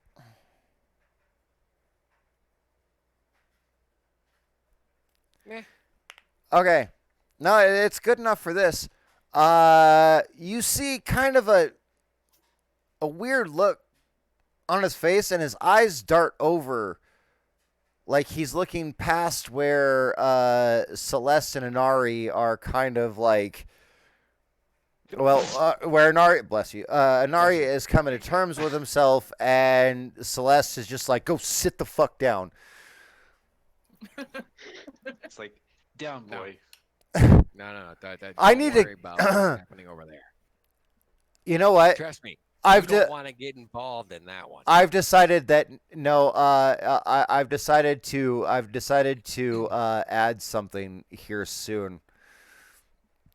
Meh. Okay. No, it's good enough for this. You see kind of a weird look on his face, and his eyes dart over, like he's looking past where Celeste and Inari are kind of like, well, where Inari, bless you, Inari is coming to terms with himself, and Celeste is just like, go sit the fuck down. It's like, down, No. boy. No. I Don't need to- worry about what's happening over there. You know what? Trust me. I've You don't want to get involved in that one. I've decided that no. I've decided to add something here soon.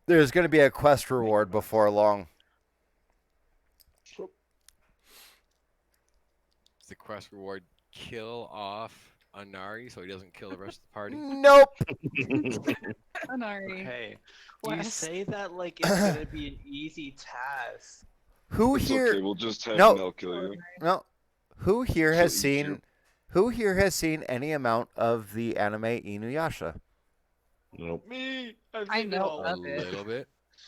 There's going to be a quest reward before long. Does the quest reward kill off Anari so he doesn't kill the rest of the party? Nope. Anari. Hey, you Quest. say that like it's gonna be an easy task. Who It's here? okay, we'll just have No. Mel kill you. No. Who here has She'll eat you. seen? Who here has seen any amount of the anime Inuyasha? Nope. Me, I know all. A of it. little bit.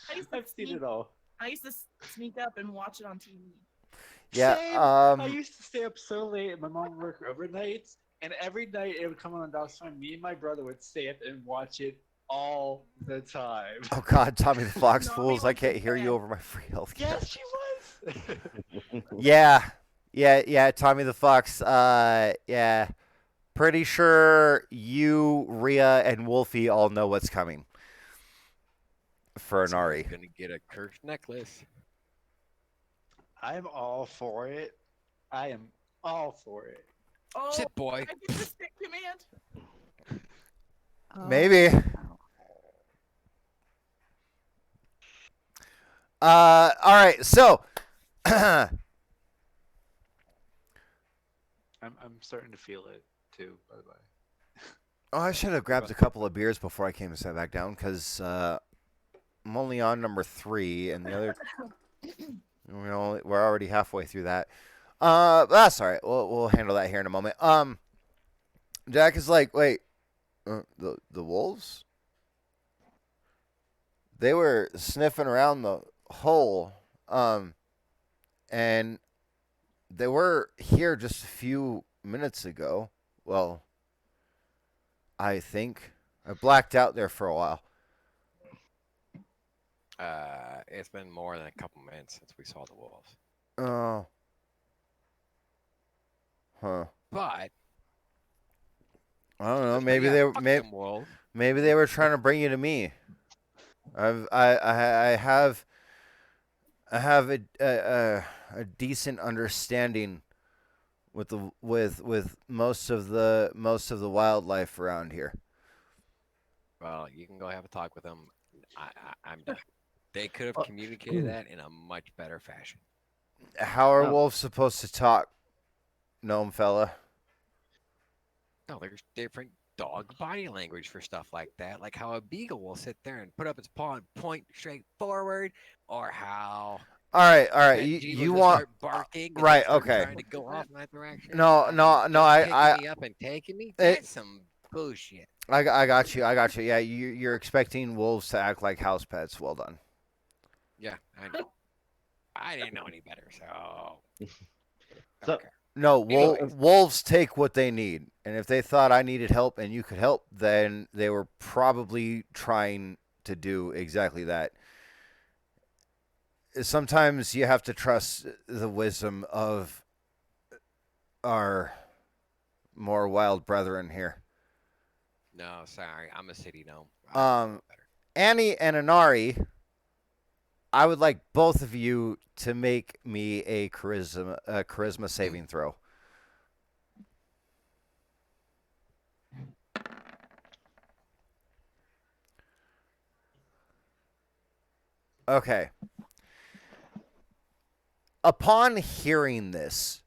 I used to I've seen sneak, it all. I used to sneak up and watch it on TV. Yeah. Same. I used to stay up so late. My mom would work overnights, and every night it would come on Dog's Time. Me and my brother would stay up and watch it all the time. Oh God, Tommy the Fox No, Fools! we I can't like hear you that. over my free health. Yes, she was. Yeah. Tommy the Fox. Yeah. Pretty sure you, Rhea, and Wolfie all know what's coming for Somebody's Inari. gonna get a cursed necklace. I'm all for it. I am all for it. Oh, Sit, boy. I get the stick command. Oh, Maybe. wow. All right. So, I'm starting to feel it too. By the way. oh, I should have grabbed a couple of beers before I came and sat back down because I'm only on number 3, and the other we're already halfway through that. That's all right. We'll handle that here in a moment. Jack is like, wait, the wolves? They were sniffing around the hole, and they were here just a few minutes ago. Well, I think I blacked out there for a while. It's been more than a couple minutes since we saw the wolves. Oh, huh. But I don't know. but Maybe yeah, they were fuck maybe, them wolves. maybe they were trying to bring you to me. I have a decent understanding with the with most of the wildlife around here. Well, you can go have a talk with them. I'm done. They could have communicated that in a much better fashion. How are Oh. wolves supposed to talk, gnome fella? No, there's different dog body language for stuff like that, like how a beagle will sit there and put up its paw and point straight forward, or how All right, all right. Benji You will just want start barking and right? then start Okay. trying to go off in that direction. No, no, no. Just picking I me up and taking me. it- That's some bullshit. I got you. I got you. Yeah, you're expecting wolves to act like house pets. Well done. Yeah, I know. I didn't know any better, so. So- Okay. No, Anyways. wolves take what they need, and if they thought I needed help and you could help, then they were probably trying to do exactly that. Sometimes you have to trust the wisdom of our more wild brethren here. No, sorry, I'm a city gnome. Better. Annie and Anari, I would like both of you to make me a charisma saving throw. Okay. Upon hearing this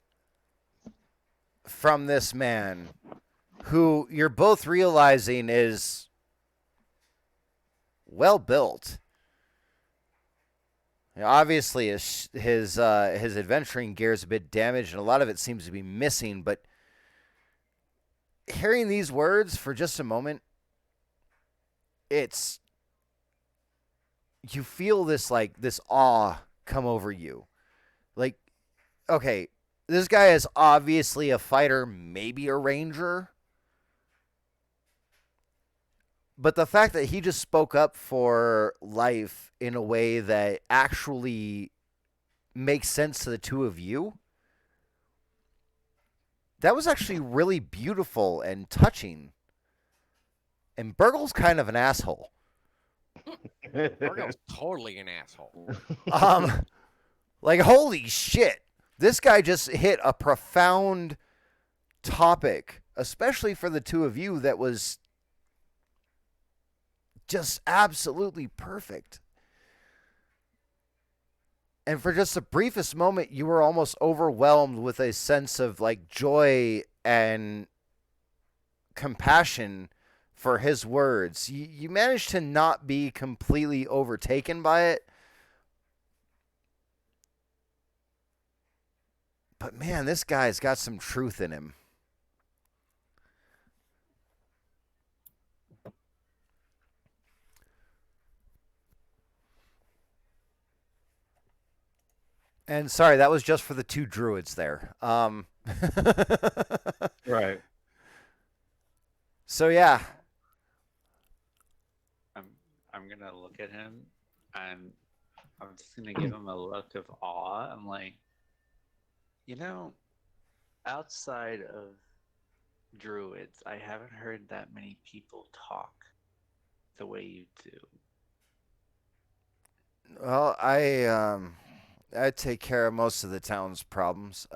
from this man, who you're both realizing is well built. Obviously, his adventuring gear is a bit damaged, and a lot of it seems to be missing. But hearing these words for just a moment, you feel this awe come over you. Like, okay, this guy is obviously a fighter, maybe a ranger. But the fact that he just spoke up for life in a way that actually makes sense to the two of you, that was actually really beautiful and touching. And Burgle's kind of an asshole. Virgo's totally an asshole. Like, holy shit. This guy just hit a profound topic, especially for the two of you, that was just absolutely perfect. And for just the briefest moment, you were almost overwhelmed with a sense of like joy and compassion for his words. You managed to not be completely overtaken by it. But man, this guy's got some truth in him. And sorry, that was just for the two druids there. Right. So yeah, I'm gonna look at him and I'm just gonna give him a look of awe. I'm like, outside of druids, I haven't heard that many people talk the way you do. well, I take care of most of the town's problems.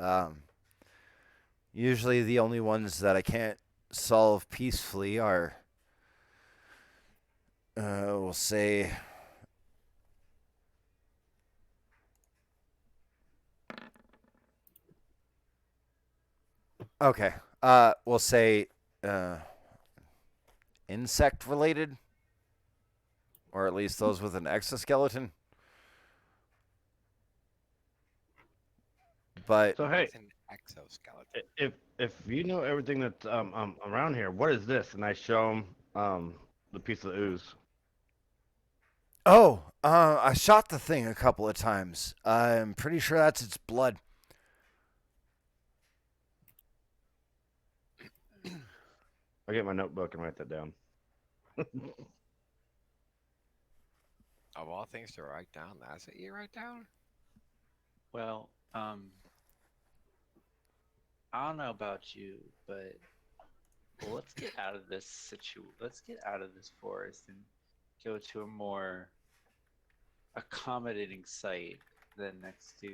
Usually the only ones that I can't solve peacefully are, we'll say, okay, we'll say, insect related, or at least those with an exoskeleton. But So hey, It's an exoskeleton. if you know everything that's around here, what is this? And I show him the piece of ooze. oh, I shot the thing a couple of times. I'm pretty sure that's its blood. I get my notebook and write that down. Of all things to write down, that's what you write down? Well, I don't know about you, but let's get out of this Let's get out of this forest and go to a more accommodating site than next to,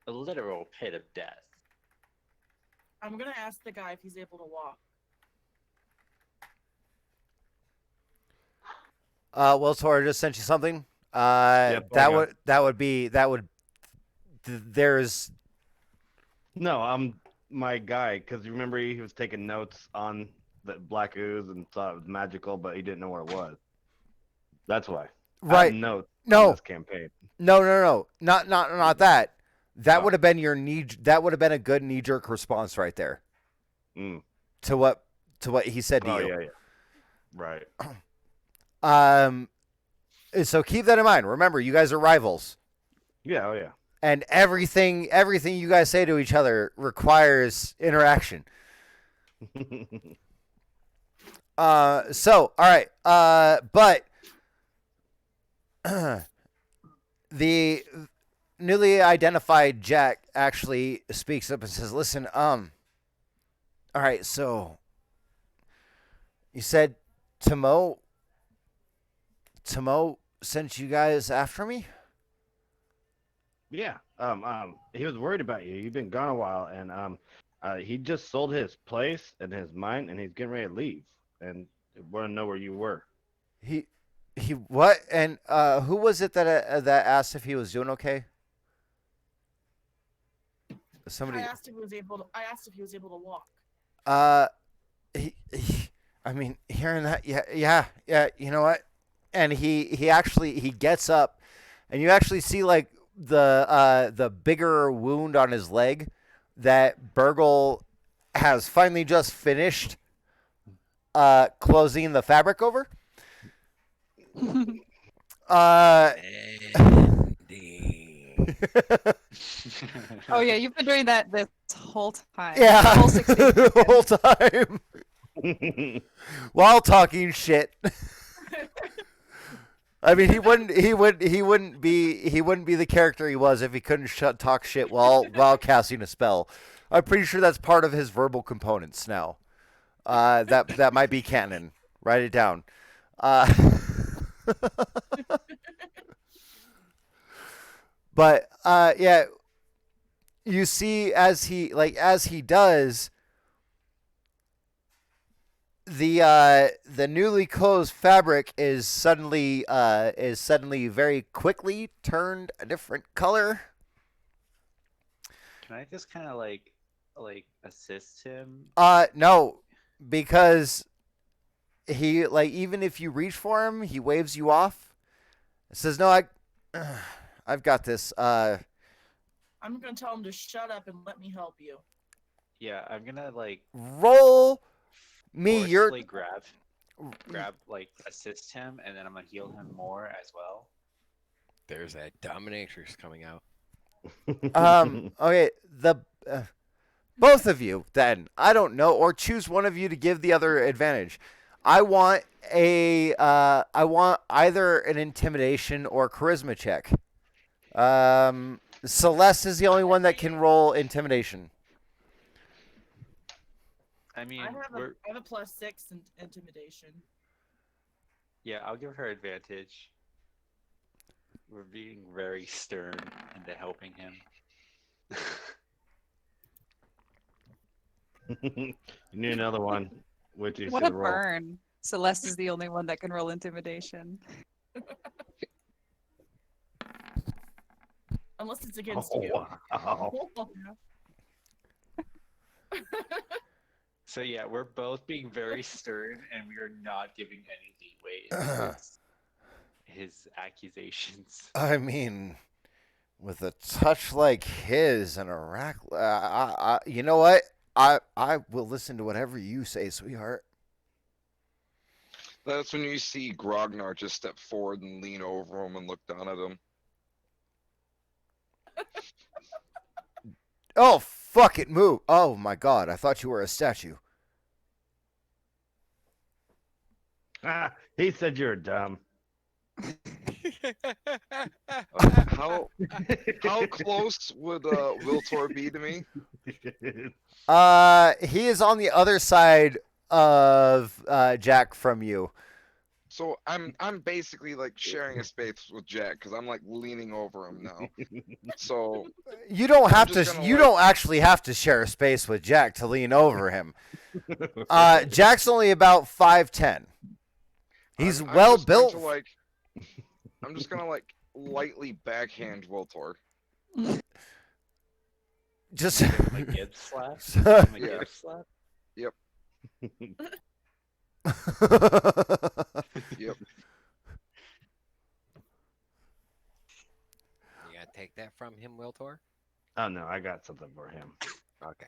a literal pit of death. I'm gonna ask the guy if he's able to walk. Well, Tor, I just sent you something. There's No, my guy because you remember he was taking notes on the black ooze and thought it was magical, but he didn't know what it was. That's why. I have Right. notes on No. this campaign. No. Not that. That Oh. would have been your knee. That would have been a good knee jerk response right there Mm. to what he said to Oh you. yeah. Right. So keep that in mind. Remember, you guys are rivals, Yeah. Oh yeah. and everything you guys say to each other requires interaction. So all right. But the newly identified Jack actually speaks up and says, "Listen, all right, so you said Tomo sent you guys after me?" Yeah. He was worried about you. You've been gone a while, and he just sold his place and his mine, and he's getting ready to leave, and want to know where you were. He what? And who was it that asked if he was doing okay? Somebody. I asked if he was able to. I asked if he was able to walk. I mean, hearing that, yeah. You know what? And he actually gets up, and you actually see like the bigger wound on his leg that Burgle has finally just finished closing the fabric over. Oh yeah, you've been doing that this whole time. Yeah, The whole 16 the whole time while talking shit. I mean, he wouldn't be the character he was if he couldn't talk shit while casting a spell. I'm pretty sure that's part of his verbal components now. That might be canon. Write it down. But yeah, you see as he does, the newly closed fabric is suddenly very quickly turned a different color. Can I just kind of like assist him? No, because he even if you reach for him, he waves you off. Says, "No, I've got this." I'm gonna tell him to shut up and let me help you. Yeah, I'm gonna Roll me your forcefully grab assist him, and then I'm gonna heal him more as well. There's that dominatrix coming out. Okay, both of you then. I don't know, or choose one of you to give the other advantage. I want either an intimidation or charisma check. Celeste is the only one that can roll intimidation. I mean, I have a +6 in intimidation. yeah, I'll give her advantage. We're being very stern into helping him. You need another one. Wait till you What see a the roll. burn. Celeste is the only one that can roll intimidation. Unless it's against Oh, you. wow. So yeah, we're both being very stern, and we are not giving any leeway in his accusations. I mean, with a touch like his and a rack, you know what? I will listen to whatever you say, sweetheart. That's when you see Grognar just step forward and lean over him and look down at him. Oh, fuck it, move. Oh my god, I thought you were a statue. He said you're dumb. How close would Wiltor be to me? He is on the other side of Jack from you. So I'm basically like sharing a space with Jack because I'm like leaning over him now. So You don't have to. just gonna, You like- don't actually have to share a space with Jack to lean over him. Jack's only about 5'10". He's I'm well just going built. to, I'm just gonna lightly backhand Wiltor. just Give him a Gibbs slap. So- Give him a Yeah. Gibbs slap. Yep. You gotta take that from him, Wiltor? Oh no, I got something for him. Okay.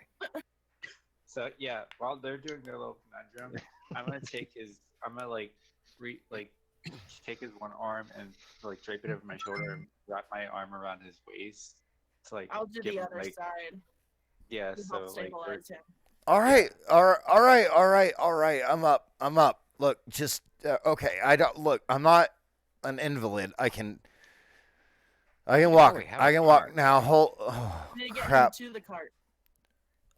So yeah, while they're doing their little conundrum, I'm gonna take his. I'm gonna take his one arm and like drape it over my shoulder and wrap my arm around his waist. To like I'll do give the him, other like, side yeah. to So help like we're- stabilize him. All right, all right. I'm up. Look, just okay. I don't look. I'm not an invalid. I can walk. we have I a can walk cart. now. Hold. You Oh, need to get crap. him to the cart.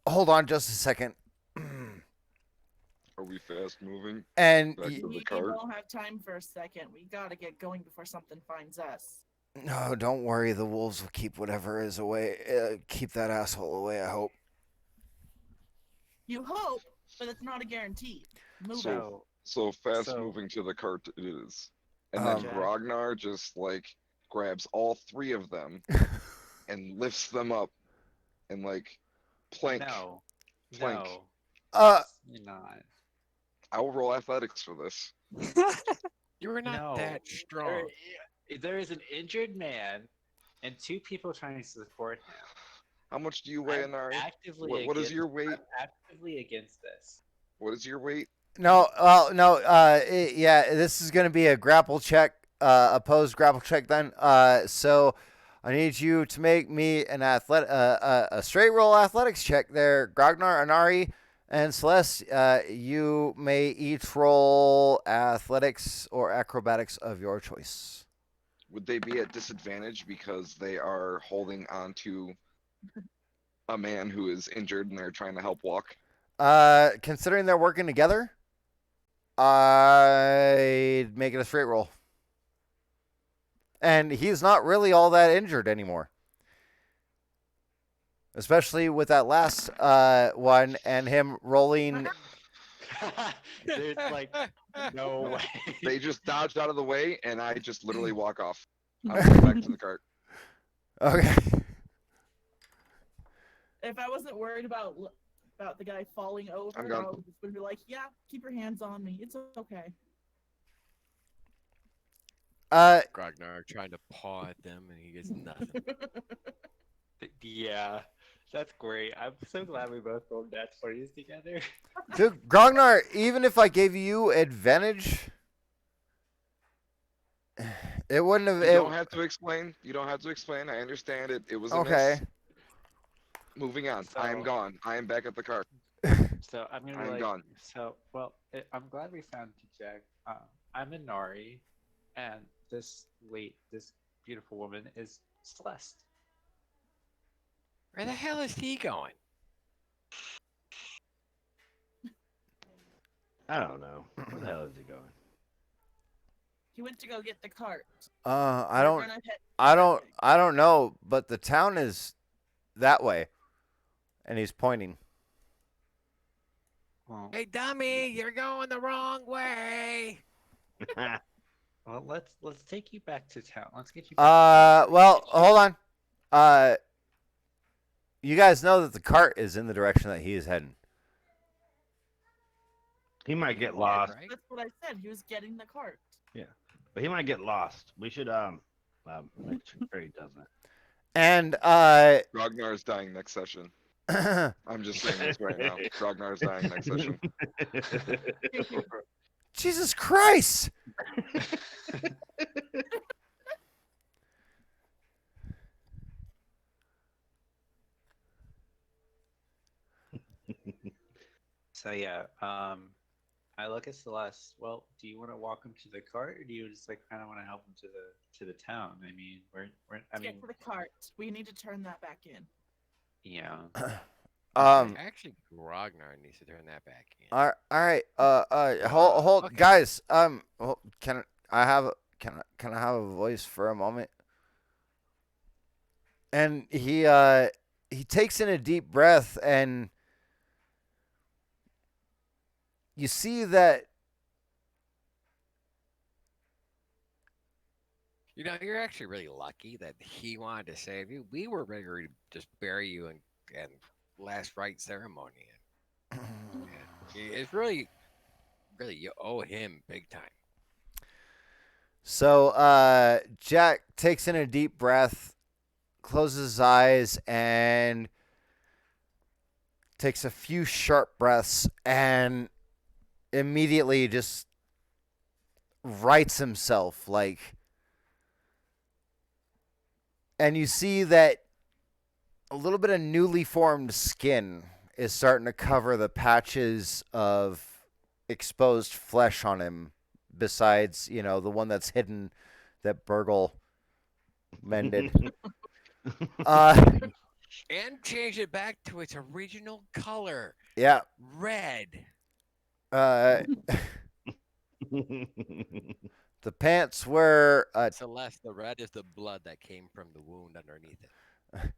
Hold on, just a second. Are we fast moving? And Back to We the cart. don't have time for a second. We gotta get going before something finds us. no, don't worry. The wolves will keep whatever is away. Keep that asshole away. I hope. You hope, but it's not a guarantee. Move So- it. So fast So- moving to the cart it is. And Um, then Ragnar just like grabs all three of them and lifts them up and like plank. no, Plank. no, Uh, you're not. I will roll athletics for this. You were not No. that strong. There is an injured man and two people trying to support him. How much do you weigh, I'm Anari? actively What is against- your weight? I'm actively against this. What is your weight? no. Well, no. Yeah. This is gonna be a grapple check. Opposed grapple check. Then. So. I need you to make me an a straight roll athletics check there, Grognar, Anari, and Celeste. You may each roll athletics or acrobatics of your choice. Would they be at disadvantage because they are holding on to a man who is injured and they're trying to help walk? Considering they're working together, I'd make it a straight roll. And he's not really all that injured anymore. Especially with that last one and him rolling. There's like no way. They just dodged out of the way and I just literally walk off. I'm going back to the cart. Okay. If I wasn't worried about the guy falling over, I'm gone. I would be like, "Yeah, keep your hands on me. It's okay." Grognar trying to paw at them and he gets nothing. Yeah, that's great. I'm so glad we both rolled that 20s together. Dude, Grognar, even if I gave you advantage, it wouldn't have. You don't have to explain. You don't have to explain. I understand it. It was a Okay. miss. Moving on. I am So- gone. I am back at the cart. So I'm gonna be I'm like, gone. so well. I'm glad we found Jack. I'm Inari, and this beautiful woman is Celeste. Where the hell is he going? I don't know. Where the hell is he going? He went to go get the cart. I We're don't. gonna head I don't know, but the town is that way, and he's pointing. Well, Hey, dummy, you're going the wrong way. well, let's take you back to town. Let's get you. Well, hold on. You guys know that the cart is in the direction that he is heading. He might get Right, lost, right? That's what I said. He was getting the cart. but he might get lost. We should make sure he doesn't. And Ragnar is dying next session. I'm just saying this right now. Ragnar is dying next session. Jesus Christ! So yeah, I look at Celeste. Well, do you want to walk him to the cart, or do you just like kind of want to help him to the town? I mean, I mean, Get to the cart. We need to turn that back in. yeah. Actually, Grognar needs to turn that back in. All right. Hold, Okay. guys. Can I have a voice for a moment? And he takes in a deep breath, and you see that You know, you're actually really lucky that he wanted to save you. We were ready to just bury you and and last rite ceremony. And it's really, really, you owe him big time. So Jack takes in a deep breath, closes his eyes, and takes a few sharp breaths, and immediately just rights himself, like, and you see that a little bit of newly formed skin is starting to cover the patches of exposed flesh on him, besides, you know, the one that's hidden that Burgle mended. And change it back to its original color, Yeah. red. The pants were Celeste, the red is the blood that came from the wound underneath it.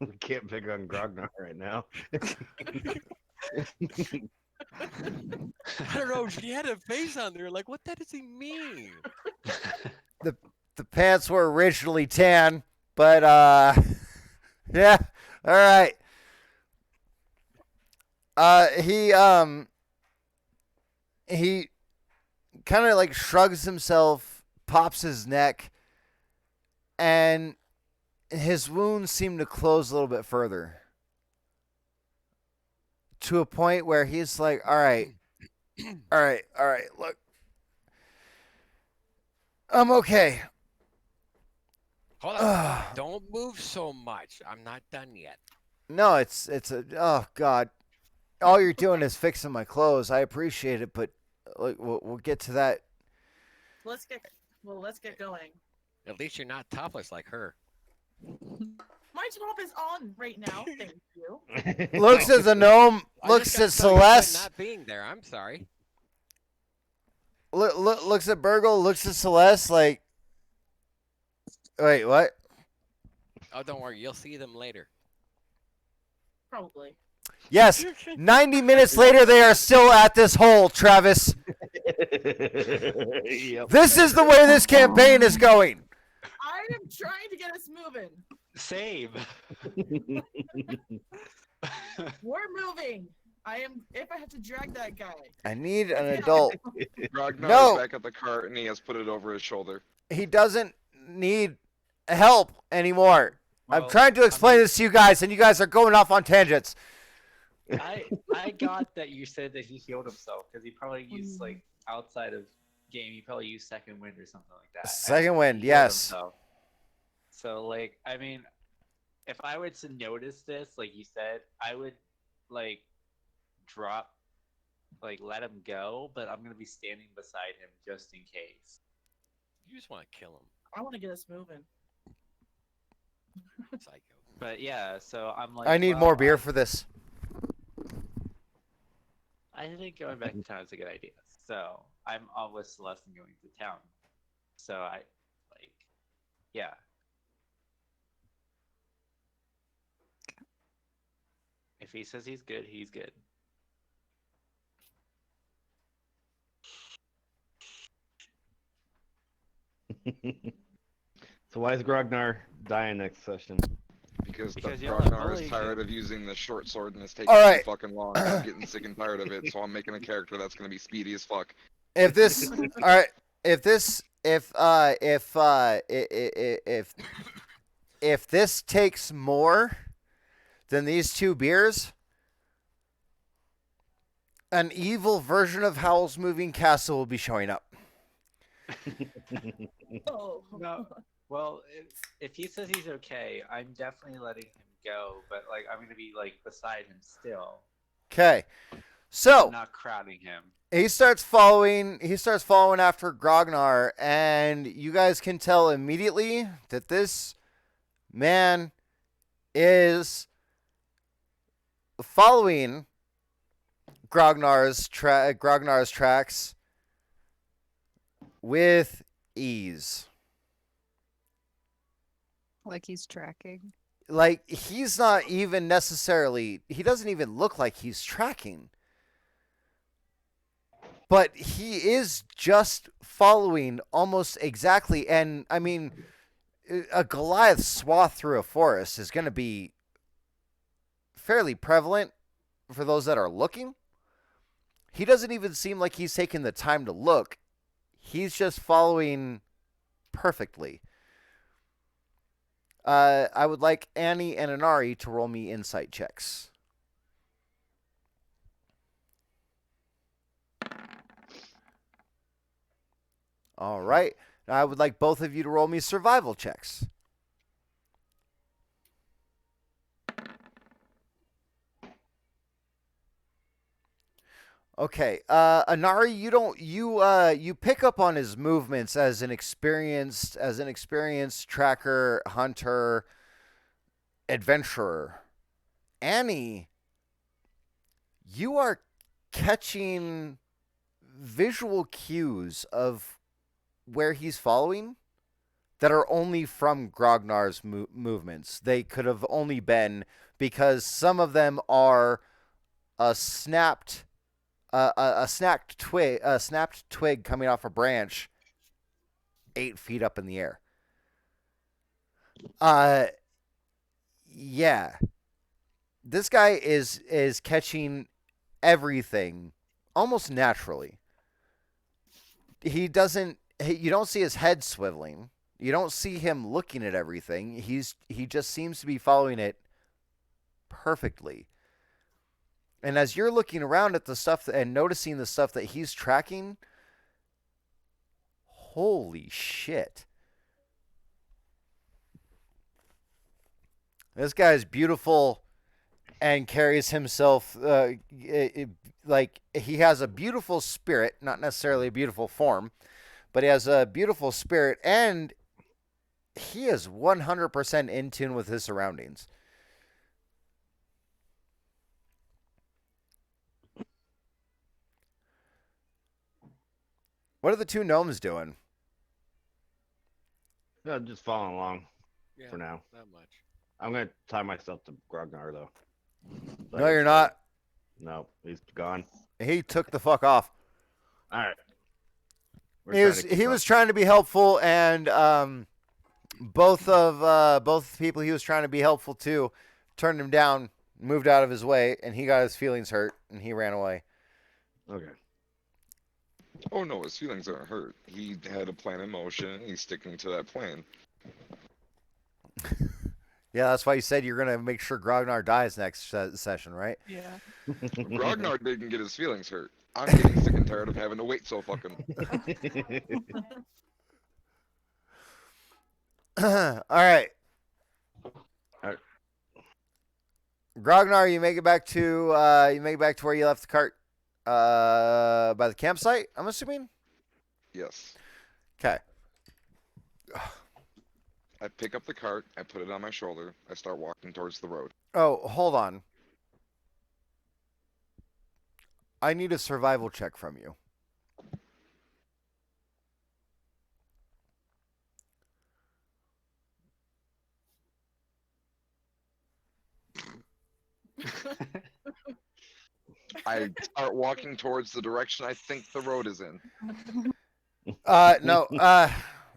We can't pick on Grognar right now. I don't know. She had a face on there. Like, what does he mean? the pants were originally tan, but yeah, all right. He kind of like shrugs himself, pops his neck, and his wounds seem to close a little bit further, to a point where he's like, all right, look, I'm okay. Hold on. Don't move so much. I'm not done yet. No, it's a, oh God, all you're doing is fixing my clothes. I appreciate it, but like, we'll get to that. Let's get going. At least you're not topless like her. My top is on right now. Thank you. Looks at the gnome, I looks just at got so used to it Celeste, not being there. I'm sorry. looks at Burgle, looks at Celeste like, wait, what? Oh, don't worry. You'll see them later. Probably. Yes, 90 minutes later, they are still at this hole, Travis. Yep. This is the way this campaign is going. I am trying to get us moving. Save. We're moving. I am. If I have to drag that guy. I need an adult. Ragnar No. is back at the cart and he has put it over his shoulder. He doesn't need help anymore. I'm Well, trying to explain this to you guys, and you guys are going off on tangents. I got that you said that he healed himself because he probably used like outside of game. He probably used second wind or something like that. Second wind, He healed yes. himself. So like, I mean, if I were to notice this, like you said, I would like drop, like let him go, but I'm gonna be standing beside him just in case. You just want to kill him, I want to get us moving. psycho. But yeah, so I'm like, I need well, more beer for this. I think going back to town is a good idea. So I'm all with Celeste and going to town. So I like, yeah. If he says he's good, he's good. So why is Grognar dying next session? Because Because the y'all are Ragnar is bullying tired him. of using the short sword and it's taking All right. too fucking long. I'm getting sick and tired of it, so I'm making a character that's gonna be speedy as fuck. If this, all right, if this takes more than these two beers, an evil version of Howl's Moving Castle will be showing up. Oh. No. Well, if he says he's okay, I'm definitely letting him go. But like, I'm gonna be like beside him still. Okay, so I'm not crowding him. he starts following after Grognar, and you guys can tell immediately that this man is following Grognar's tracks with ease. Like he's tracking. Like, he's not even necessarily, he doesn't even look like he's tracking. But he is just following almost exactly. And I mean, a Goliath swath through a forest is going to be fairly prevalent for those that are looking. He doesn't even seem like he's taking the time to look. He's just following perfectly. I would like Annie and Inari to roll me insight checks. All right. Now I would like both of you to roll me survival checks. Okay, Inari, you pick up on his movements as an experienced tracker, hunter, adventurer. Annie, you are catching visual cues of where he's following that are only from Grognar's movements. They could have only been because some of them are a snapped twig coming off a branch 8 feet up in the air. Yeah. This guy is catching everything almost naturally. You don't see his head swiveling. You don't see him looking at everything. He just seems to be following it perfectly. And as you're looking around at the stuff and noticing the stuff that he's tracking, holy shit. This guy is beautiful and carries himself like he has a beautiful spirit, not necessarily a beautiful form, but he has a beautiful spirit, and he is 100% in tune with his surroundings. What are the two gnomes doing? Yeah, just following along Yeah, for now. not much. I'm gonna tie myself to Grognar though. So No, you're not. No, he's gone. He took the fuck off. All right. He was trying to be helpful, and both people he was trying to be helpful to turned him down, moved out of his way, and he got his feelings hurt, and he ran away. Okay. Oh no, his feelings aren't hurt. He had a plan in motion, and he's sticking to that plan. Yeah, that's why you said you're gonna make sure Grognar dies next session, right? Yeah. Grognar didn't get his feelings hurt. I'm getting sick and tired of having to wait so fucking. All right. Alright. Grognar, you make it back to where you left the cart by the campsite, I'm assuming? Yes. Okay. I pick up the cart, I put it on my shoulder, I start walking towards the road. Oh, hold on. I need a survival check from you. I start walking towards the direction I think the road is in. No.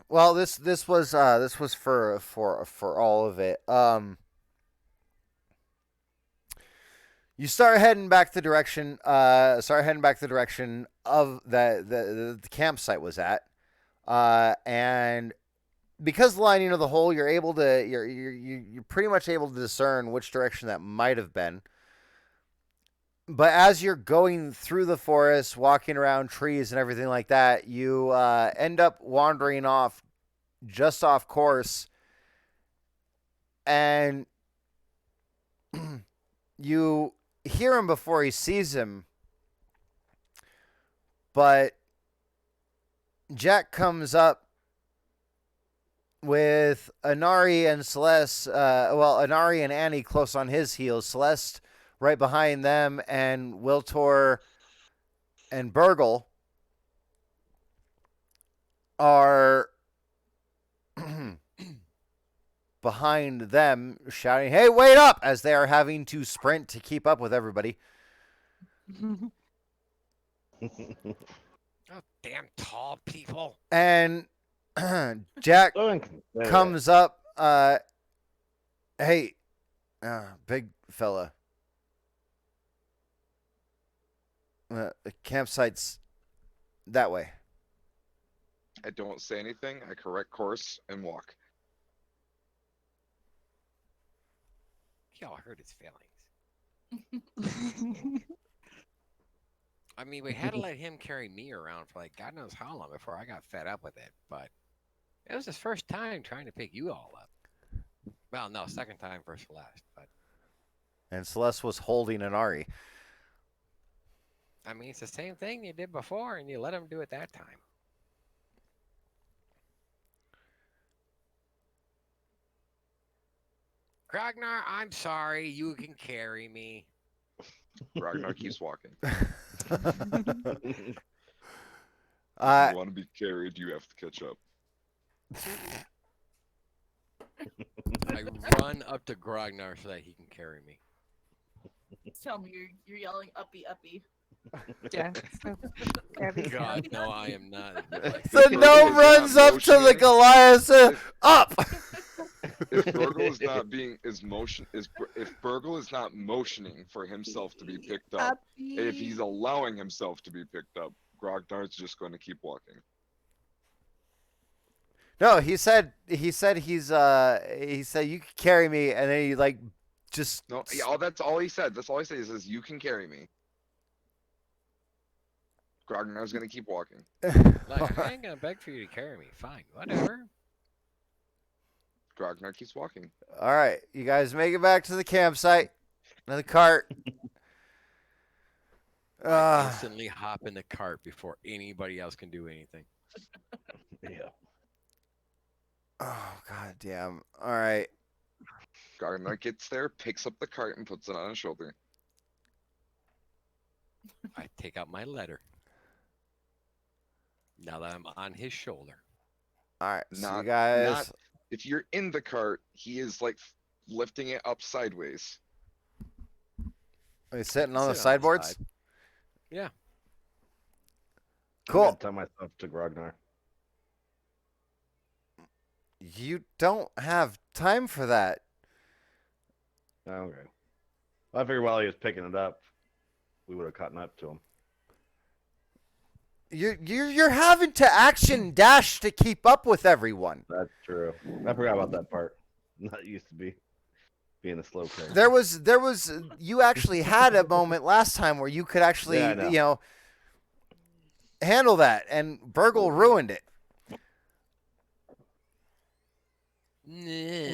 Well, this was for all of it. You start heading back the direction. Of the campsite was at, and because of the lining of the hole, you're pretty much able to discern which direction that might have been. But as you're going through the forest, walking around trees and everything like that, you end up wandering off course, and you hear him before he sees him. But Jack comes up with Inari and Celeste, Inari and Annie close on his heels, Celeste right behind them, and Wiltor and Burgle are behind them, shouting, "Hey, wait up!" as they are having to sprint to keep up with everybody. Oh, damn tall people. And Jack So inconsiderate. comes up. Hey, big fella. The campsite's that way. I don't say anything. I correct course and walk. Y'all hurt his feelings. I mean, we had to let him carry me around for like God knows how long before I got fed up with it. But it was his first time trying to pick you all up. Well, no, second time for Celeste. But And Celeste was holding an Ari. I mean, it's the same thing you did before, and you let him do it that time. Grognar, I'm sorry. You can carry me. Ragnar keeps walking. If Uh, you want to be carried, you have to catch up. I run up to Grognar so that he can carry me. Tell me you're yelling uppy uppy. Yeah. So, Gabby, God, no, I am not. the gnome runs up to the Goliath. Up. If Burgle is not being if Burgle is not motioning for himself to be picked up, and if he's allowing himself to be picked up, Grognard's just going to keep walking. No, he said he said you can carry me, and then he like just No, yeah, that's all he said. That's all he said. He says, "You can carry me." Grognard's going to keep walking. Like, I ain't gonna beg for you to carry me. Fine, whatever. Grognar keeps walking. All right, you guys make it back to the campsite. Another cart. I instantly hop in the cart before anybody else can do anything. Yeah. Oh god damn. All right. Grognar gets there, picks up the cart, and puts it on his shoulder. I take out my letter. Now that I'm on his shoulder. All right. So you Not- guys. not- If you're in the cart, he is like lifting it up sideways. Are you sitting on the Sit sideboards? side. Yeah. I'm Cool. gonna tie myself to Grognar. You don't have time for that. Okay. I figured while he was picking it up, we would have caught up to him. You're having to action dash to keep up with everyone. That's true. I forgot about that part. Not used to be being a slow player. There was you actually had a moment last time where you could actually Yeah, I know. handle that, and Burgle ruined it.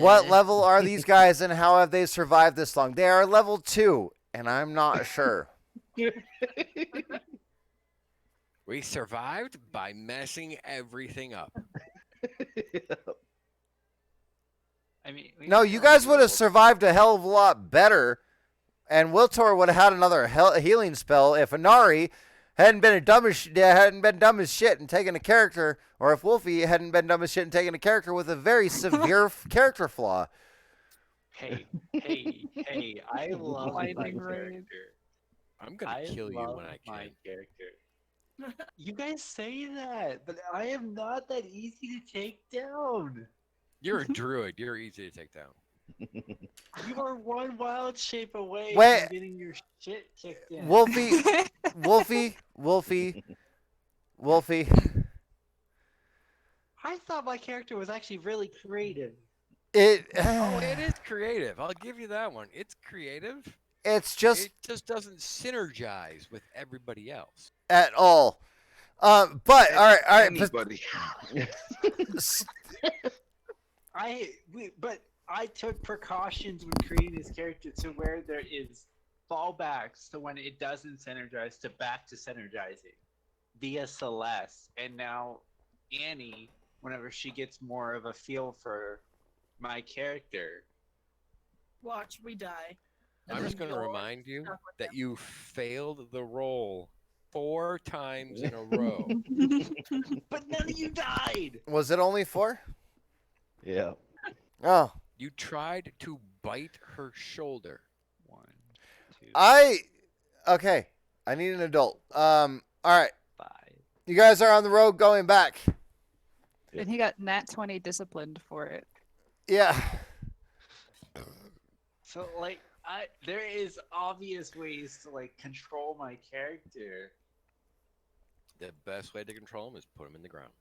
What level are these guys, and how have they survived this long? They are level 2, and I'm not sure. We survived by messing everything up. I mean, we No, can you only guys do would have level- survived a hell of a lot better, and Wiltor would have had another healing spell if Inari hadn't been dumb as shit and taken a character, or if Wolfie hadn't been dumb as shit and taken a character with a very severe character flaw. Hey, I love my Lightning raid. character. I'm gonna I kill you love when I my can. character. You guys say that, but I am not that easy to take down. You're a druid. You're easy to take down. You are one wild shape away Wait. from getting your shit kicked in. Wolfie. I thought my character was actually really creative. Oh, it is creative. I'll give you that one. It's creative. It's just It just doesn't synergize with everybody else. at all. But all right. Anybody. But I took precautions when creating this character to where there is fallbacks to when it doesn't synergize to back to synergizing via Celeste, and now Annie whenever she gets more of a feel for my character. Watch, we die. And I'm then just going to you'll remind you stuck with that them. you failed the roll 4 times in a row. But none of you died. Was it only 4? Yeah. Oh, You tried to bite her shoulder. 1, 2, okay. I need an adult. All right. 5, You guys are on the road going back. And he got nat 20 disciplined for it. Yeah. So like there is obvious ways to like control my character. The best way to control him is put him in the ground.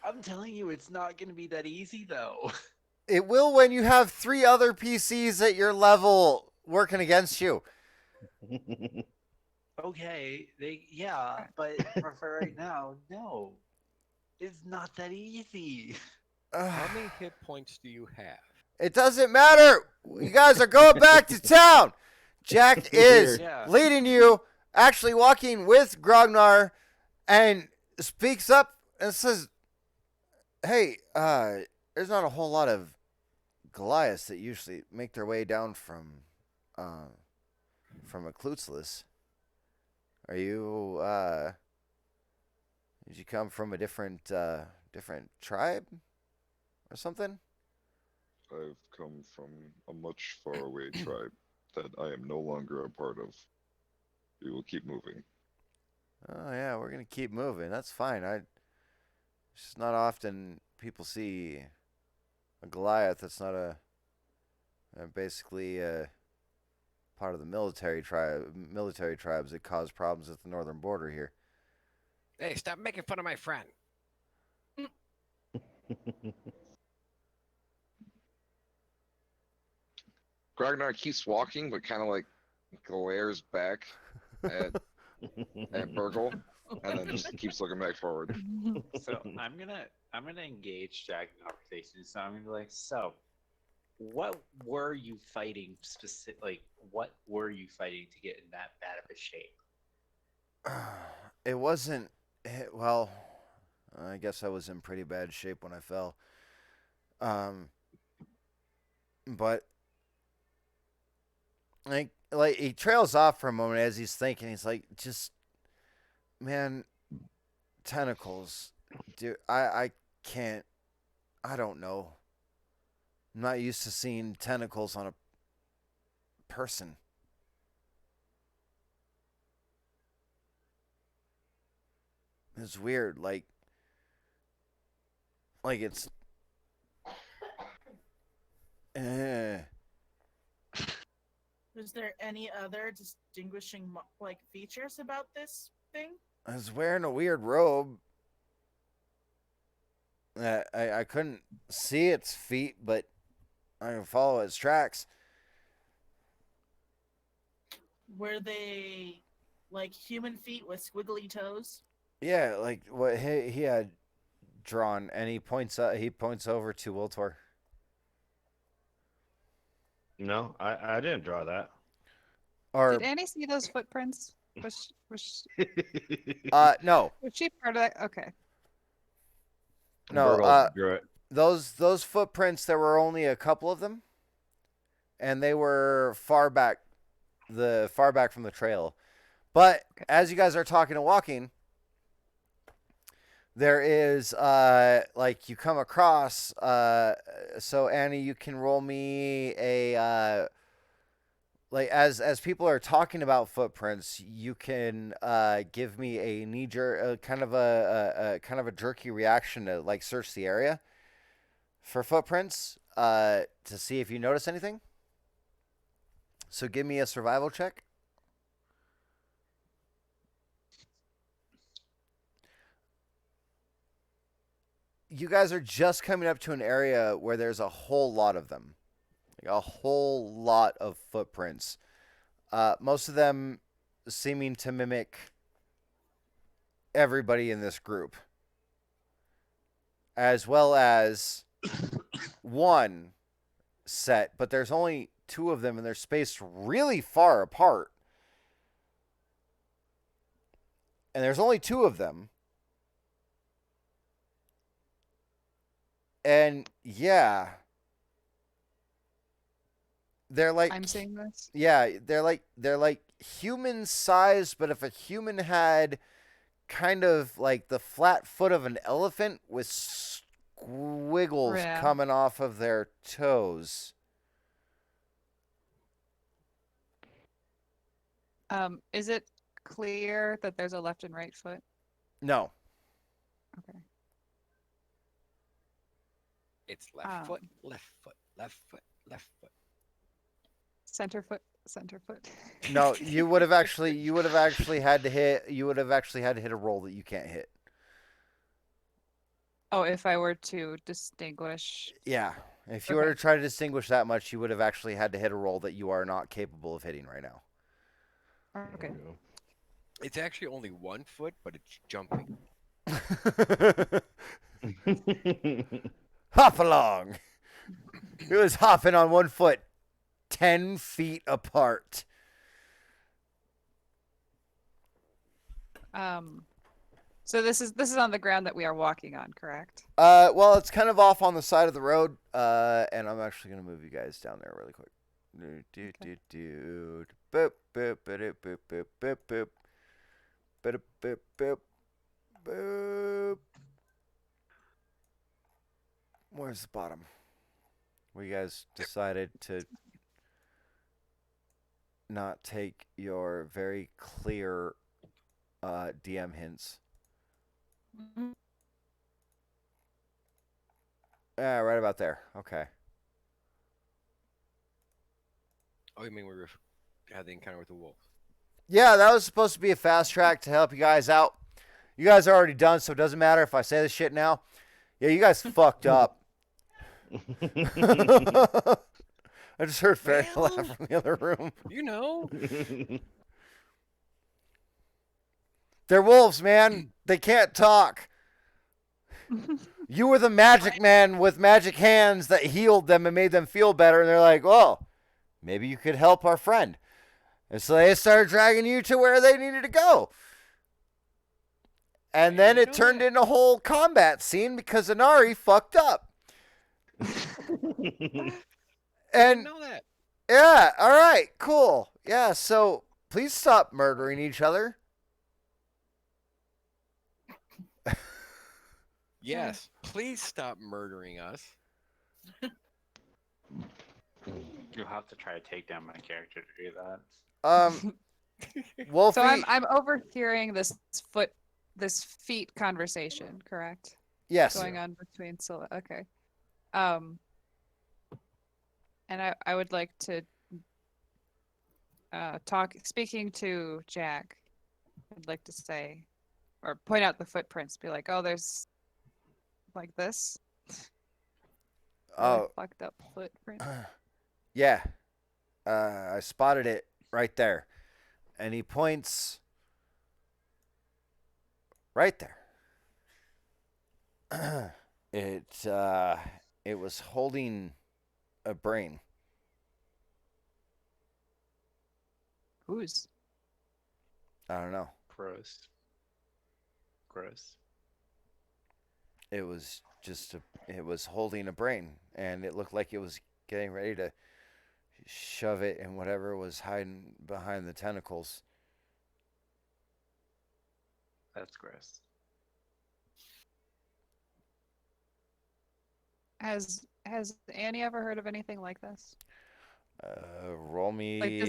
I'm telling you, it's not gonna be that easy though. It will when you have 3 other PCs at your level working against you. Okay, but for right now, no. It's not that easy. How many hit points do you have? It doesn't matter. You guys are going back to town. Jack is Yeah. leading you, actually walking with Grognar, and speaks up and says, "Hey, there's not a whole lot of Goliaths that usually make their way down from Eklutzlis. Are you did you come from a different tribe or something?" I've come from a much faraway tribe that I am no longer a part of. We will keep moving. Oh yeah, we're gonna keep moving. That's fine. It's just not often people see a Goliath that's not basically part of the military tribes that cause problems at the northern border here. Hey, stop making fun of my friend. Grognar keeps walking, but kind of like glares back at Burgle, and then just keeps looking back forward. So I'm gonna engage Jack in conversation. So I'm gonna be like, so what were you fighting specific? Like, what were you fighting to get in that bad of a shape? It wasn't. Well, I guess I was in pretty bad shape when I fell. But like he trails off for a moment as he's thinking. He's like, just man, tentacles, dude. I can't. I don't know. I'm not used to seeing tentacles on a person. It's weird, like it's. Is there any other distinguishing like features about this thing? I was wearing a weird robe. I couldn't see its feet, but I can follow its tracks. Were they like human feet with squiggly toes? Yeah, like what he had drawn, and he points over to Wiltor. No, I didn't draw that. Or Did Annie see those footprints? Was no, she part of that? Okay. no. Burgle drew it. Those footprints, there were only a couple of them, and they were far back from the trail. But as you guys are talking and walking, there is like you come across. So Annie, you can roll me a like as people are talking about footprints, you can give me a knee-jerk, kind of a jerky reaction to like search the area for footprints to see if you notice anything. So give me a survival check. You guys are just coming up to an area where there's a whole lot of them. Like a whole lot of footprints. Most of them seeming to mimic everybody in this group. As well as one set, but there's only 2 of them and they're spaced really far apart. And there's only 2 of them. And yeah, they're like I'm seeing this. yeah, they're like human sized, but if a human had kind of like the flat foot of an elephant with squiggles Yeah. coming off of their toes. Is it clear that there's a left and right foot? No. Okay. It's left foot, Um, left foot, left foot, left foot. Center foot, center foot. No, you would have actually had to hit a roll that you can't hit. Oh, if I were to distinguish. Yeah. If you were Okay. to try to distinguish that much, you would have actually had to hit a roll that you are not capable of hitting right now. Okay. It's actually only 1 foot, but it's jumping. Hop along. It was hopping on 1 foot, 10 feet apart. So this is on the ground that we are walking on, correct? Well, it's kind of off on the side of the road, and I'm actually gonna move you guys down there really quick. Boop boop boop boop boop boop boop boop boop boop boop. Where's the bottom? Where you guys decided to not take your very clear DM hints. Yeah, right about there. Okay. Oh, you mean we had the encounter with the wolf? Yeah, that was supposed to be a fast track to help you guys out. You guys are already done, so it doesn't matter if I say this shit now. Yeah, you guys fucked up. I just heard Fairy Well, laugh from the other room. You know. They're wolves, man. They can't talk. You were the magic man with magic hands that healed them and made them feel better, and they're like, oh, maybe you could help our friend. And so they started dragging you to where they needed to go. And then it turned into a whole combat scene because Inari fucked up. And know that. yeah, all right, cool. Yeah, so please stop murdering each other. Yes. Please stop murdering us. You'll have to try to take down my character to do that. Wolfie. So I'm overhearing this feet conversation, correct? Yes. Going on between okay. And I would like to speaking to Jack, I'd like to say or point out the footprints, be like, oh, there's like this. Oh, Fucked up footprint. yeah. I spotted it right there. And he points right there. It was holding a brain. Whose? I don't know. Gross. Gross. It was it was holding a brain, and it looked like it was getting ready to shove it in whatever was hiding behind the tentacles. That's gross. Has Annie ever heard of anything like this? Roll me. Like,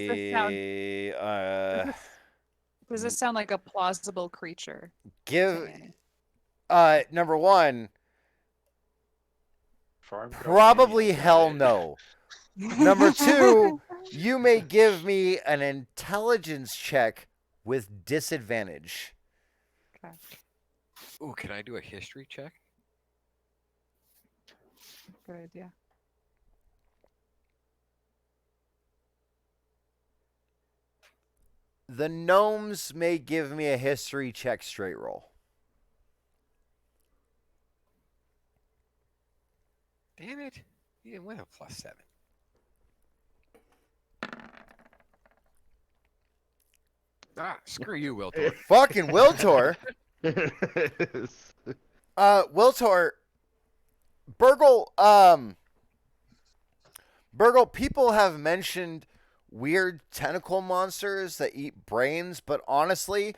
does this sound like a plausible creature? Give. Annie? Number one. Farm girl Probably Annie hell died. no. Number two, you may give me an intelligence check with disadvantage. Okay. Ooh, can I do a history check? Good idea. The gnomes may give me a history check straight roll. Damn it. You didn't win a +7. Ah, screw you, Wiltor. Fucking Wiltor. Wiltor. Burgle, people have mentioned weird tentacle monsters that eat brains, but honestly,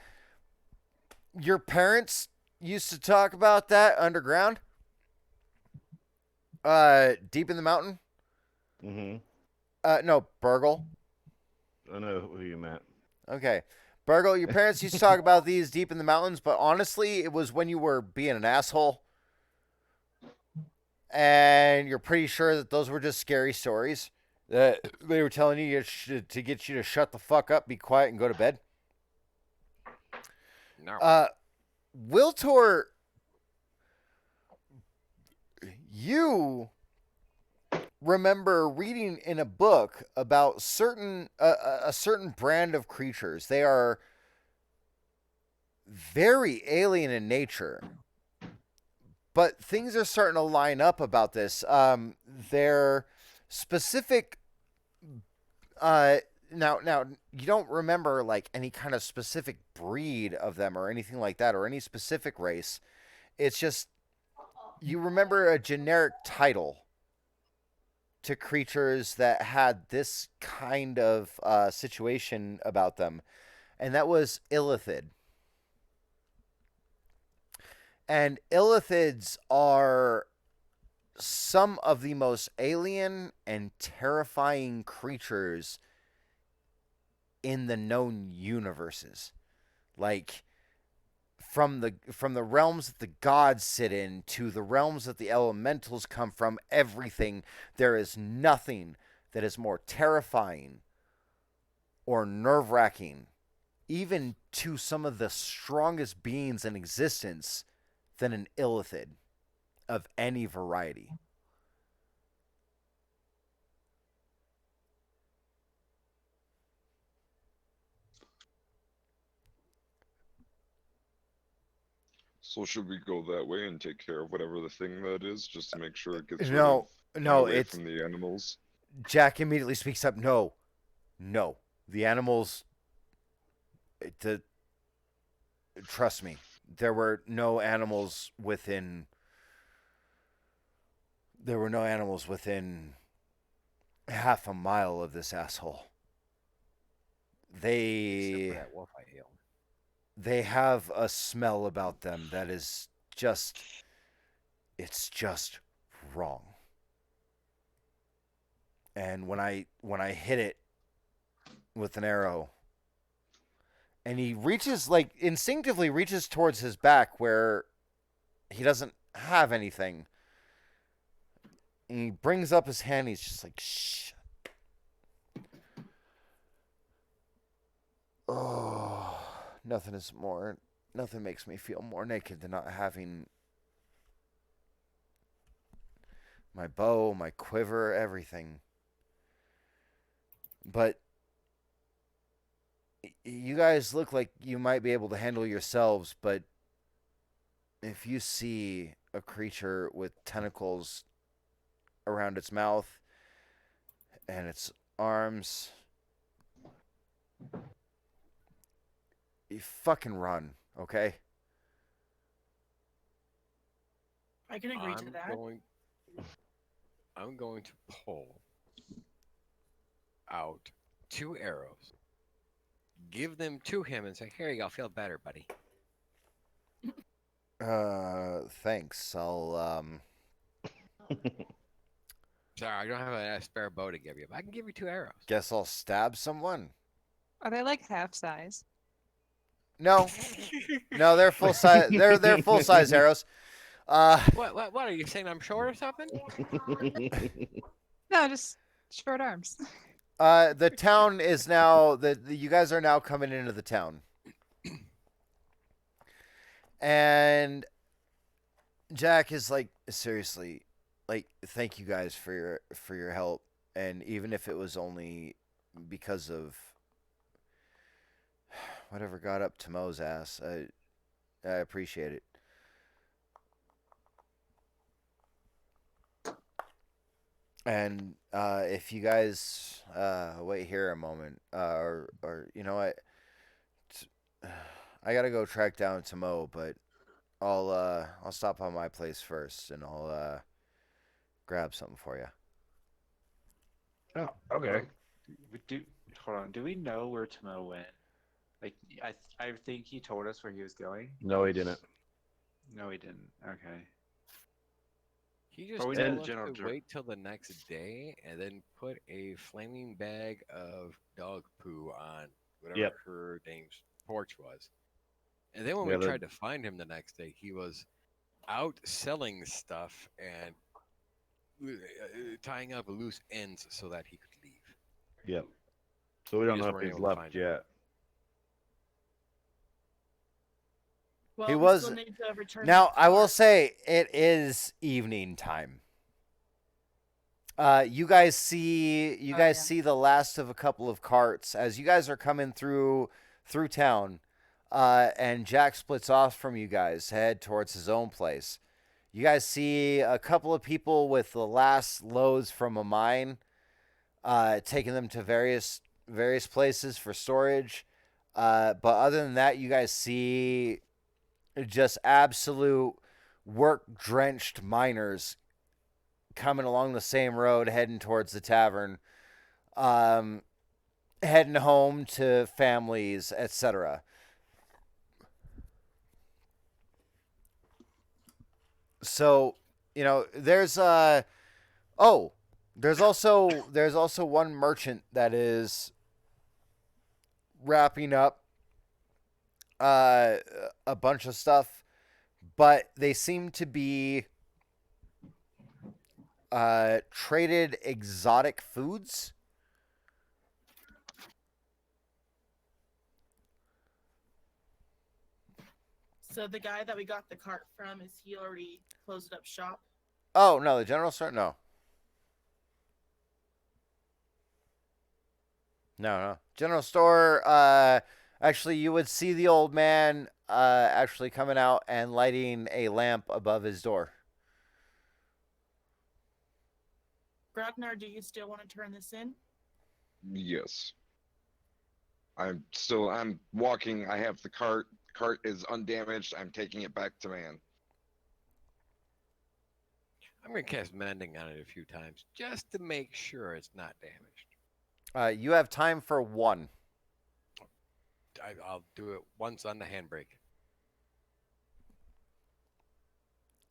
your parents used to talk about that underground. Deep in the mountain. Mm-hmm. No, Burgle. I know who you meant. Okay. Burgle, your parents used to talk about these deep in the mountains, but honestly, it was when you were being an asshole. And you're pretty sure that those were just scary stories that they were telling you to get you to shut the fuck up, be quiet, and go to bed. No. Wiltor, you remember reading in a book about a certain brand of creatures. They are very alien in nature, but things are starting to line up about this. Their specific. Now you don't remember like any kind of specific breed of them or anything like that or any specific race. It's just you remember a generic title to creatures that had this kind of situation about them, and that was Illithid. And Illithids are some of the most alien and terrifying creatures in the known universes. Like from the realms that the gods sit in to the realms that the elementals come from, everything, there is nothing that is more terrifying or nerve-wracking, even to some of the strongest beings in existence, than an Illithid of any variety. So should we go that way and take care of whatever the thing that is, just to make sure it gets No, no, away it's from the animals? Jack immediately speaks up. No, the animals. Trust me, there were no animals within. There were no animals within half a mile of this asshole. Except They for that wolf I hailed. they have a smell about them that is just it's just wrong. And when I hit it with an arrow, and he reaches, like, instinctively reaches towards his back where he doesn't have anything, and he brings up his hand, he's just like, shh. Oh, nothing makes me feel more naked than not having my bow, my quiver, everything. But you guys look like you might be able to handle yourselves, but if you see a creature with tentacles around its mouth and its arms, you fucking run, okay? I can agree to that. I'm going to pull out 2 arrows, give them to him, and say, "Here you go. Feel better, buddy." Thanks. I'll Sorry, I don't have a spare bow to give you, but I can give you 2 arrows. guess I'll stab someone. Are they like half size? No, they're full size. They're full size arrows. What are you saying? I'm short or something? No, just short arms. The town is now you guys are now coming into the town, and Jack is like, seriously, like, thank you guys for your help, and even if it was only because of whatever got up to Mo's ass, I appreciate it. And if you guys wait here a moment, or you know what, I gotta go track down Mo, but I'll stop on my place first, and I'll grab something for you. Oh, okay. Hold on. Do we know where Tomo went? Like, I think he told us where he was going. No, he didn't. No, he didn't. Okay. He just But we told know the us general to wait till the next day and then put a flaming bag of dog poo on whatever Yep. her name's porch was. And then when Yeah, we the- tried to find him the next day, he was out selling stuff and tying up loose ends so that he could leave. Yep. So we don't just know if weren't he's able to left find him. yet. Well, He we was- still need to return Now, the I will card. say it is evening time. You guys see yeah. see the last of a couple of carts as you guys are coming through town, and Jack splits off from you guys, head towards his own place. You guys see a couple of people with the last loads from a mine, taking them to various places for storage. But other than that, you guys see just absolute work-drenched miners coming along the same road, heading towards the tavern, heading home to families, etc. So, there's there's also one merchant that is wrapping up a bunch of stuff, but they seem to be traded exotic foods. So the guy that we got the cart from, is he already closed up shop? Oh no, the general store? No. No. General store, actually you would see the old man actually coming out and lighting a lamp above his door. Grognar, do you still want to turn this in? Yes. I'm walking. I have the cart. Cart is undamaged. I'm taking it back to man. I'm going to cast Mending on it a few times just to make sure it's not damaged. You have time for one. I'll do it once on the handbrake.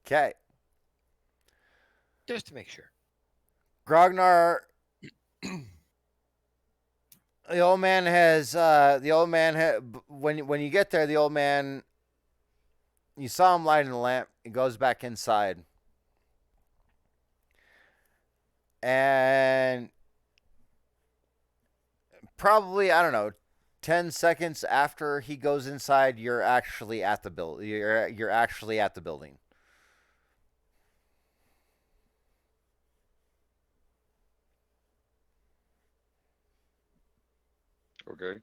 Okay. Just to make sure. Grognar, the old man when you get there, the old man, you saw him lighting the lamp. He goes back inside. And probably, I don't know, 10 seconds after he goes inside, you're actually at the you're actually at the building. Okay.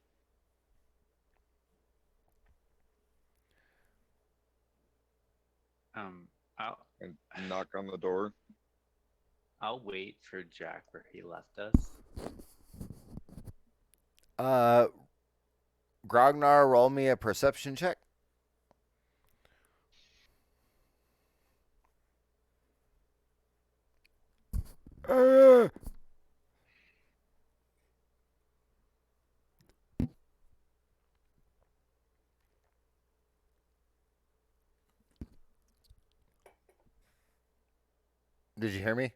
I'll And knock on the door. I'll wait for Jack where he left us. Grognar, roll me a perception check. Did you hear me?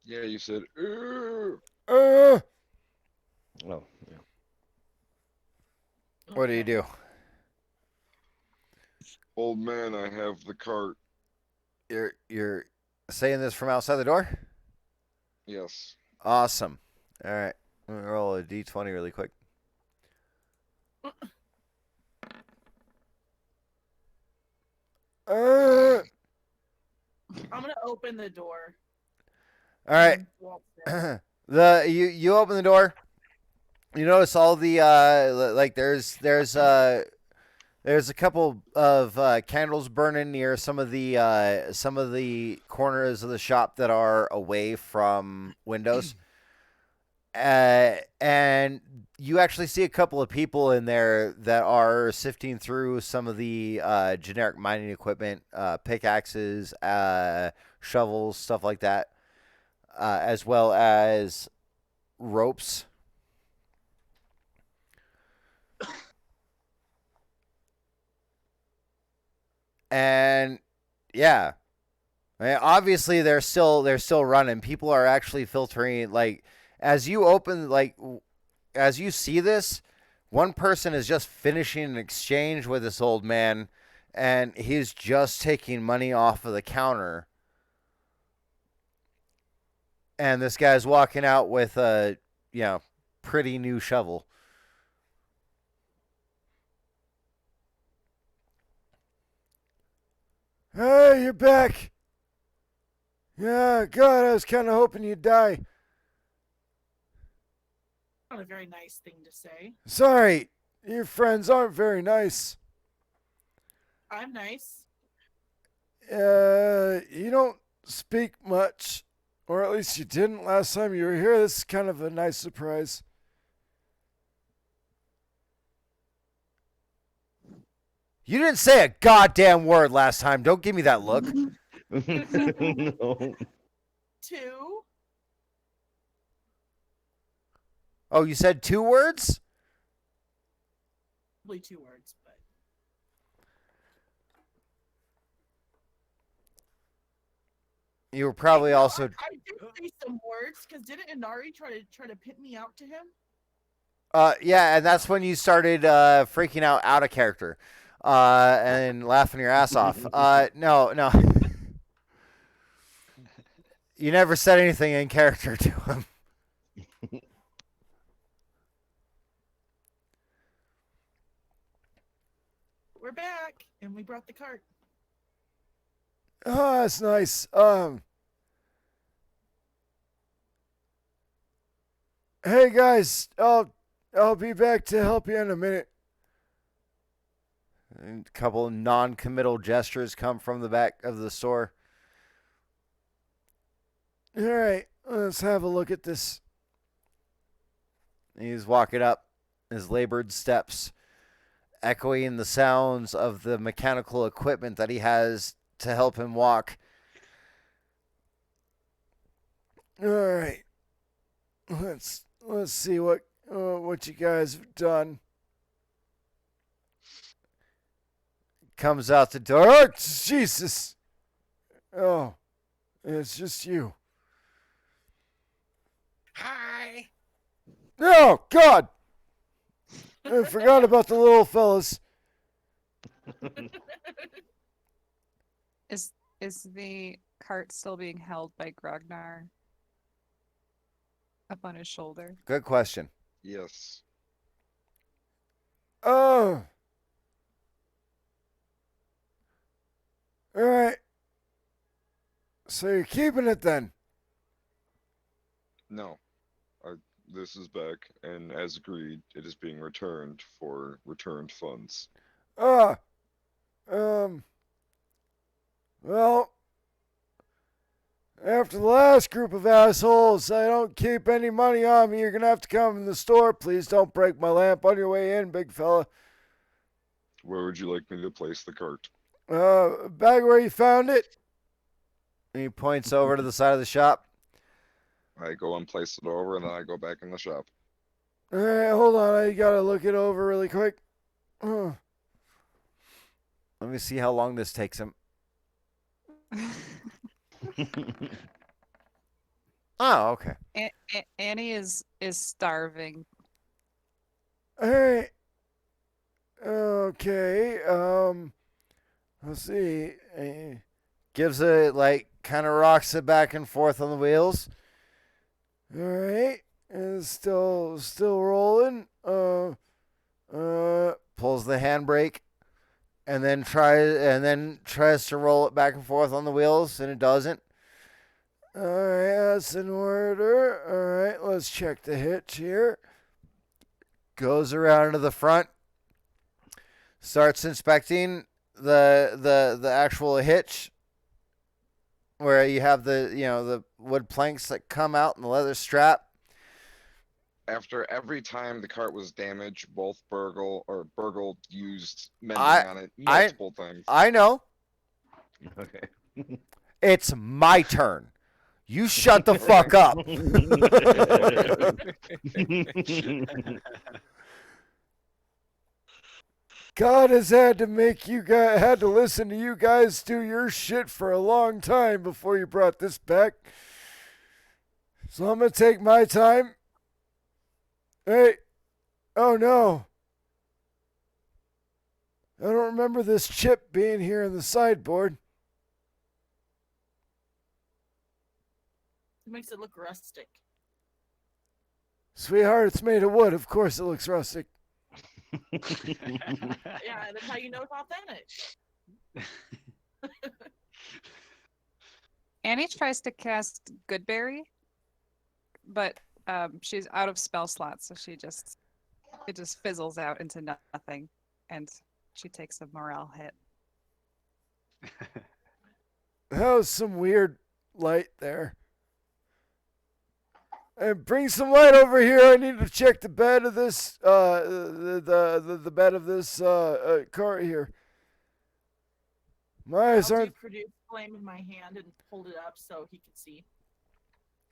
Yeah, you said. "Ugh." Oh, yeah. What do you do? Old man, I have the cart. You're saying this from outside the door? Yes. Awesome. All right. Let me roll a d20 really quick. All I'm gonna open the door. right. and walk in. You open the door. You notice all the there's a couple of candles burning near some of the corners of the shop that are away from windows. And you actually see a couple of people in there that are sifting through some of the generic mining equipment, pickaxes, shovels, stuff like that, as well as ropes. And yeah, I mean, obviously they're still running. People are actually filtering, like, as you open, like, as you see this, one person is just finishing an exchange with this old man, and he's just taking money off of the counter. And this guy's walking out with a, pretty new shovel. Hey, you're back. Yeah, God, I was kind of hoping you'd die. Not a very nice thing to say. Sorry, your friends aren't very nice. I'm nice. You don't speak much, or at least you didn't last time you were here. This is kind of a nice surprise. You didn't say a goddamn word last time. Don't give me that look. No. 2. Oh, you said 2 words? Probably 2 words, but You were probably No, also. I did say some words because didn't Inari try to pit me out to him? Yeah, and that's when you started freaking out of character, and laughing your ass off. No. You never said anything in character to him. We're back, and we brought the cart. Oh, that's nice. Hey guys, I'll be back to help you in a minute. And a couple of non-committal gestures come from the back of the store. All right, let's have a look at this. He's walking up, his labored steps echoing the sounds of the mechanical equipment that he has to help him walk. All right, let's see what you guys have done. Comes out the door. Oh, Jesus! Oh, it's just you. Hi. Oh God! I forgot about the little fellas. Is the cart still being held by Grognar up on his shoulder? Good question. Yes. Oh. All right. So you're keeping it then? No. This is back, and as agreed, it is being returned for returned funds. Well, after the last group of assholes, I don't keep any money on me. You're gonna have to come in the store. Please don't break my lamp on your way in, big fella. Where would you like me to place the cart? Back where you found it. And he points over to the side of the shop. I go and place it over, and then I go back in the shop. All right, hold on. I gotta look it over really quick. Let me see how long this takes him. Oh, okay. Annie is starving. All right. Okay. Let's see. Gives it kind of rocks it back and forth on the wheels. All right. It's still rolling. Pulls the handbrake, and then tries to roll it back and forth on the wheels, and it doesn't. All right, that's in order. All right, let's check the hitch here. Goes around to the front, starts inspecting the actual hitch, where you have the wood planks that come out and the leather strap. After every time the cart was damaged, both Burgle used mending I- on it multiple times. I know. Okay. It's my turn. You shut the fuck up. God has had to listen to you guys do your shit for a long time before you brought this back. So I'm gonna take my time. Hey, Oh no. I don't remember this chip being here in the sideboard. It makes it look rustic. Sweetheart, it's made of wood. Of course it looks rustic. Yeah, that's how you know it's authentic. Annie tries to cast Goodberry, but she's out of spell slots, so it just fizzles out into nothing, and she takes a morale hit. That was some weird light there. And bring some light over here. I need to check the bed of this the bed of this cart here. My eyes I'll aren't. produce flame in my hand and hold it up so he can see.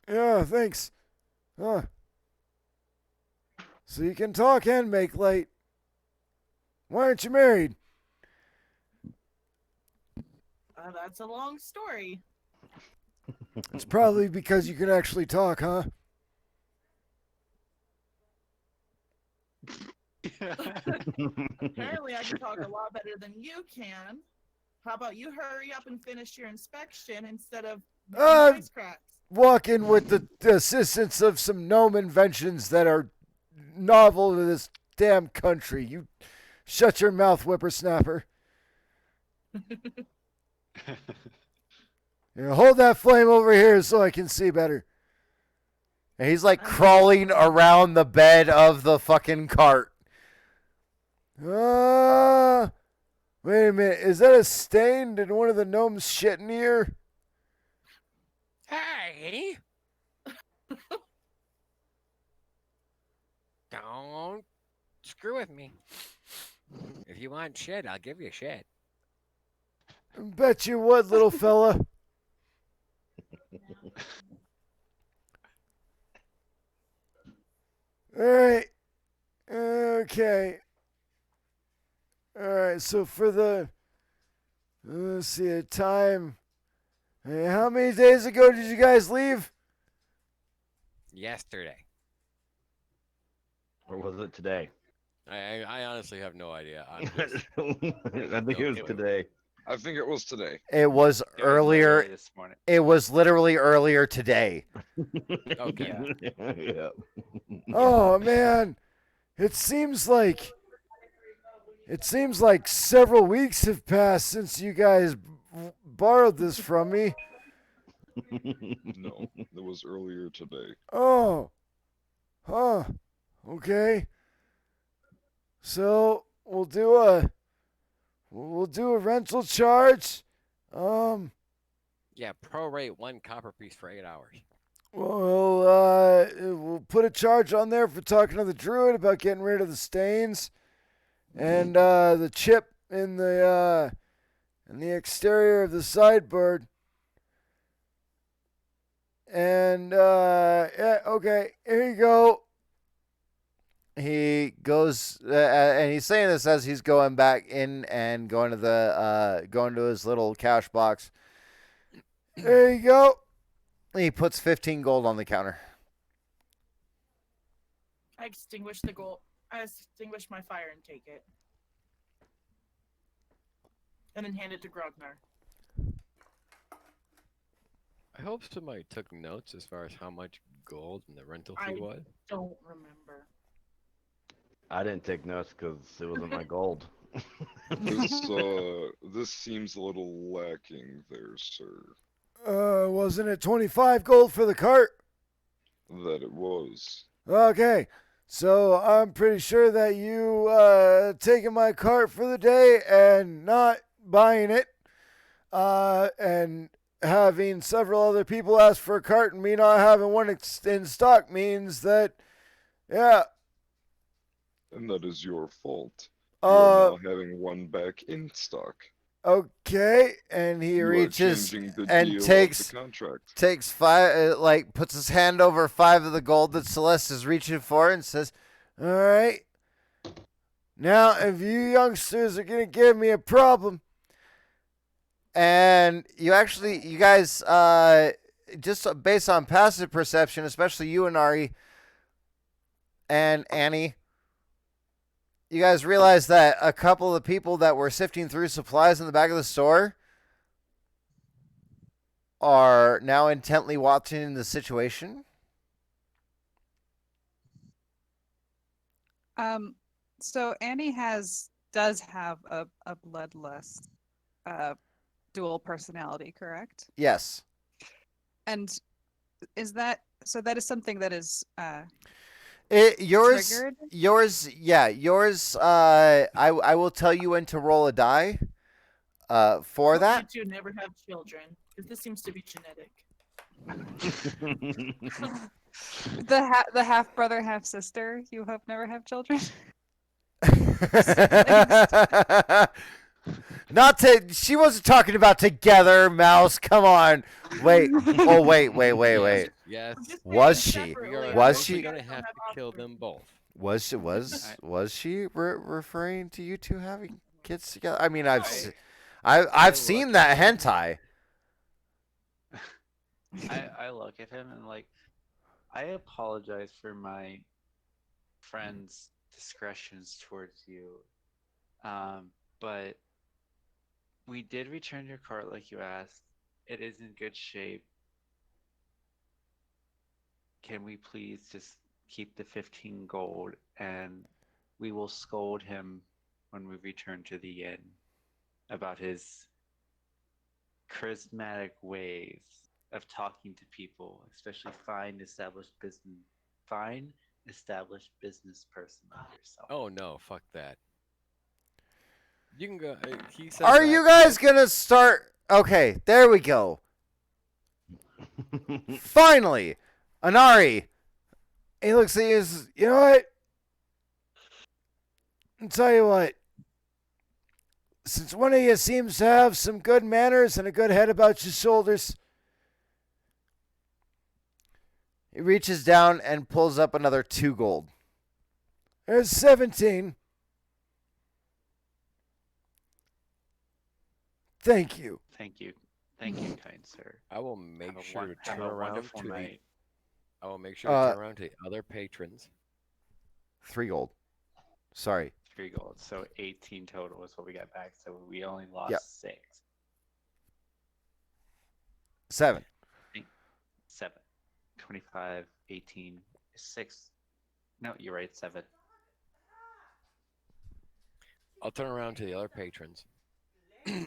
Yeah, thanks. Huh. So you can talk and make light. Why aren't you married? That's a long story. It's probably because you can actually talk, huh? Apparently, I can talk a lot better than you can. How about you hurry up and finish your inspection instead of making wisecracks? Walk in with the assistance of some gnome inventions that are novel to this damn country. You shut your mouth, whippersnapper. Hold that flame over here so I can see better. And he's like crawling around the bed of the fucking cart. Wait a minute. Is that a stain? Did one of the gnomes shit in here? Hey! Don't screw with me. If you want shit, I'll give you shit. Bet you would, little fella. All right. Okay. All right. So for the let's see a time. Hey, how many days ago did you guys leave? Yesterday. Or was it today? I honestly have no idea. I think it was today. I think it was today. It was It was earlier. literally this morning. It was literally earlier today. Okay. Yeah. Oh man, it seems like several weeks have passed since you guys borrowed this from me. No, it was earlier today. Oh, huh. Okay. So we'll do a rental charge. Yeah, prorate 1 copper piece for 8 hours. We'll put a charge on there for talking to the druid about getting rid of the stains, and the chip in the exterior of the sideboard. And yeah, okay, here you go. He goes, and he's saying this as he's going back in and going to his little cash box. There you go. He puts 15 gold on the counter. I extinguish my fire and take it. And then hand it to Grognar. I hope somebody took notes as far as how much gold and the rental fee I- was. Don't remember. I didn't take notes because it wasn't my gold. This seems a little lacking there, sir. Wasn't it 25 gold for the cart? That it was. Okay, so I'm pretty sure that you taking my cart for the day and not buying it, and having several other people ask for a cart and me not having one in stock means that, yeah. And that is your fault. You are now having one back in stock. Okay, and he You are reaches changing the and deal of takes the contract. five, puts his hand over 5 of the gold that Celeste is reaching for and says, "All right, now if you youngsters are gonna give me a problem," and you guys, just based on passive perception, especially you and Ari and Annie, you guys realize that a couple of the people that were sifting through supplies in the back of the store are now intently watching the situation? So Annie does have a bloodlust dual personality, correct? Yes. And is that so? That is something that is Yours, triggered. yeah, yours. I will tell you when to roll a die. For Hope that, you two never have children, because this seems to be genetic. The half brother, half sister. You hope never have children. not to. She wasn't talking about together, Mouse. Come on. Wait. Oh, wait. Yes. I'm just Was saying she? separately, I Was hope she? you We're guys gonna don't have to kill offspring. them both. Was she referring to you two having kids together? I mean, I've I seen look that at hentai. I look at him and like, I apologize for my friend's discretions towards you. But we did return your cart like you asked. It is in good shape. Can we please just keep the 15 gold and we will scold him when we return to the inn about his charismatic ways of talking to people, especially fine established business person like yourself. Oh no, fuck that. You can go. He said. Are you guys gonna start? Okay, there we go. Finally, Anari. He looks at you and says, "You know what? I'll tell you what. Since one of you seems to have some good manners and a good head about your shoulders," he reaches down and pulls up another 2 gold. There's 17. Thank you. Thank you, kind sir. I will make Have a sure won- to have turn a around wonderful to the. night. I will make sure to turn around to the other patrons. 3 gold. Sorry. 3 gold, so 18 total is what we got back. So we only lost Yep. 6. 7. 7. 25, 18, 6. No, you're right, 7. I'll turn around to the other patrons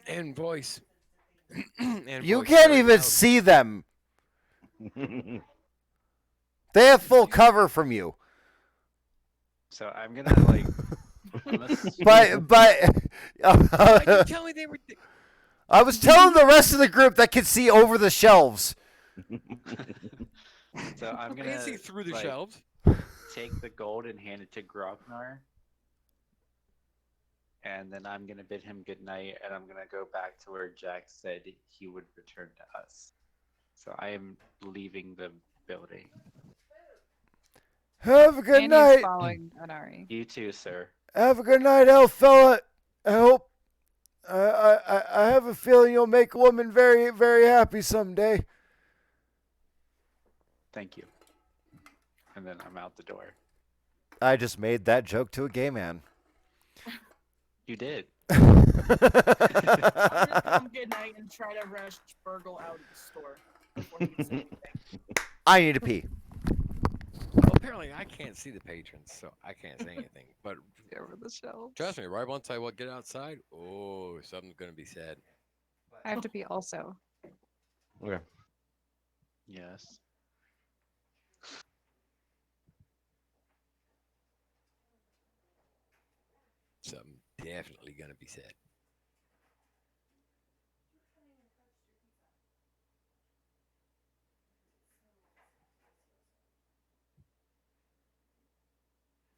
and voice. You can't even see them. They have full cover from you. So I'm gonna like. But You tell me they were. I was telling the rest of the group that could see over the shelves. So I'm I gonna can see through the like, shelves. take the gold and hand it to Grognar. And then I'm gonna bid him good night, and I'm gonna go back to where Jack said he would return to us. So I am leaving the building. Have a good Annie's night. following Anari. You too, sir. Have a good night, elf fella. I hope. I have a feeling you'll make a woman very, very happy someday. Thank you. And then I'm out the door. I just made that joke to a gay man. You did. I'm gonna tell him good night and try to rush Burgle out of the store before he can say anything. I need to pee. Well, apparently I can't see the patrons, so I can't say anything. But Over the shelves. trust me, right once I get outside, oh, something's gonna be said. I have to pee also. Okay. Yes. Something definitely gonna be said.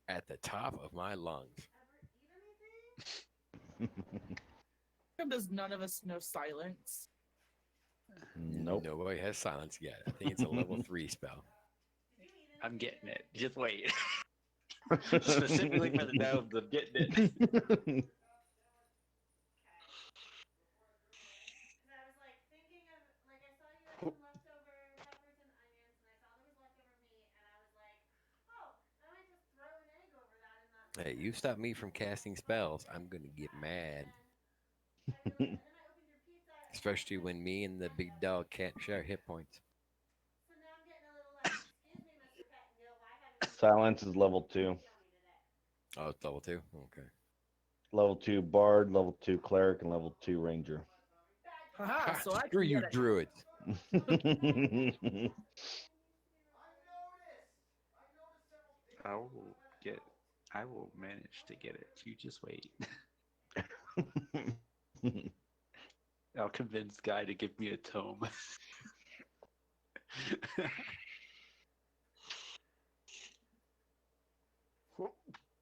At the top of my lungs. Does none of us know silence? Nope. Nobody has silence yet. I think it's a level 3 spell. I'm getting it. Just wait. Specifically for the gnomes, I'm getting it. Hey, you stop me from casting spells, I'm gonna get mad. Especially when me and the big dog can't share hit points. Silence is level 2. Oh, it's level 2? Okay. Level 2 bard, level 2 cleric, and level 2 ranger. Haha, Ha, so I screw can you, get it. druids. I will manage to get it. You just wait. I'll convince Guy to give me a tome.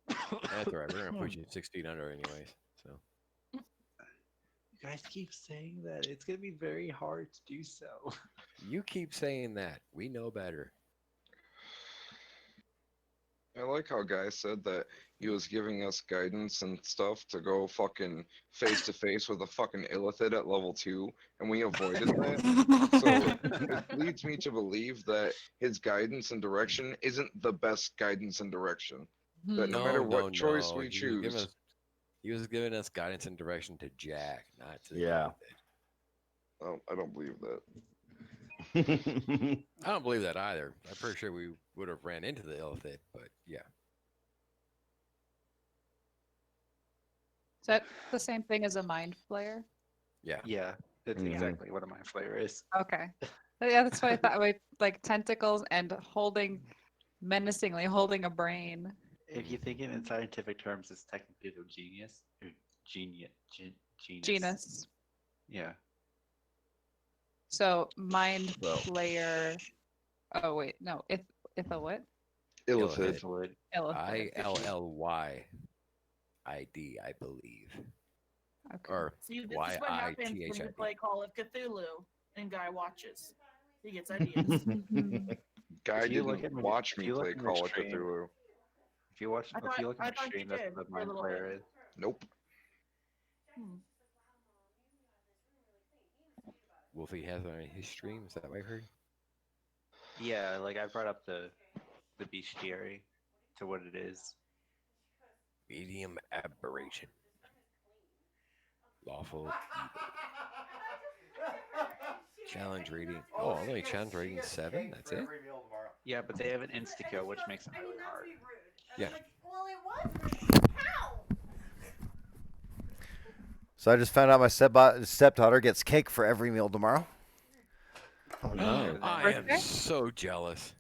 That's all right. We're gonna put you 6 feet under, anyways. So You guys keep saying that. It's gonna be very hard to do so. you keep saying that. We know better. I like how Guy said that he was giving us guidance and stuff to go fucking face to face with a fucking Illithid at level 2, and we avoided that. So it leads me to believe that his guidance and direction isn't the best guidance and direction. That no matter what choice we choose, He was giving us guidance and direction to Jack, not to the Yeah. Illithid. I don't believe that. I don't believe that either. I'm pretty sure we would have ran into the Illithid, but yeah. Is that the same thing as a mind flayer? Yeah. Yeah, that's Mhm. exactly what a mind flayer is. Okay. Yeah, that's what I thought. Like tentacles and menacingly holding a brain. If you think it in scientific terms, it's technically the genius or genus. Genus. Yeah. So mind So- flayer. Oh wait, no. If a what? Illithid. Would Illithid. ILLYID, I believe. Okay. Or See, this is what happens when you YITHID. play Call of Cthulhu and Guy watches. He gets ideas. Guy If you look didn't at- watch if me you look play at the Call of stream- Cthulhu. If you watch, I if you look I at the thought you stream, that's did what for a mind little flayer bit. is. Nope. Hmm. Wolfie has it on his stream. Is that what I heard? Yeah, like I brought up the bestiary to what it is. Medium aberration. Lawful evil. Challenge rating. Oh, only challenge rating 7? That's it? Yeah, but they have an insta kill, which makes it really hard. Yeah. So I just found out my stepdaughter gets cake for every meal tomorrow. Oh, And no. then- I am Birthday? so jealous.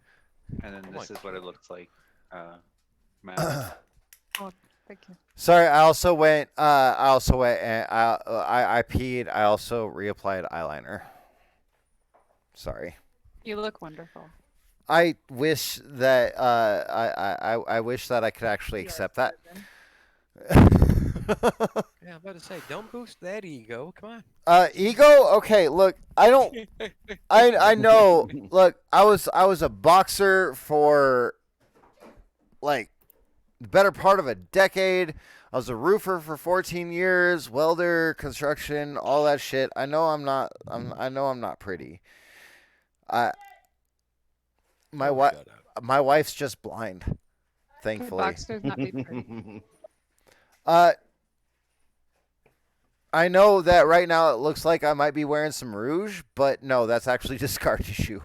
And then Oh this my is what it looks like. Matt. Thank you. Sorry, I also went and I peed. I also reapplied eyeliner. Sorry. You look wonderful. I wish that I wish that I could actually Yes, accept that. Yeah, I'm about to say, don't boost that ego. Come on. Ego? Okay, look, I don't I know. Look, I was a boxer for like the better part of a decade. I was a roofer for 14 years, welder, construction, all that shit. I know I'm not pretty. My wife Shut up. my wife's just blind. Thankfully. Boxers not be pretty. I know that right now it looks like I might be wearing some rouge, but no, that's actually just scar tissue.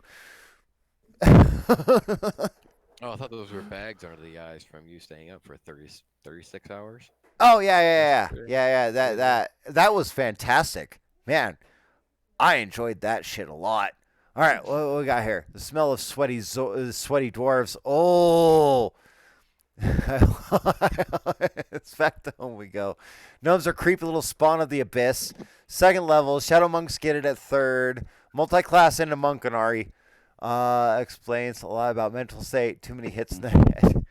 Oh, I thought those were bags under the eyes from you staying up for 36 hours. Oh yeah. That was fantastic, man. I enjoyed that shit a lot. All right, what we got here? The smell of sweaty dwarves. Oh, it's back to home we go. Gnomes are creepy little spawn of the abyss. Second level. Shadow monks get it at third. Multi-class into Monkanari. Explains a lot about mental state. Too many hits in the head.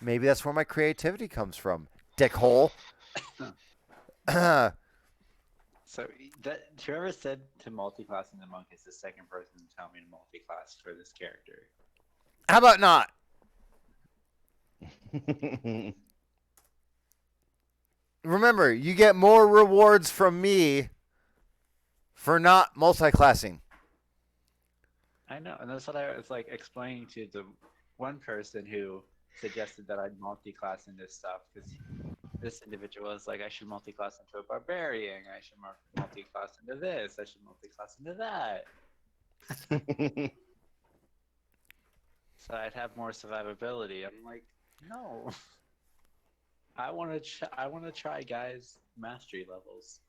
Maybe that's where my creativity comes from. Dickhole. So that whoever said to multi-class in the monk is the second person to tell me to multi-class for this character. How about not? Remember, you get more rewards from me for not multi-classing. I know, and that's what I was like explaining to the one person who suggested that I'd multi-class into stuff because this individual is like, I should multi-class into a barbarian. I should multi-class into this. I should multi-class into that. So I'd have more survivability. I'm like, no. I want to try guys' mastery levels.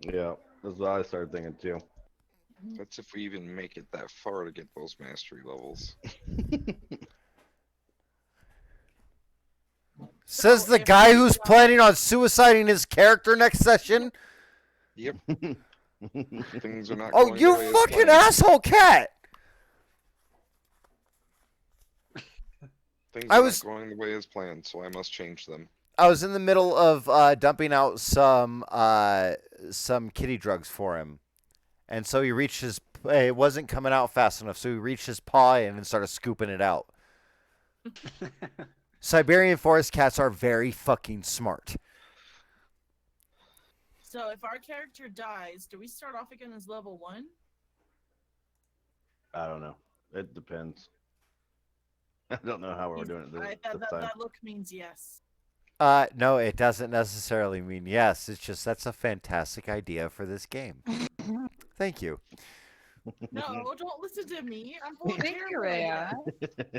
Yeah, that's what I started thinking too. That's if we even make it that far to get those mastery levels. Says So the if guy you who's die- planning on suiciding his character next session. Yep, things are not. Oh, going you the way as fucking planned. asshole cat! Things I are was- not going the way as planned, so I must change them. I was in the middle of dumping out some kitty drugs for him, and so he reached his. It wasn't coming out fast enough, so he reached his paw in and started scooping it out. Siberian forest cats are very fucking smart. So if our character dies, do we start off again as level 1? I don't know. It depends. I don't know how we're doing it this time. That look means yes. No, it doesn't necessarily mean yes. It's just that's a fantastic idea for this game. Thank you. No, don't listen to me. I'm full of Thank you, terrible Rhea.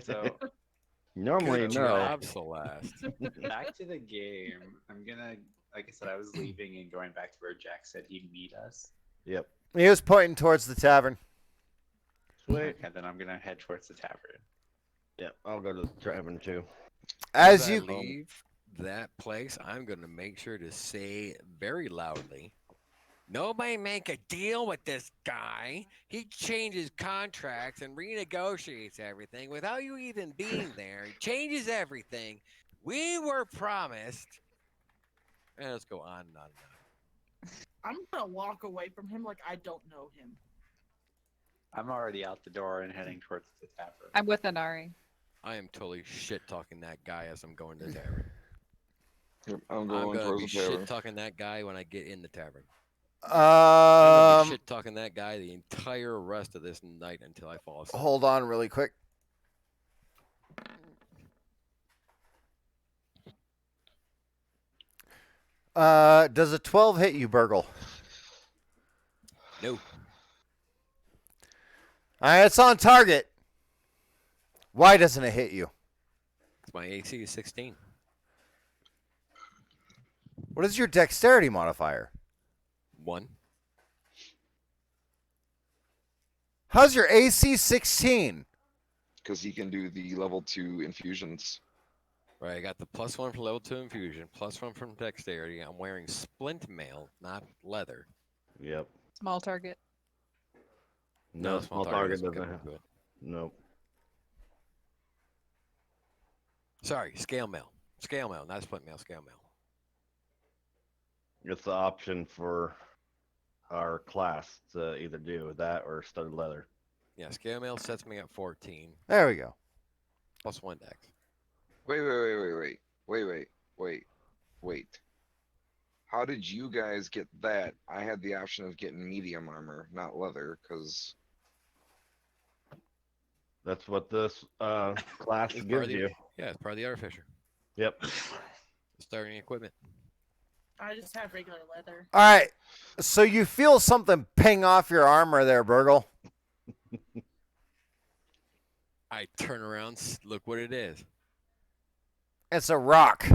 So Normally, Good no. job, Celeste. back to the game. I'm gonna, like I said, I was leaving and going back to where Jack said he'd meet us. Yep. He was pointing towards the tavern. Sweet. Okay, then I'm gonna head towards the tavern. Yep. I'll go to the tavern too. As I you leave that place, I'm gonna make sure to say very loudly, nobody make a deal with this guy. He changes contracts and renegotiates everything without you even being there. He changes everything. We were promised. And let's go on and on and on. I'm gonna walk away from him like I don't know him. I'm already out the door and heading towards the tavern. I'm with Anari. I am totally shit talking that guy as I'm going to the tavern. Yep, I'm I'm going gonna be towards the tavern. shit talking that guy when I get in the tavern. I'm gonna be um shit talking that guy the entire rest of this night until I fall asleep. hold on really quick. Does a 12 hit you, Burgle? No. All right, it's on target. Why doesn't it hit you? My AC is 16. What is your dexterity modifier? 1. How's your AC 16? Because he can do the level 2 infusions. Right, I got the +1 for level 2 infusion, +1 from dexterity. I'm wearing splint mail, not leather. Yep. Small target. No, small target doesn't come have. into it. Nope. Sorry, scale mail. Scale mail, not splint mail, scale mail. It's the option for our class to either do that or studded leather. Yeah, scale mail sets me at 14, There we go. +1 dex. Wait. How did you guys get that? I had the option of getting medium armor, not leather, because That's what this class It's part gives of the- you. Yeah, it's part of the artificer. Yep. Starting equipment. I just have regular leather. All right. So you feel something ping off your armor there, Burgle. I turn around, look what it is. It's a rock.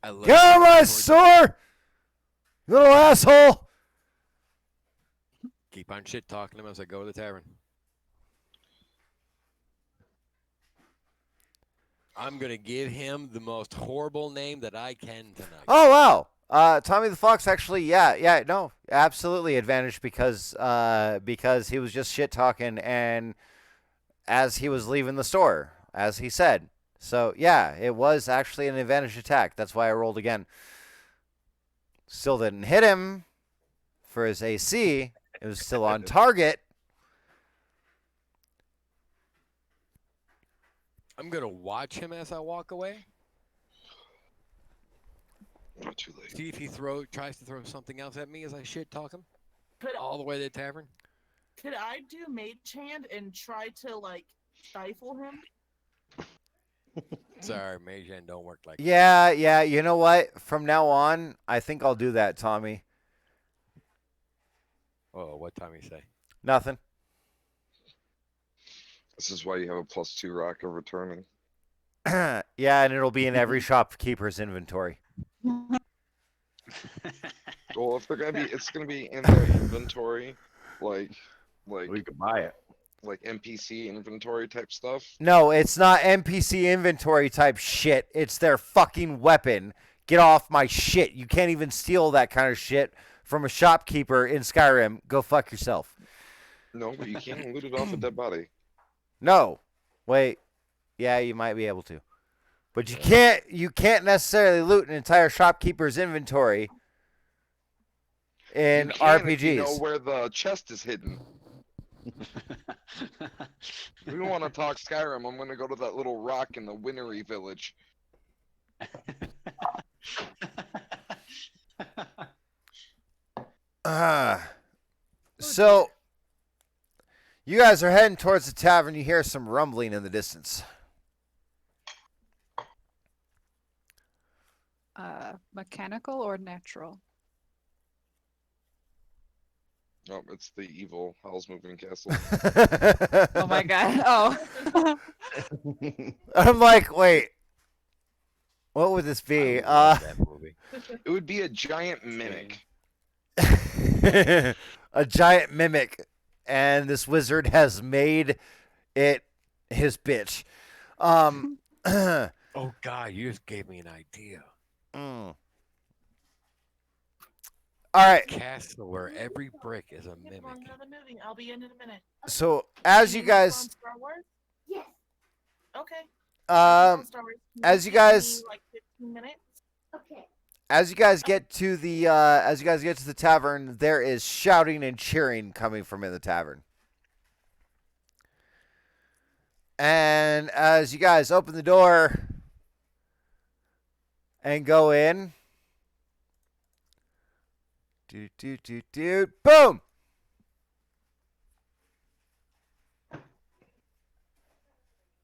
I look Get out of my towards- sword! You little asshole! Keep on shit talking him as I go to the tavern. I'm gonna give him the most horrible name that I can tonight. Oh wow. Tommy the Fox actually, no, absolutely advantage because he was just shit talking and as he was leaving the store, as he said. So yeah, it was actually an advantage attack. That's why I rolled again. Still didn't hit him for his AC. It was still on target. I'm gonna watch him as I walk away. not too late. See if he tries to throw something else at me as I shit talk him Could all the way to the tavern. could I do mage hand and try to like stifle him? Sorry, Mage Hand don't work like that. Yeah. You know what? From now on, I think I'll do that, Tommy. Oh, what time you say? Nothing. This is why you have a +2 rock of returning. Yeah, and it'll be in every shopkeeper's inventory. Well, if they're gonna be, it's gonna be in their inventory, like We could buy it. NPC inventory type stuff. No, it's not NPC inventory type shit. It's their fucking weapon. Get off my shit. You can't even steal that kind of shit from a shopkeeper in Skyrim. Go fuck yourself. No, but you can't loot it off a dead body. No. Wait. Yeah, you might be able to. But you can't necessarily loot an entire shopkeeper's inventory in You can RPGs. if you know where the chest is hidden. If we want to talk Skyrim, I'm gonna go to that little rock in the Winnery village. So you guys are heading towards the tavern. You hear some rumbling in the distance. Mechanical or natural? Oh, it's the evil Howl's Moving Castle. Oh my god. Oh. I'm like, wait. What would this be? That movie. It would be a giant mimic. A giant mimic, and this wizard has made it his bitch. Oh God, you just gave me an idea. All right. Castle where every brick is a Get mimic. along to the movie. I'll be in a minute. So as you Can work on guys, Star Wars? Yes. Okay. I'll be on Star Wars. Can as you you give me, guys- like 15 minutes. Okay. as you guys get to the tavern, there is shouting and cheering coming from in the tavern. And as you guys open the door and go in, boom!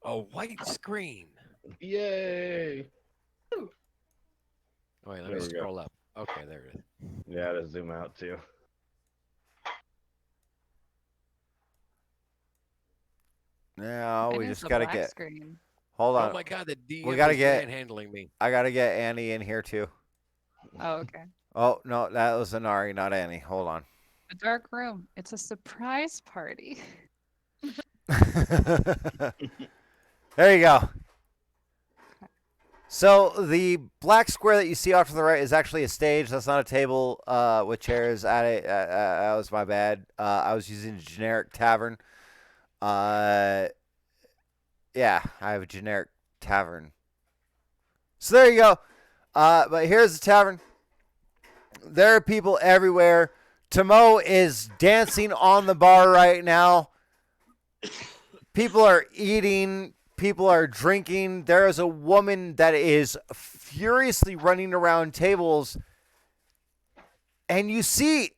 A white screen. Yay! Oh, wait, let There me we go. scroll up. Okay, there it is. Yeah, to zoom out too. Now Mine we is just the gotta black get. screen. Hold Oh on, my God, the DM gotta is get- manhandling me. I gotta get Annie in here too. Oh, okay. Oh no, that was Anari, not Annie. Hold on. A dark room. It's a surprise party. There you go. So the black square that you see off to the right is actually a stage. That's not a table with chairs at it. That was my bad. I was using a generic tavern. Yeah, I have a generic tavern. So there you go. But here's the tavern. There are people everywhere. Tomo is dancing on the bar right now. People are eating. People are drinking. There is a woman that is furiously running around tables. And you see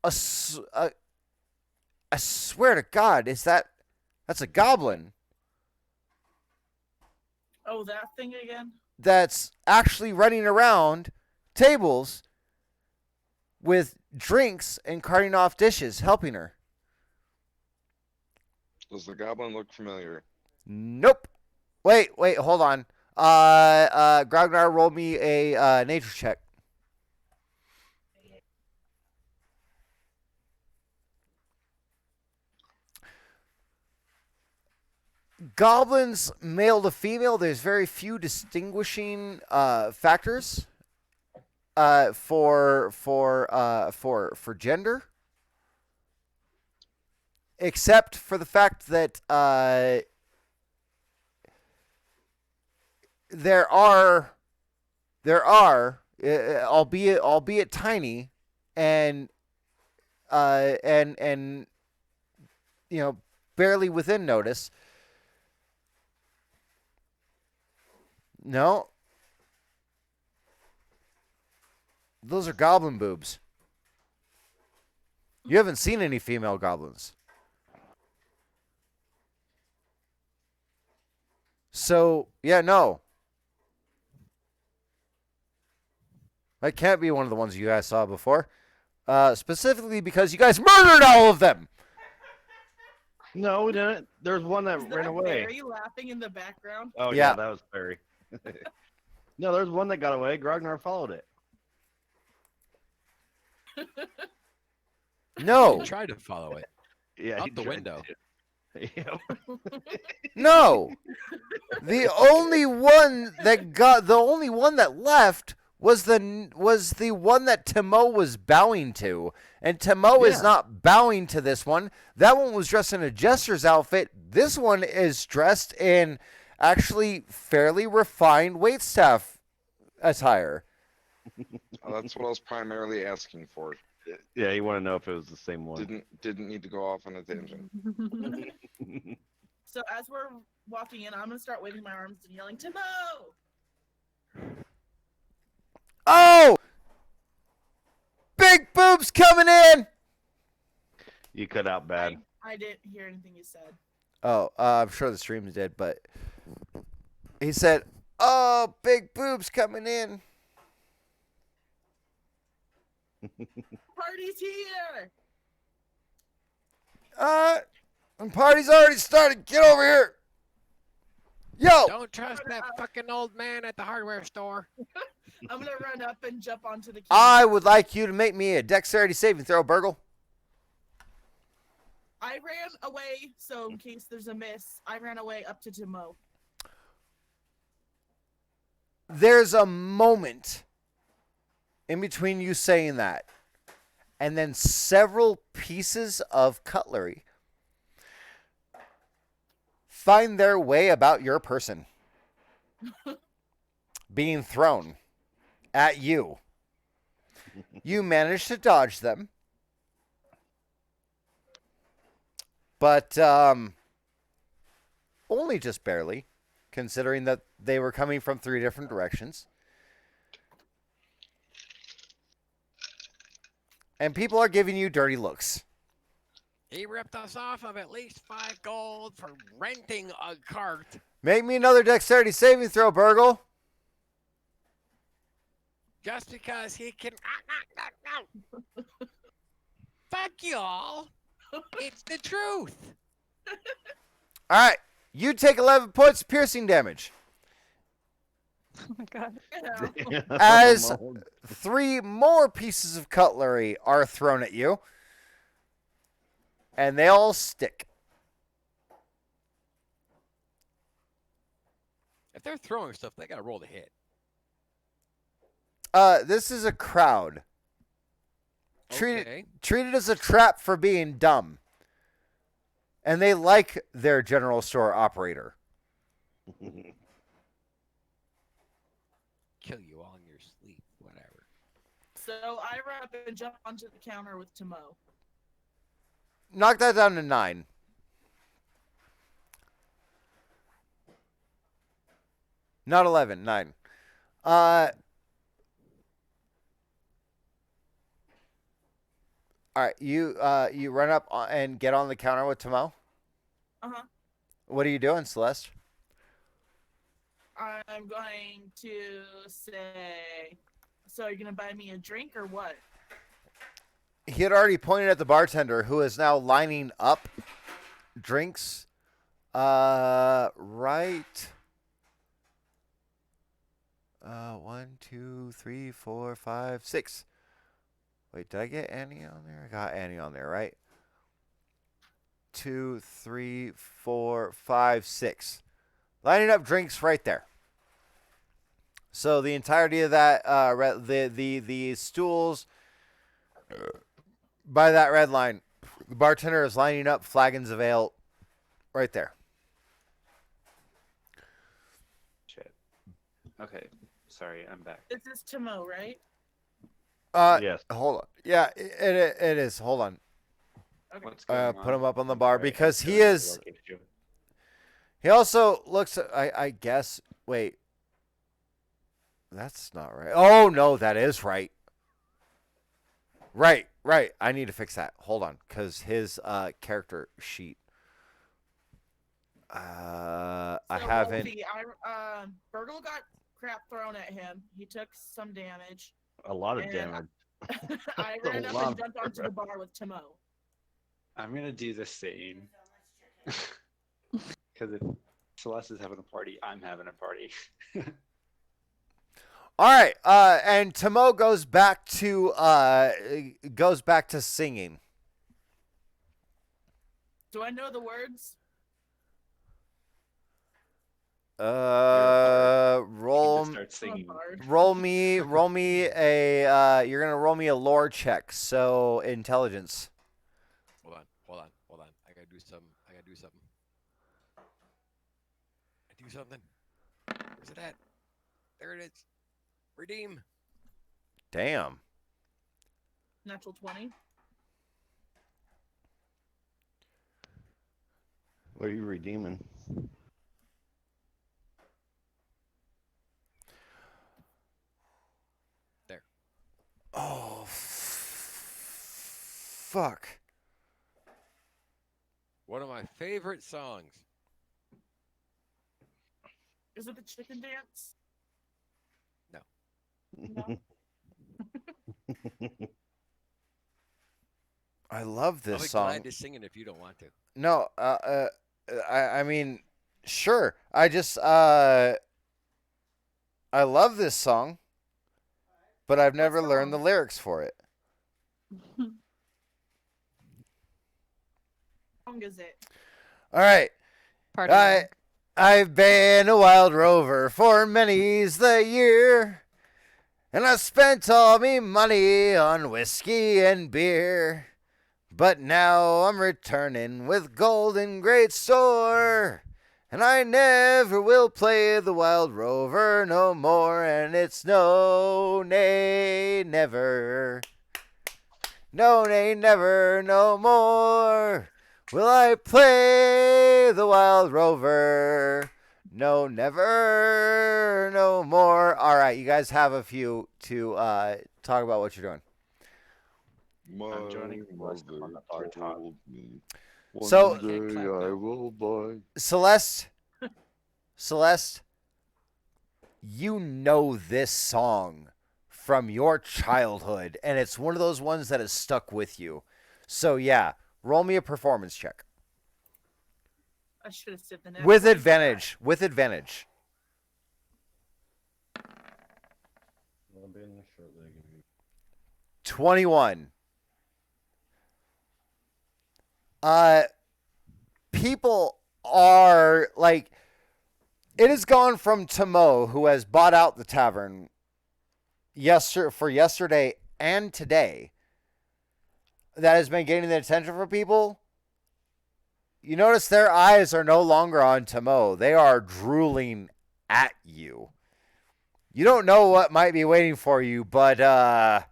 I swear to God, that's a goblin Oh, that thing again? that's actually running around tables with drinks and carting off dishes, helping her. Does the goblin look familiar? Nope. Wait, hold on. Grognar, roll me a nature check. Goblins, male to female, there's very few distinguishing factors for gender, except for the fact that there are, albeit tiny, and barely within notice. No. Those are goblin boobs. You haven't seen any female goblins. So, yeah, no. That can't be one of the ones you guys saw before. Specifically because you guys murdered all of them. No, we didn't. There's one that Is ran that away. Barry laughing in the background? Oh Yeah. yeah, that was Barry. No, there's one that got away. Grognar followed it. No. He tried to follow it. Yeah, Out he the tried window. to. Yep. No. The only one that left was the one that Timo was bowing to. And Timo is Yeah. not bowing to this one. That one was dressed in a jester's outfit. This one is dressed in actually fairly refined waitstaff attire. That's what I was primarily asking for. Yeah, you want to know if it was the same one. Didn't need to go off on a tangent. So as we're walking in, I'm gonna start waving my arms and yelling, Timo! Oh! Big boobs coming in! You cut out bad. I didn't hear anything you said. Oh, I'm sure the streams did, but he said, "Oh, big boobs coming in." Party's here! The party's already started. Get over here. Yo, Don't trust that fucking old man at the hardware store. I'm gonna run up and jump onto the I camera. would like you to make me a dexterity saving throw, Burgle. I ran away, so in case there's a miss, I ran away up to Timo. There's a moment in between you saying that, and then several pieces of cutlery find their way about your person, being thrown at you. You manage to dodge them, but only just barely, considering that they were coming from 3 different directions. And people are giving you dirty looks. He ripped us off of at least 5 gold for renting a cart. Make me another dexterity saving throw, Burgle. Just because he can. Fuck y'all. It's the truth. All right. You take 11 points of piercing damage. Oh my god. Yeah. As 3 more pieces of cutlery are thrown at you. And they all stick. If they're throwing stuff, they gotta roll to hit. This is a crowd. Okay. Treat it as a trap for being dumb. And they like their general store operator. Kill you all in your sleep. Whatever. So I run up and jump onto the counter with Timo. Knock that down to 9. Not 11, 9. All right, you run up and get on the counter with Timo. Uh-huh. What are you doing, Celeste? I'm going to say, so you're gonna buy me a drink or what? He had already pointed at the bartender, who is now lining up drinks. Right. 1, 2, 3, 4, 5, 6. Wait, did I get Annie on there? I got Annie on there, right? 2, 3, 4, 5, 6. Lining up drinks right there. So the entirety of that, the stools by that red line, the bartender is lining up flagons of ale right there. Shit. Okay. Sorry, I'm back. This is Timo, right? Yes. Hold on. Yeah, it is. Hold on. Okay. What's going Put him on? up on the bar Sorry, because I he feel like is. I located you. He also looks. I guess. Wait. That's not right. Oh no, that is right. Right. I need to fix that. Hold on, because his character sheet. I So haven't. Wolfie, Burgle got crap thrown at him. He took some damage. A lot of And damage. I A ran up lot and of jumped onto the bar with Timo. I'm gonna do the same. Because if Celeste is having a party, I'm having a party. All right. And Tomo goes back to singing. Do I know the words? Roll Start singing. Bard. roll me you're gonna roll me a lore check. So intelligence. Hold on. I gotta do something. I do something. Where's it at? There it is. Redeem. Damn. Natural 20. What are you redeeming? Oh, fuck. One of my favorite songs. Is it the chicken dance? No. I love I'll this be song. glad to sing it if you don't want to. No, I mean, sure. I just, I love this song, but I've never learned the song? lyrics for it. How long is it? All right. Party line. I've been a wild rover for many's the year, and I spent all me money on whiskey and beer. But now I'm returning with gold in great store, and I never will play the wild rover no more, and it's no, nay, never. No, nay, never, no more will I play the wild rover. No, never, no more. All right, you guys have a few to talk about what you're doing. My joining Celeste on the bar top. told me one So- day Can't clap I now. will buy. Celeste, you know this song from your childhood, and it's one of those ones that has stuck with you. So yeah, roll me a performance check I should have said the next with one. advantage. With advantage. I'll be in the short leg. 21. People are like, it has gone from Tomo, who has bought out the tavern for yesterday and today, that has been getting the attention for people. You notice their eyes are no longer on Tomo. They are drooling at you. You don't know what might be waiting for you, but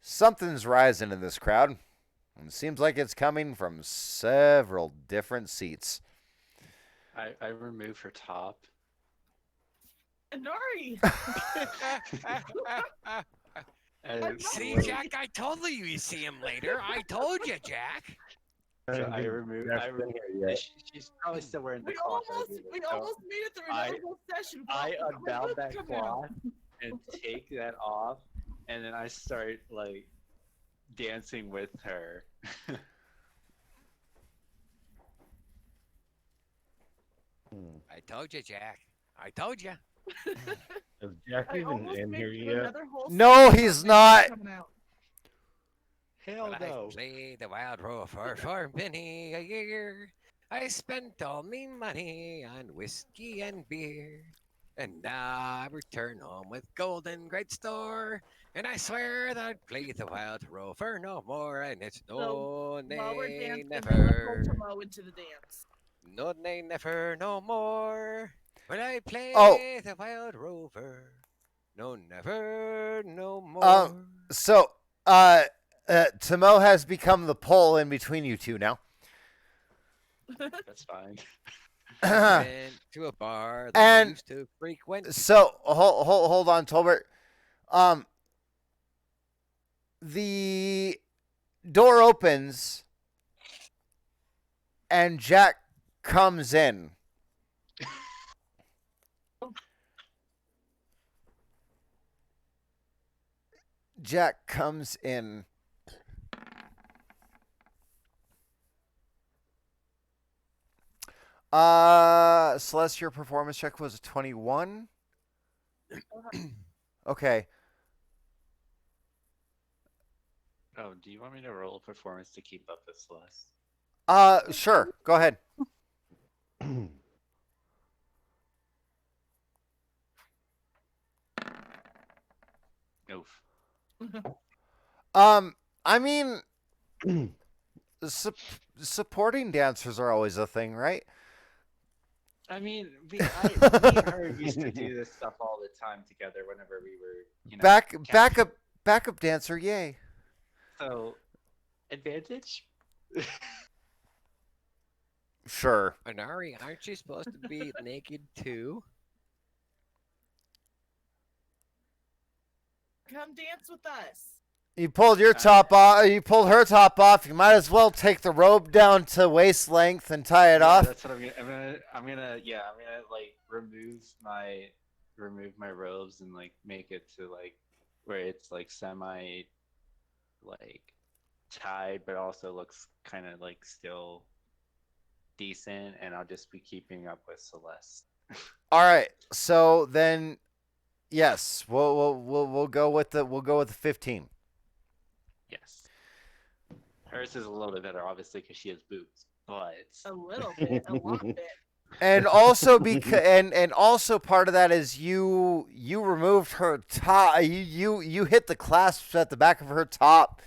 something's rising in this crowd. And it seems like it's coming from several different seats. I remove her top. Nari! And See, Jack, I told you you'd see him later. I told you, Jack. So I remove. She's probably still wearing the We cloth. almost made it through I- another whole session. I Fuck, unbound let's that come out. cloth and take that off, and then I start like dancing with her. I told you, Jack. I told you. Is Jack I even almost in made here it through yet? another whole No, session he's without not. coming out. Hell But I played the wild rover for many a year. I spent all me money on whiskey and beer. And now I return home with golden great store. And I swear that I'd play the wild rover no more. And it's no, While we're nay, dancing, never. pull Tomo into the dance. No, nay, never, no more. Will I play Oh. the wild rover? No, never, no more. So, Tomo has become the pole in between you two now. That's fine. Went to a bar that And I used to frequent. So hold on, Tolbert. The door opens, and Jack comes in. Jack comes in. Celeste, your performance check was a 21. Okay. Oh, do you want me to roll performance to keep up with Celeste? Sure. Go ahead. Oof. I mean, supporting dancers are always a thing, right? I mean, me and her used to do this stuff all the time together whenever we were, Backup dancer, yay. So, advantage? Sure. Anari, aren't you supposed to be naked too? Come dance with us. You pulled your top off. You pulled her top off. You might as well take the robe down to waist length and tie it off. That's what I'm gonna like remove my robes and like make it to like where it's like semi like tied but also looks kind of like still decent, and I'll just be keeping up with Celeste. All right. So then, yes, we'll go with the 15. Yes. Hers is a little bit better, obviously, because she has boobs. But A little bit, a lot bit. And also and also part of that is you removed her top. You hit the clasps at the back of her top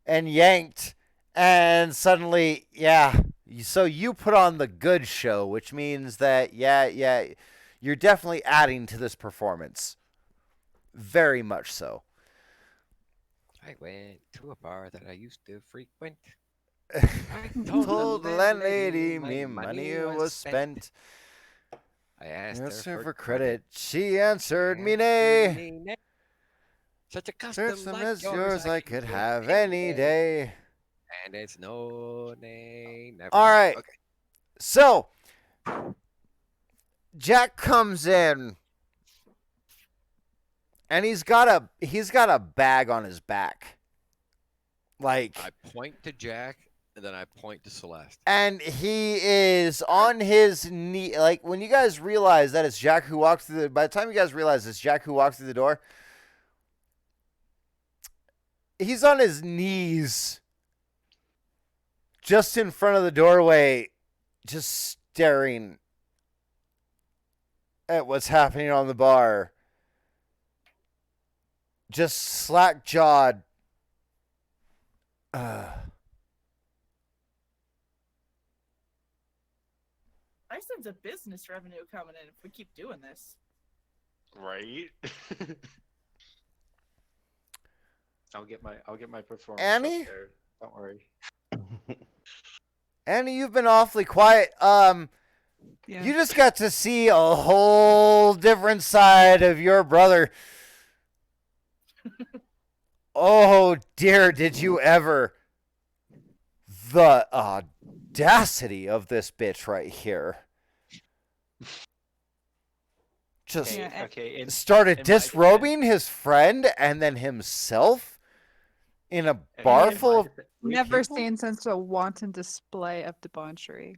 and yanked, and suddenly, yeah. So you put on the good show, which means that yeah, you're definitely adding to this performance. Very much so. I went to a bar that I used to frequent. Told the landlady me money was spent. I asked Asked her her for credit. She answered me nay. Such a custom Custom like as yours yours I can could get have any day. And it's no nay, never. All right. Okay. So Jack comes in, and he's got a bag on his back, like, I point to Jack, and then I point to Celeste. and he is on his knee. Like, when you guys realize that it's Jack who walked through by the time you guys realize it's Jack who walked through the door, he's on his knees, just in front of the doorway, just staring at what's happening on the bar. Just slack-jawed. Nice sense of business revenue coming in if we keep doing this. right. I'll get my performance. Annie? Up there. Don't worry. Annie, you've been awfully quiet. Yeah. You just got to see a whole different side of your brother. Oh dear, did you ever? The audacity of this bitch right here. Just Yeah, Okay. started in my disrobing his friend and then himself in a bar full of. Never seen such a wanton display of debauchery.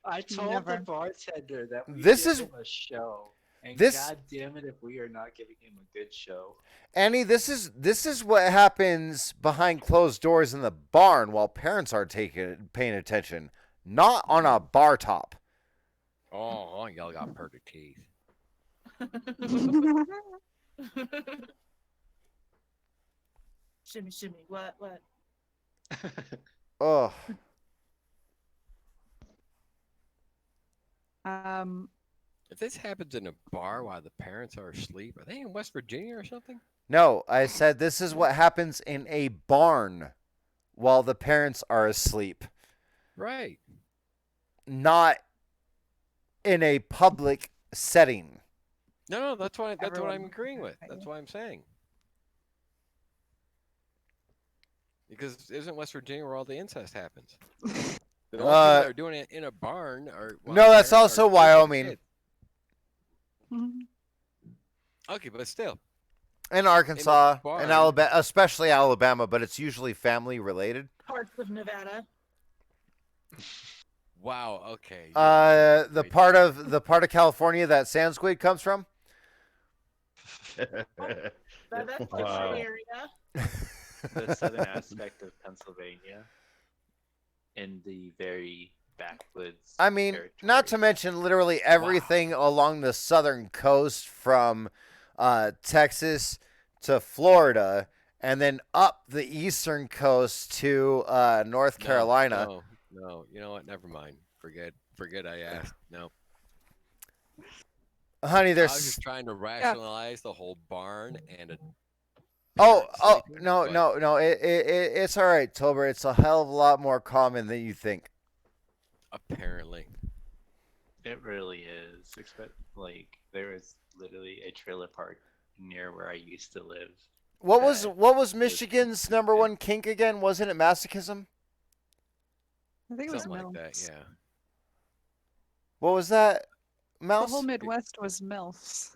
I told Never. the bartender that we This give is- him a show. And this- God damn it if we are not giving him a good show. Annie, this is what happens behind closed doors in the barn while parents are paying attention, not on a bar top. Oh, y'all got perfect teeth. Shimmy, shimmy, what? Ugh. If this happens in a bar while the parents are asleep, are they in West Virginia or something? No, I said this is what happens in a barn while the parents are asleep, Right. not in a public setting. No, that's what I'm Everyone- agreeing with. That's what I'm saying. Because isn't West Virginia where all the incest happens? The only people that are doing it in a barn are No, that's also children and Wyoming. kids. Mhm. Okay, but still, In Arkansas, and barn. Alabama, especially Alabama, but it's usually family related. Parts of Nevada. wow. Okay. you're The right. part of California that sand squid comes from. That's the Wow. Bay Area. The southern aspect of Pennsylvania, in the very backwoods. I mean, not to territory. mention literally everything along the southern coast from Texas to Florida, and then up the eastern coast to North No, Carolina. No. You know what? Never mind. Forget I asked. No. Honey, I was there's just trying to rationalize the whole barn and a oh parrot sleeping, no but no it's all right, Tober. It's a hell of a lot more common than you think. apparently. It really is. Expect like there is literally a trailer park near where I used to live. What was was- Michigan's number one kink again? Wasn't it masochism? I think it was Something like MILFs. that. Yeah. What was that? The Mouse? whole Midwest was MILFs.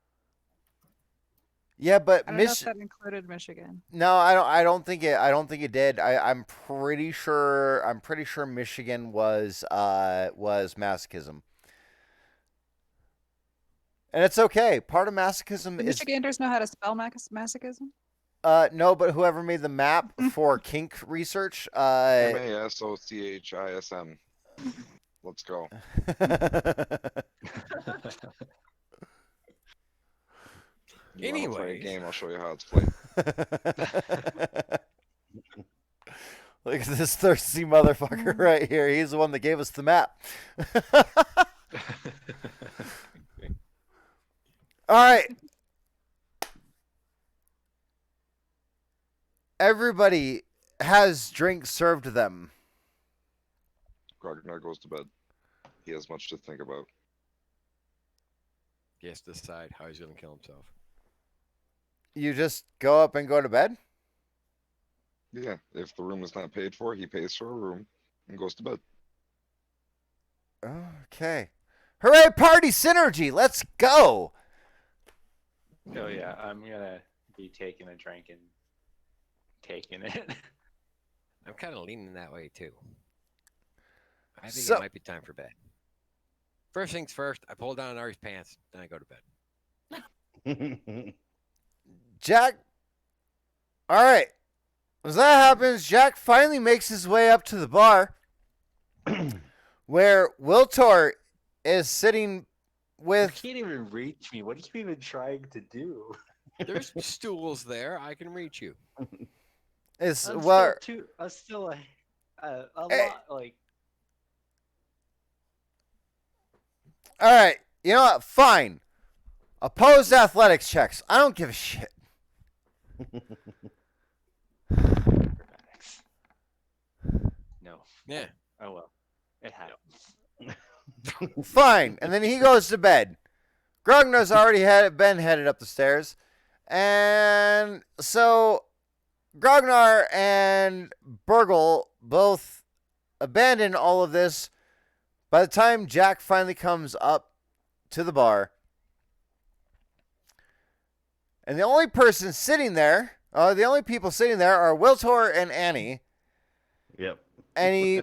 Yeah, but I don't know if that included Michigan. No, I don't think it did. I'm pretty sure Michigan was masochism. And it's okay. Part of masochism Do is Michiganders know how to spell masochism? no, but whoever made the map for kink research, MASOCHISM. Let's go. You wanna play a Anyways. game? I'll show you how it's played. Look at this thirsty motherfucker right here. He's the one that gave us the map. All right. Everybody has drinks served to them. Grognar goes to bed. He has much to think about. He has to decide how he's gonna kill himself. You just go up and go to bed? Yeah, if the room is not paid for, he pays for a room and goes to bed. Okay. Hooray, party synergy. Let's go. Oh yeah, I'm gonna be taking a drink and taking it. I'm kind of leaning that way too. I think So- it might be time for bed. First things first, I pull down Ari's pants, then I go to bed. Jack. All right. As that happens, Jack finally makes his way up to the bar where Wiltor is sitting You with. can't even reach me. What are you even trying to do? There's stools there. I can reach you. Is I'm well, still a Hey. lot like. all right. You know what? Fine. Opposed athletics checks. I don't give a shit. Acrobatics. No. Yeah. Oh well. It happens. Fine. And then he goes to bed. Grognar's already been headed up the stairs. And so Grognar and Burgle both abandon all of this by the time Jack finally comes up to the bar. And the only person sitting there, the only people sitting there are Wiltor and Annie. Yep. And he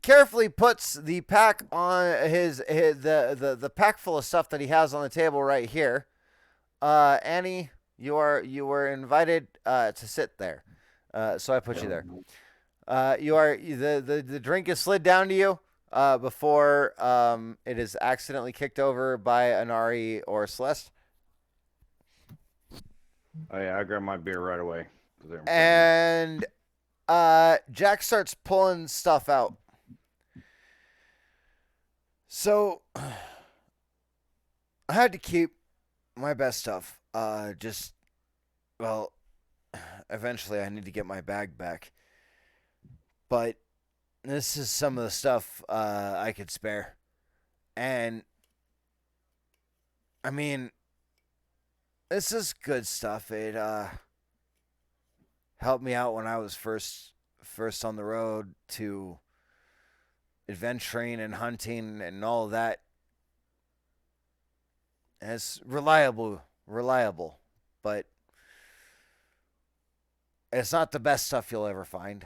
carefully puts the pack on the pack full of stuff that he has on the table right here. Annie, you were invited to sit there, so I put you there. The drink is slid down to you before it is accidentally kicked over by Anari or Celeste. Oh yeah, I grabbed my beer right away. 'cause they're in front of me. And Jack starts pulling stuff out. So I had to keep my best stuff. Eventually I need to get my bag back. But this is some of the stuff I could spare. And I mean, this is good stuff. It helped me out when I was first on the road to adventuring and hunting and all of that. And it's reliable, but it's not the best stuff you'll ever find,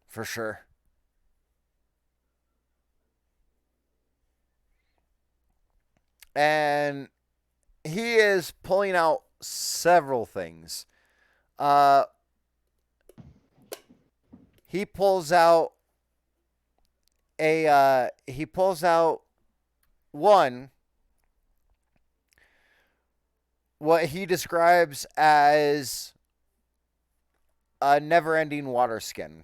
for sure. And he is pulling out several things. He pulls out one, what he describes as a never-ending water skin.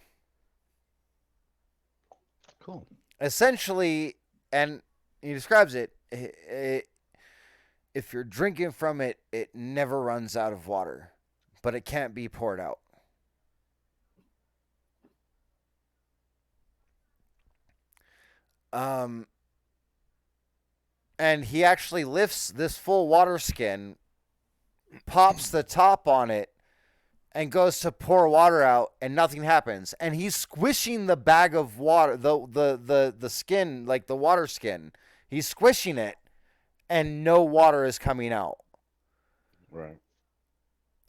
Cool. Essentially, and he describes it, if you're drinking from it, it never runs out of water, but it can't be poured out. And he actually lifts this full water skin, pops the top on it, and goes to pour water out, and nothing happens. And he's squishing the bag of water, the skin, like the water skin. He's squishing it, and no water is coming out. Right.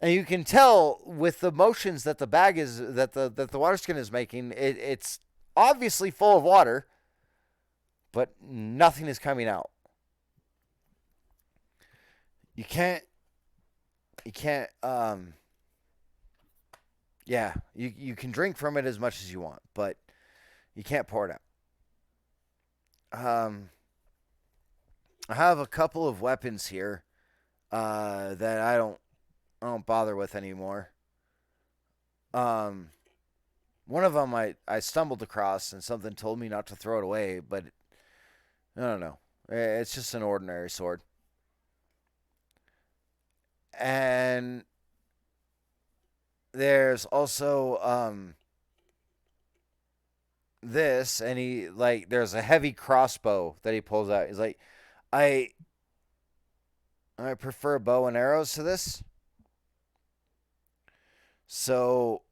And you can tell with the motions that the bag is that the water skin is making, it's obviously full of water, but nothing is coming out. You can't yeah, you can drink from it as much as you want, but you can't pour it out. I have a couple of weapons here that I don't bother with anymore. One of them I stumbled across and something told me not to throw it away, but I don't know. It's just an ordinary sword. And there's also this, and he there's a heavy crossbow that he pulls out. He's like, I prefer bow and arrows to this. So,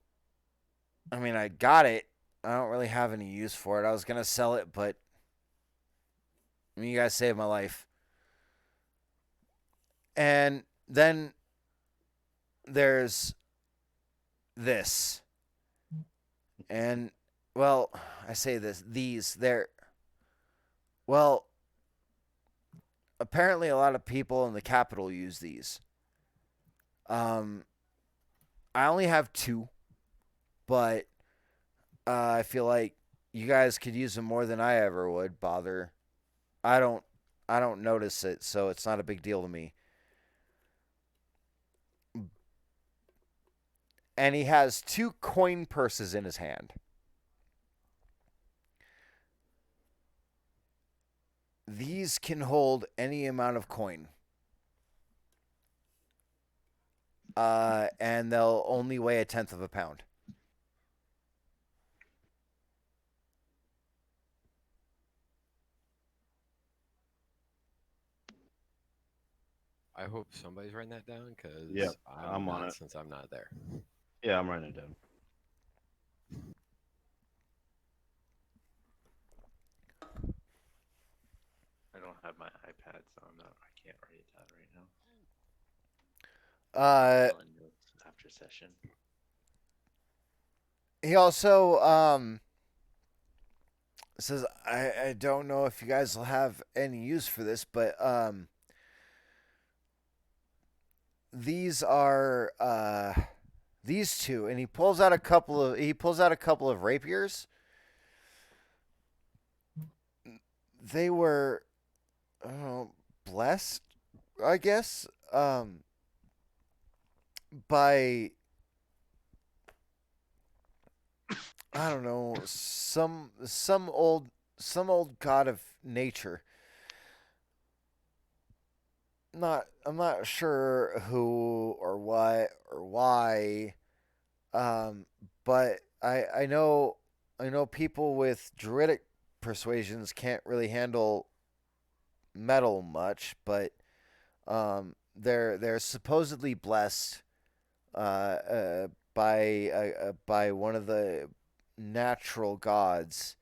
I mean, I got it. I don't really have any use for it. I was gonna sell it, but I mean, you guys saved my life. And then there's this. And, well, I say they're, well, apparently a lot of people in the capital use these. I only have 2, but I feel like you guys could use them more than I ever would bother. I don't notice it, so it's not a big deal to me. And he has 2 coin purses in his hand. These can hold any amount of coin. And they'll only weigh 1/10 of a pound. I hope somebody's writing that down because Yep, I'm I'm on not, it. since I'm not there. Yeah, I'm writing it down. I don't have my iPad, so I can't write it down right now. I'll end notes after session. He also says, I don't know if you guys will have any use for this, but these are these 2, and he pulls out a couple of rapiers. They were blessed, I guess, by, I don't know, some old god of nature. I'm not sure who or what or why, but I know people with druidic persuasions can't really handle metal much, but they're supposedly blessed by one of the natural gods,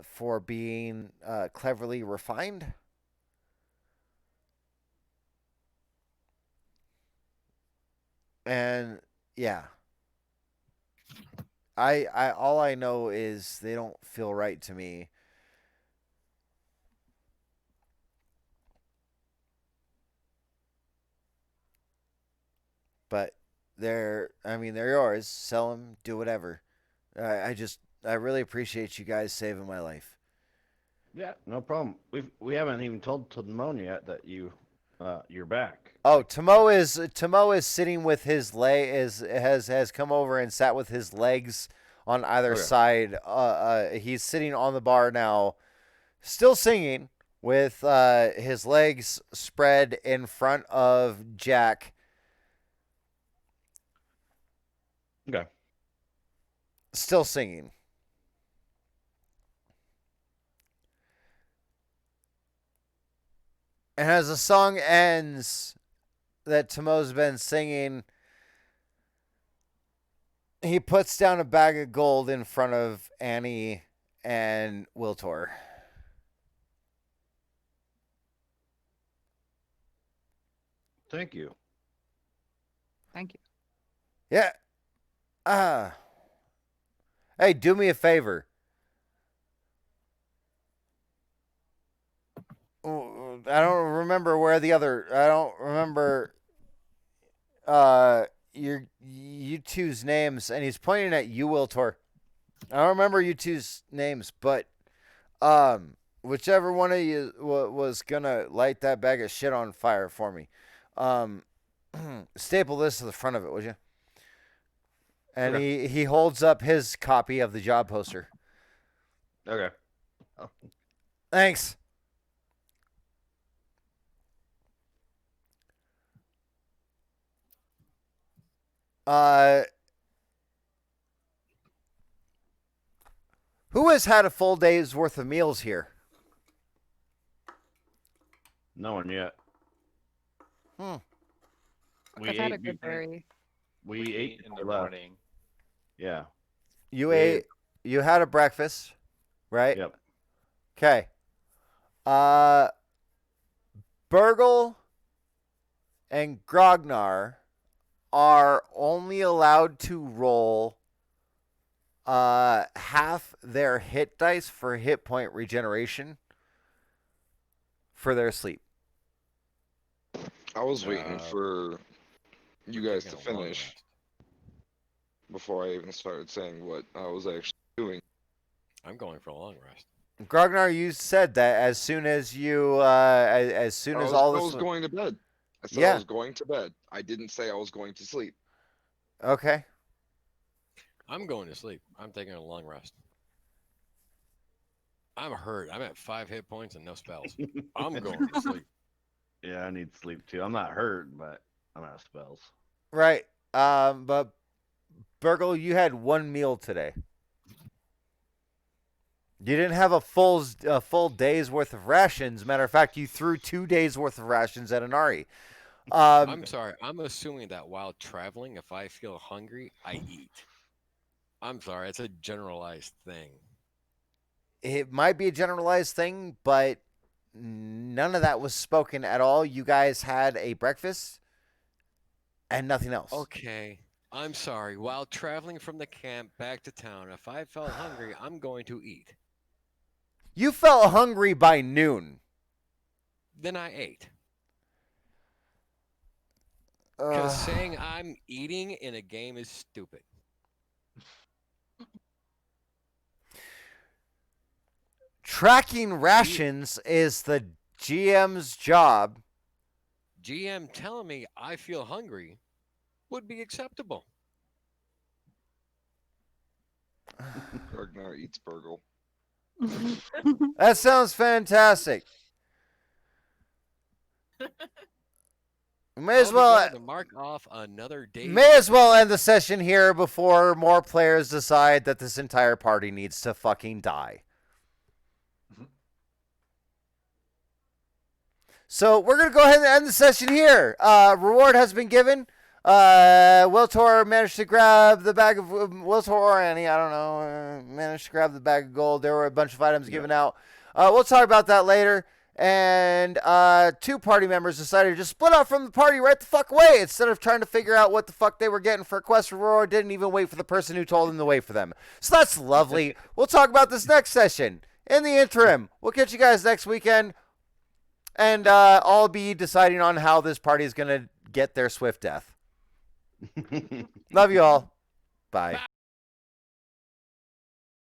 for being cleverly refined. And yeah, I all I know is they don't feel right to me. But they're yours. Sell them, do whatever. I really appreciate you guys saving my life. Yeah, no problem. We haven't even told Timon yet that you're back. Oh, Tomo is sitting with his leg has come over and sat with his legs on either Okay. side. He's sitting on the bar now, still singing with his legs spread in front of Jack. Okay. Still singing. And as the song ends that Tomo's been singing, he puts down a bag of gold in front of Annie and Wiltor. Thank you. Thank you. Yeah. Hey, do me a favor. I don't remember where the other. I don't remember you two's names, and he's pointing at you, Wiltor. I don't remember you two's names, but whichever one of you was gonna light that bag of shit on fire for me, staple this to the front of it, would you? And Okay. he holds up his copy of the job poster. Okay. Thanks. Who has had a full day's worth of meals here? No one yet. Hmm. We I've had a ate good berry. We ate in before the we left. morning. Yeah. You We ate. You had a breakfast, right? Yep. Okay. Burgle and Grognar are only allowed to roll half their hit dice for hit point regeneration for their sleep. I was waiting Uh, for you guys to Taking a long finish rest. before I even started saying what I was actually doing. I'm going for a long rest. Grognar, you said that as soon as you, as soon as all I this. was going to bed. I said Yeah. I was going to bed. I didn't say I was going to sleep. Okay. I'm going to sleep. I'm taking a long rest. I'm hurt. I'm at 5 hit points and no spells. I'm going to sleep. Yeah, I need sleep too. I'm not hurt, but I'm out of spells. Right. But Burgle, you had one meal today. You didn't have a full day's worth of rations. Matter of fact, you threw 2 days worth of rations at Anari. I'm sorry. I'm assuming that while traveling, if I feel hungry, I eat. I'm sorry. It's a generalized thing. It might be a generalized thing, but none of that was spoken at all. You guys had a breakfast and nothing else. Okay. I'm sorry. While traveling from the camp back to town, if I felt hungry, I'm going to eat. You felt hungry by noon. Then I ate. Because saying I'm eating in a game is stupid. Tracking rations is the GM's job. GM telling me I feel hungry would be acceptable. Ragnar eats Burgle. That sounds fantastic. May as I'll be well glad to mark off another day. end the session here before more players decide that this entire party needs to fucking die. So we're gonna go ahead and end the session here. Reward has been given. Will Tor managed to grab the bag of Will Tor or Annie, I don't know, managed to grab the bag of gold. There were a bunch of items given out. We'll talk about that later. And 2 party members decided to just split up from the party right the fuck away instead of trying to figure out what the fuck they were getting for a quest for Aurora. Didn't even wait for the person who told them to wait for them. So that's lovely. We'll talk about this next session. In the interim, we'll catch you guys next weekend. And I'll be deciding on how this party is going to get their swift death. Love you all. Bye.